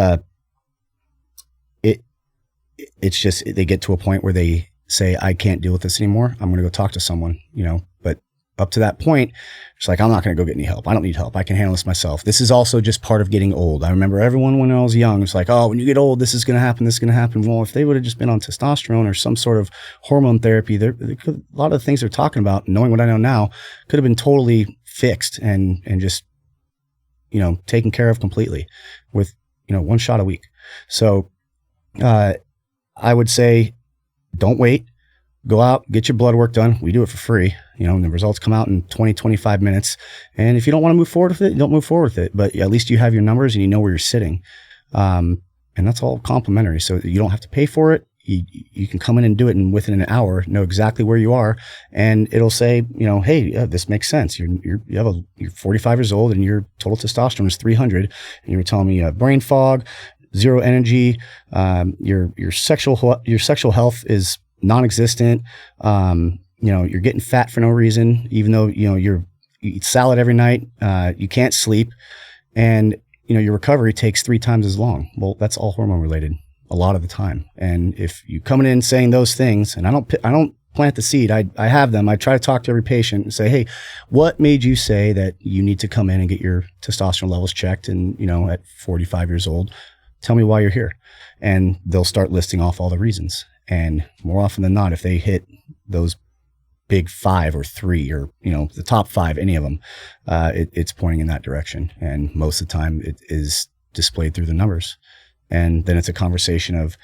it's just, they get to a point where they say, I can't deal with this anymore. I'm going to go talk to someone, but up to that point, it's like, I'm not going to go get any help. I don't need help. I can handle this myself. This is also just part of getting old. I remember everyone when I was young, it's like, oh, when you get old, this is going to happen. This is going to happen. Well, if they would have just been on testosterone or some sort of hormone therapy, a lot of the things they're talking about, knowing what I know now, could have been totally fixed and just, taken care of completely with, 1 shot a week. So, I would say, don't wait. Go out, get your blood work done. We do it for free. And the results come out in 20, 25 minutes. And if you don't want to move forward with it, don't move forward with it. But at least you have your numbers and you know where you're sitting. And that's all complimentary. So you don't have to pay for it. You can come in and do it, and within an hour, know exactly where you are. And it'll say, hey, this makes sense. You're 45 years old and your total testosterone is 300. And you were telling me you have brain fog, zero energy. Your sexual health is non-existent. You're getting fat for no reason, even though, you eat salad every night. You can't sleep, and, your recovery takes 3 times as long. Well, that's all hormone related a lot of the time. And if you coming in saying those things, and I don't plant the seed, I have them. I try to talk to every patient and say, hey, what made you say that you need to come in and get your testosterone levels checked? And, at 45 years old, tell me why you're here. And they'll start listing off all the reasons. And more often than not, if they hit those big 5 or 3 or, the top 5, any of them, it's pointing in that direction. And most of the time it is displayed through the numbers. And then it's a conversation of,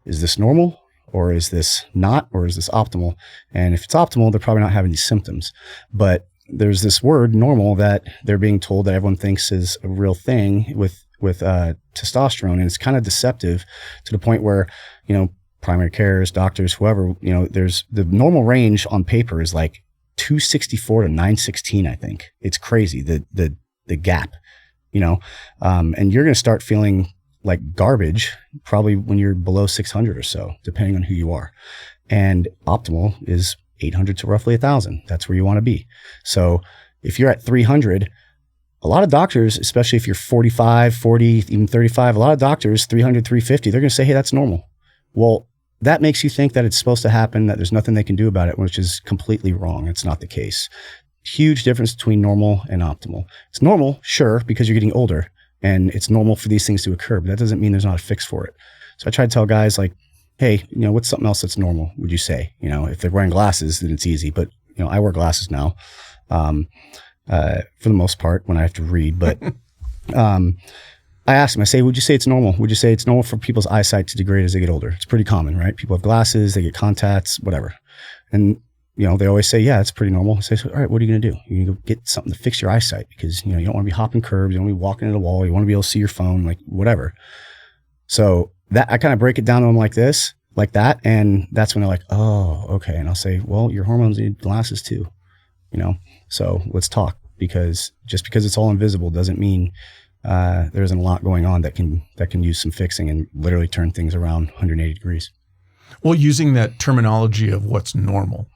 is this normal, or is this not, or is this optimal? And if it's optimal, they're probably not having these symptoms. But there's this word normal that they're being told that everyone thinks is a real thing with testosterone. And it's kind of deceptive to the point where, primary carers, doctors, whoever, there's the normal range on paper is like 264 to 916, I think. It's crazy, the gap, and you're going to start feeling like garbage probably when you're below 600 or so, depending on who you are. And optimal is 800 to roughly 1,000. That's where you want to be. So if you're at 300, a lot of doctors, especially if you're 45, 40, even 35, a lot of doctors, 300, 350, they're going to say, hey, that's normal. Well, that makes you think that it's supposed to happen, that there's nothing they can do about it, which is completely wrong. It's not the case. Huge difference between normal and optimal. It's normal, sure, because you're getting older, and it's normal for these things to occur, but that doesn't mean there's not a fix for it. So I try to tell guys like, hey, what's something else that's normal, would you say? If they're wearing glasses, then it's easy. But, I wear glasses now, for the most part when I have to read. But I ask them, I say, would you say it's normal? Would you say it's normal for people's eyesight to degrade as they get older? It's pretty common, right? People have glasses, they get contacts, whatever. And, they always say, yeah, it's pretty normal. I say, so, all right, what are you going to do? You're going to go get something to fix your eyesight because, you don't want to be hopping curbs. You don't want to be walking into the wall. You want to be able to see your phone, like whatever. So that I kind of break it down to them like that. And that's when they're like, oh, okay. And I'll say, well, your hormones need glasses too, so let's talk, because just because it's all invisible doesn't mean there isn't a lot going on that can use some fixing and literally turn things around 180 degrees. Well, using that terminology of what's normal,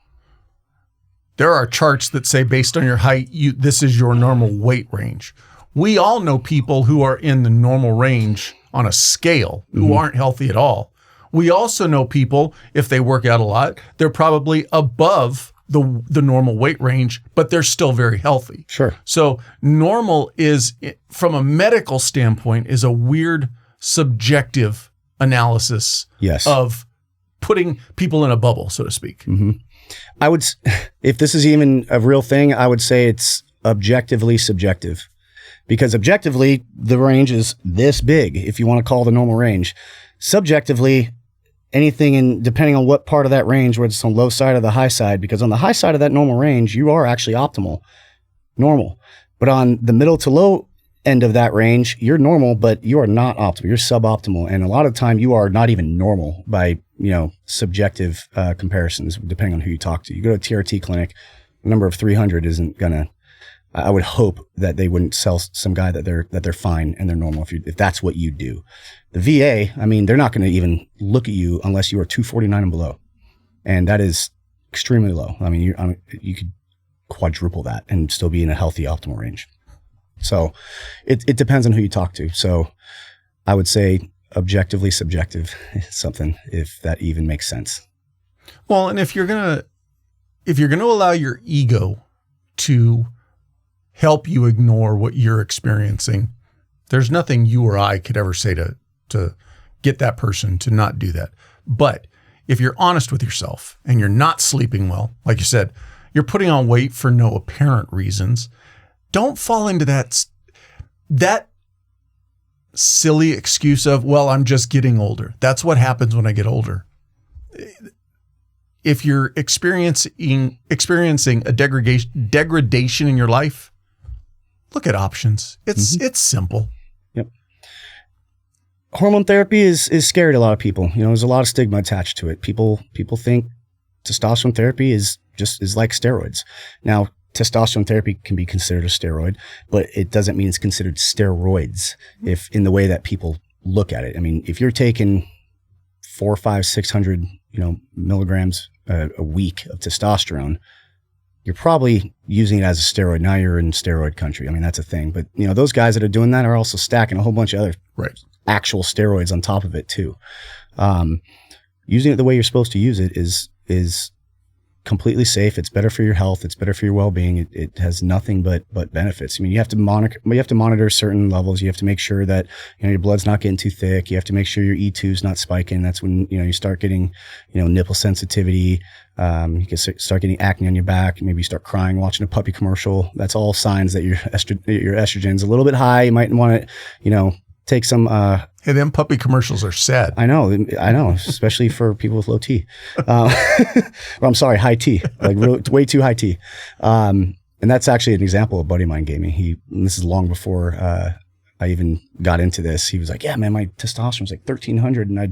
there are charts that say based on your height, this is your normal weight range. We all know people who are in the normal range on a scale who aren't healthy at all. We also know people, if they work out a lot, they're probably above the normal weight range, but they're still very healthy. Sure. So normal is, from a medical standpoint, is a weird subjective analysis of putting people in a bubble, so to speak. Mm-hmm. I would, if this is even a real thing, I would say it's objectively subjective, because objectively the range is this big, if you want to call the normal range. Subjectively, anything in, depending on what part of that range, whether it's on the low side or the high side, because on the high side of that normal range, you are actually normal. But on the middle to low end of that range, you're normal, but you are not optimal. You're suboptimal. And a lot of the time you are not even normal by, subjective comparisons, depending on who you talk to. You go to a TRT clinic, a number of 300 isn't gonna, I would hope that they wouldn't sell some guy that they're fine and they're normal if that's what you do. The VA, they're not going to even look at you unless you are 249 and below, and that is extremely low. You could quadruple that and still be in a healthy optimal range. So it depends on who you talk to. So I would say objectively subjective is something, if that even makes sense. Well, and if you're gonna allow your ego to help you ignore what you're experiencing, there's nothing you or I could ever say to get that person to not do that. But if you're honest with yourself and you're not sleeping well, like you said, you're putting on weight for no apparent reasons, don't fall into that silly excuse of, well, I'm just getting older. That's what happens when I get older. If you're experiencing a degradation in your life, look at options. It's simple. Yep. Hormone therapy is scary to a lot of people. There's a lot of stigma attached to it. People think testosterone therapy is like steroids. Now, testosterone therapy can be considered a steroid, but it doesn't mean it's considered steroids if in the way that people look at it. If you're taking 400, 500, 600, milligrams a week of testosterone, you're probably using it as a steroid. Now you're in steroid country. That's a thing. But those guys that are doing that are also stacking a whole bunch of other actual steroids on top of it too. Using it the way you're supposed to use it is completely safe. It's better for your health. It's better for your well-being. It has nothing but benefits. You have to monitor certain levels. You have to make sure that your blood's not getting too thick. You have to make sure your E2 is not spiking. That's when you start getting nipple sensitivity. You can start getting acne on your back. Maybe you start crying watching a puppy commercial. That's all signs that your estrogen's a little bit high. You might want to take some. Hey, them puppy commercials are sad. I know, especially for people with low T. I'm sorry, high T, like way too high T. And that's actually an example a buddy of mine gave me. This is long before I even got into this. He was like, yeah, man, my testosterone was like 1300. And I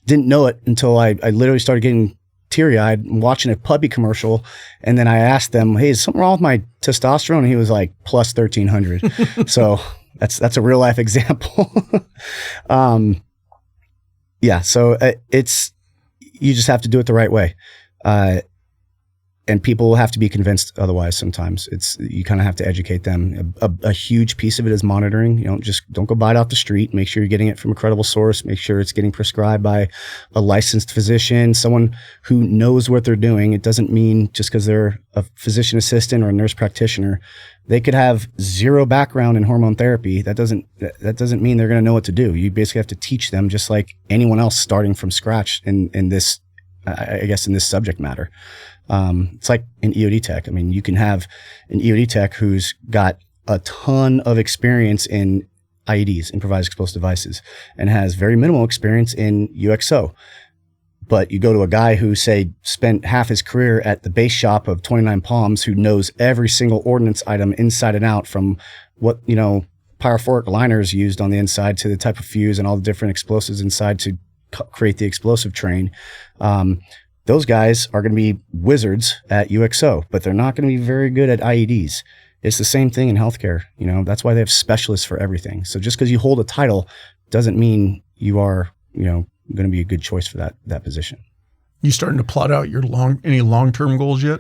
didn't know it until I literally started getting teary-eyed watching a puppy commercial. And then I asked them, hey, is something wrong with my testosterone? And he was like, plus 1300. So that's a real life example. So you just have to do it the right way. And people have to be convinced otherwise sometimes. You kind of have to educate them. A huge piece of it is monitoring. Don't go buy it off the street. Make sure you're getting it from a credible source. Make sure it's getting prescribed by a licensed physician, someone who knows what they're doing. It doesn't mean just because they're a physician assistant or a nurse practitioner, they could have zero background in hormone therapy. That doesn't mean they're going to know what to do. You basically have to teach them just like anyone else starting from scratch in this, I guess, in this subject matter. It's like an EOD Tech. You can have an EOD Tech who's got a ton of experience in IEDs, improvised explosive devices, and has very minimal experience in UXO. But you go to a guy who, say, spent half his career at the base shop of 29 Palms, who knows every single ordnance item inside and out, from what, pyrophoric liners used on the inside to the type of fuse and all the different explosives inside to create the explosive train. Those guys are going to be wizards at UXO, but they're not going to be very good at IEDs. It's the same thing in healthcare. That's why they have specialists for everything. So just because you hold a title doesn't mean you are, going to be a good choice for that position. You starting to plot out your any long-term goals yet?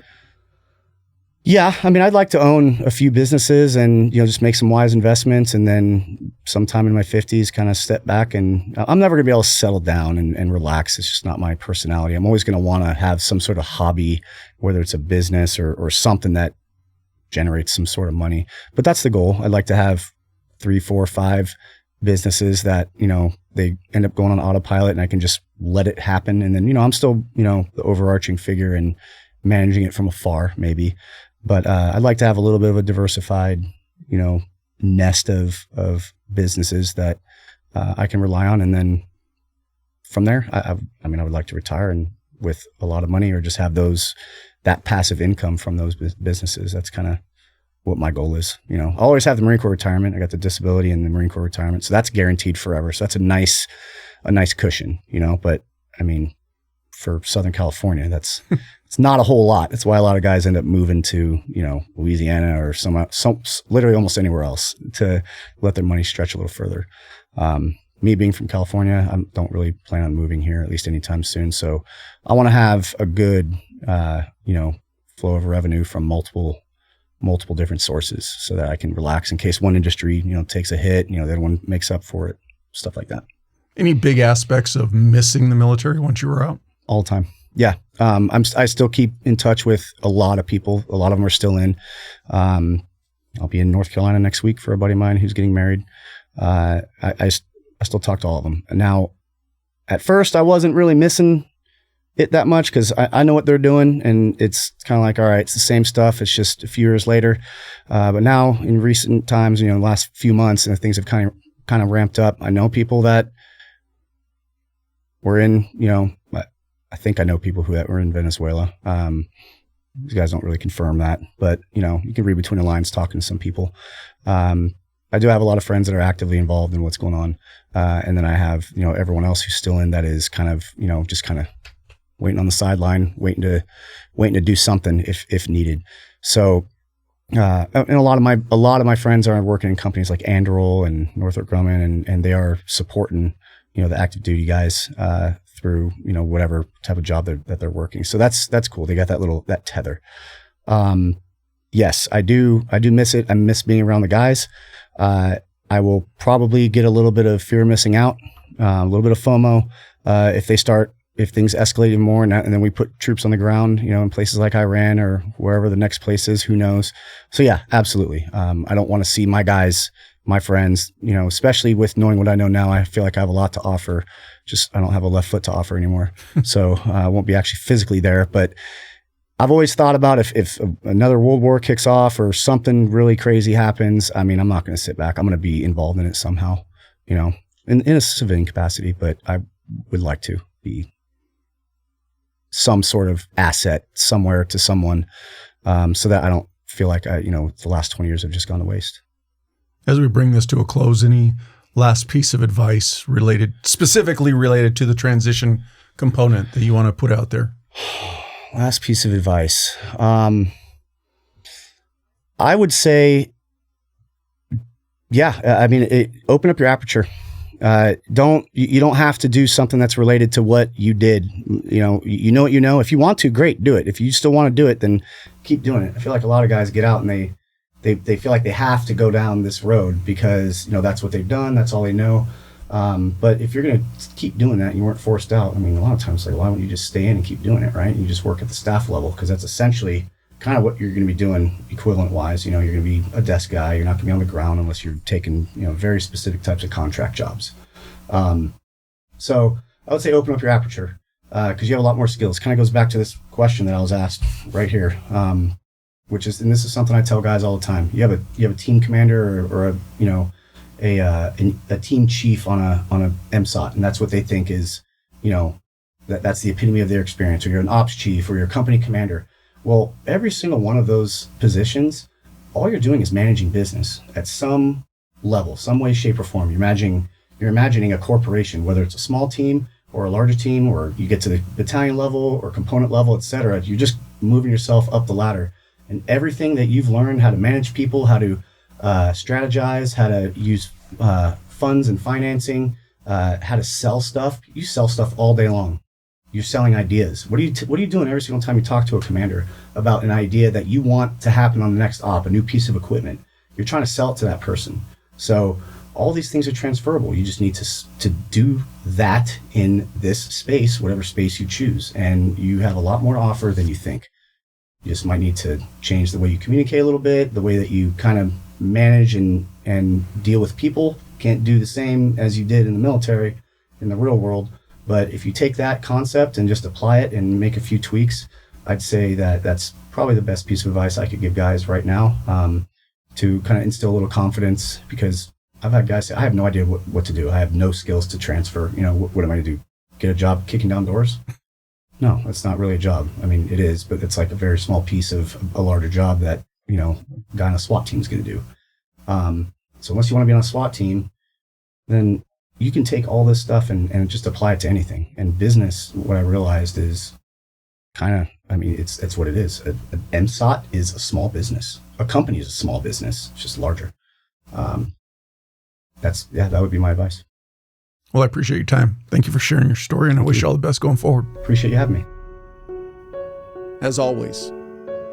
Yeah. I mean, I'd like to own a few businesses and, just make some wise investments, and then sometime in my 50s kind of step back. And I'm never going to be able to settle down and relax. It's just not my personality. I'm always going to want to have some sort of hobby, whether it's a business or something that generates some sort of money. But that's the goal. I'd like to have 3, 4, 5 businesses that, they end up going on autopilot and I can just let it happen. And then, I'm still, the overarching figure and managing it from afar maybe. But I'd like to have a little bit of a diversified, nest of businesses that I can rely on. And then from there, I would like to retire and with a lot of money, or just have that passive income from those businesses. That's kind of what my goal is. I always have the Marine Corps retirement. I got the disability and the Marine Corps retirement. So that's guaranteed forever. So that's a nice cushion, But I mean, for Southern California, it's not a whole lot. That's why a lot of guys end up moving to, Louisiana or some literally almost anywhere else to let their money stretch a little further. Me being from California, I don't really plan on moving here, at least anytime soon. So I want to have a good, flow of revenue from multiple different sources so that I can relax in case one industry, takes a hit, the other one makes up for it, stuff like that. Any big aspects of missing the military once you were out? All the time. Yeah. I still keep in touch with a lot of people. A lot of them are still in. I'll be in North Carolina next week for a buddy of mine who's getting married. I still talk to all of them. And now, at first, I wasn't really missing it that much because I know what they're doing, and it's kind of like, all right, it's the same stuff. It's just a few years later. But now, in recent times, the last few months, and things have kind of ramped up. I know people that were in, I think I know people who were in Venezuela. These guys don't really confirm that, but you can read between the lines talking to some people. I do have a lot of friends that are actively involved in what's going on. And then I have, everyone else who's still in that is kind of, just kind of waiting on the sideline, waiting to do something if needed. So, and a lot of my friends are working in companies like Anduril and Northrop Grumman, and they are supporting, the active duty guys, through, whatever type of job that they're working. So that's cool. They got that tether. Yes, I do miss it. I miss being around the guys. I will probably get a little bit of fear of missing out, a little bit of FOMO, if things escalate even more, and then we put troops on the ground, in places like Iran or wherever the next place is, who knows? So yeah, absolutely. I don't want to see my guys, my friends, especially with knowing what I know now. I feel like I have a lot to offer. Just, I don't have a left foot to offer anymore. So I won't be actually physically there, but I've always thought about if another world war kicks off or something really crazy happens, I'm not going to sit back. I'm going to be involved in it somehow, in a civilian capacity, but I would like to be some sort of asset somewhere to someone, so that I don't feel like the last 20 years have just gone to waste. As we bring this to a close, any last piece of advice specifically related to the transition component that you want to put out there? Last piece of advice. I would say, open up your aperture. You don't have to do something that's related to what you did. You know what you know. If you want to, great, do it. If you still want to do it, then keep doing it. I feel like a lot of guys get out and they feel like they have to go down this road because, that's what they've done. That's all they know. But if you're going to keep doing that and you weren't forced out, a lot of times, why don't you just stay in and keep doing it, right? You just work at the staff level, because that's essentially kind of what you're going to be doing equivalent wise. You're going to be a desk guy. You're not going to be on the ground unless you're taking, very specific types of contract jobs. So I would say open up your aperture, because you have a lot more skills. Kind of goes back to this question that I was asked right here. Which is, and this is something I tell guys all the time. You have a team commander or a team chief on a MSOT, and that's what they think is, that's the epitome of their experience. Or you're an ops chief, or you're a company commander. Well, every single one of those positions, all you're doing is managing business at some level, some way, shape, or form. You're imagining a corporation, whether it's a small team or a larger team, or you get to the battalion level or component level, et cetera. You're just moving yourself up the ladder. And everything that you've learned, how to manage people, how to strategize, how to use funds and financing, how to sell stuff. You sell stuff all day long. You're selling ideas. What are you doing every single time you talk to a commander about an idea that you want to happen on the next op, a new piece of equipment? You're trying to sell it to that person. So all these things are transferable. You just need to do that in this space, whatever space you choose. And you have a lot more to offer than you think. You just might need to change the way you communicate a little bit, the way that you kind of manage and deal with people. Can't do the same as you did in the military, in the real world. But if you take that concept and just apply it and make a few tweaks, I'd say that that's probably the best piece of advice I could give guys right now, to kind of instill a little confidence, because I've had guys say, I have no idea what to do. I have no skills to transfer. You know, what am I going to do? Get a job kicking down doors? No, that's not really a job. I mean, it is, but it's like a very small piece of a larger job that, you know, a guy on a SWAT team is going to do. So unless you want to be on a SWAT team, then you can take all this stuff and just apply it to anything. And business, what I realized is it's what it is. An MSOT is a small business. A company is a small business. It's just larger. That would be my advice. Well, I appreciate your time. Thank you for sharing your story, and I wish you all the best going forward. Appreciate you having me. As always,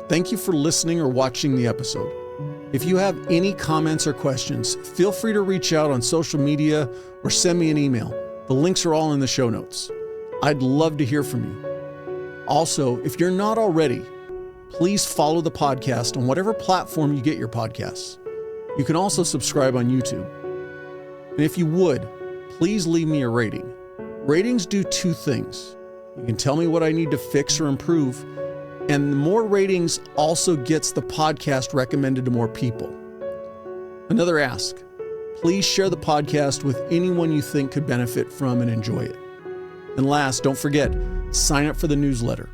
thank you for listening or watching the episode. If you have any comments or questions, feel free to reach out on social media or send me an email. The links are all in the show notes. I'd love to hear from you. Also, if you're not already, please follow the podcast on whatever platform you get your podcasts. You can also subscribe on YouTube. And if you would, please leave me a rating. Ratings do two things. You can tell me what I need to fix or improve, and the more ratings also gets the podcast recommended to more people. Another ask, please share the podcast with anyone you think could benefit from and enjoy it. And last, don't forget, sign up for the newsletter.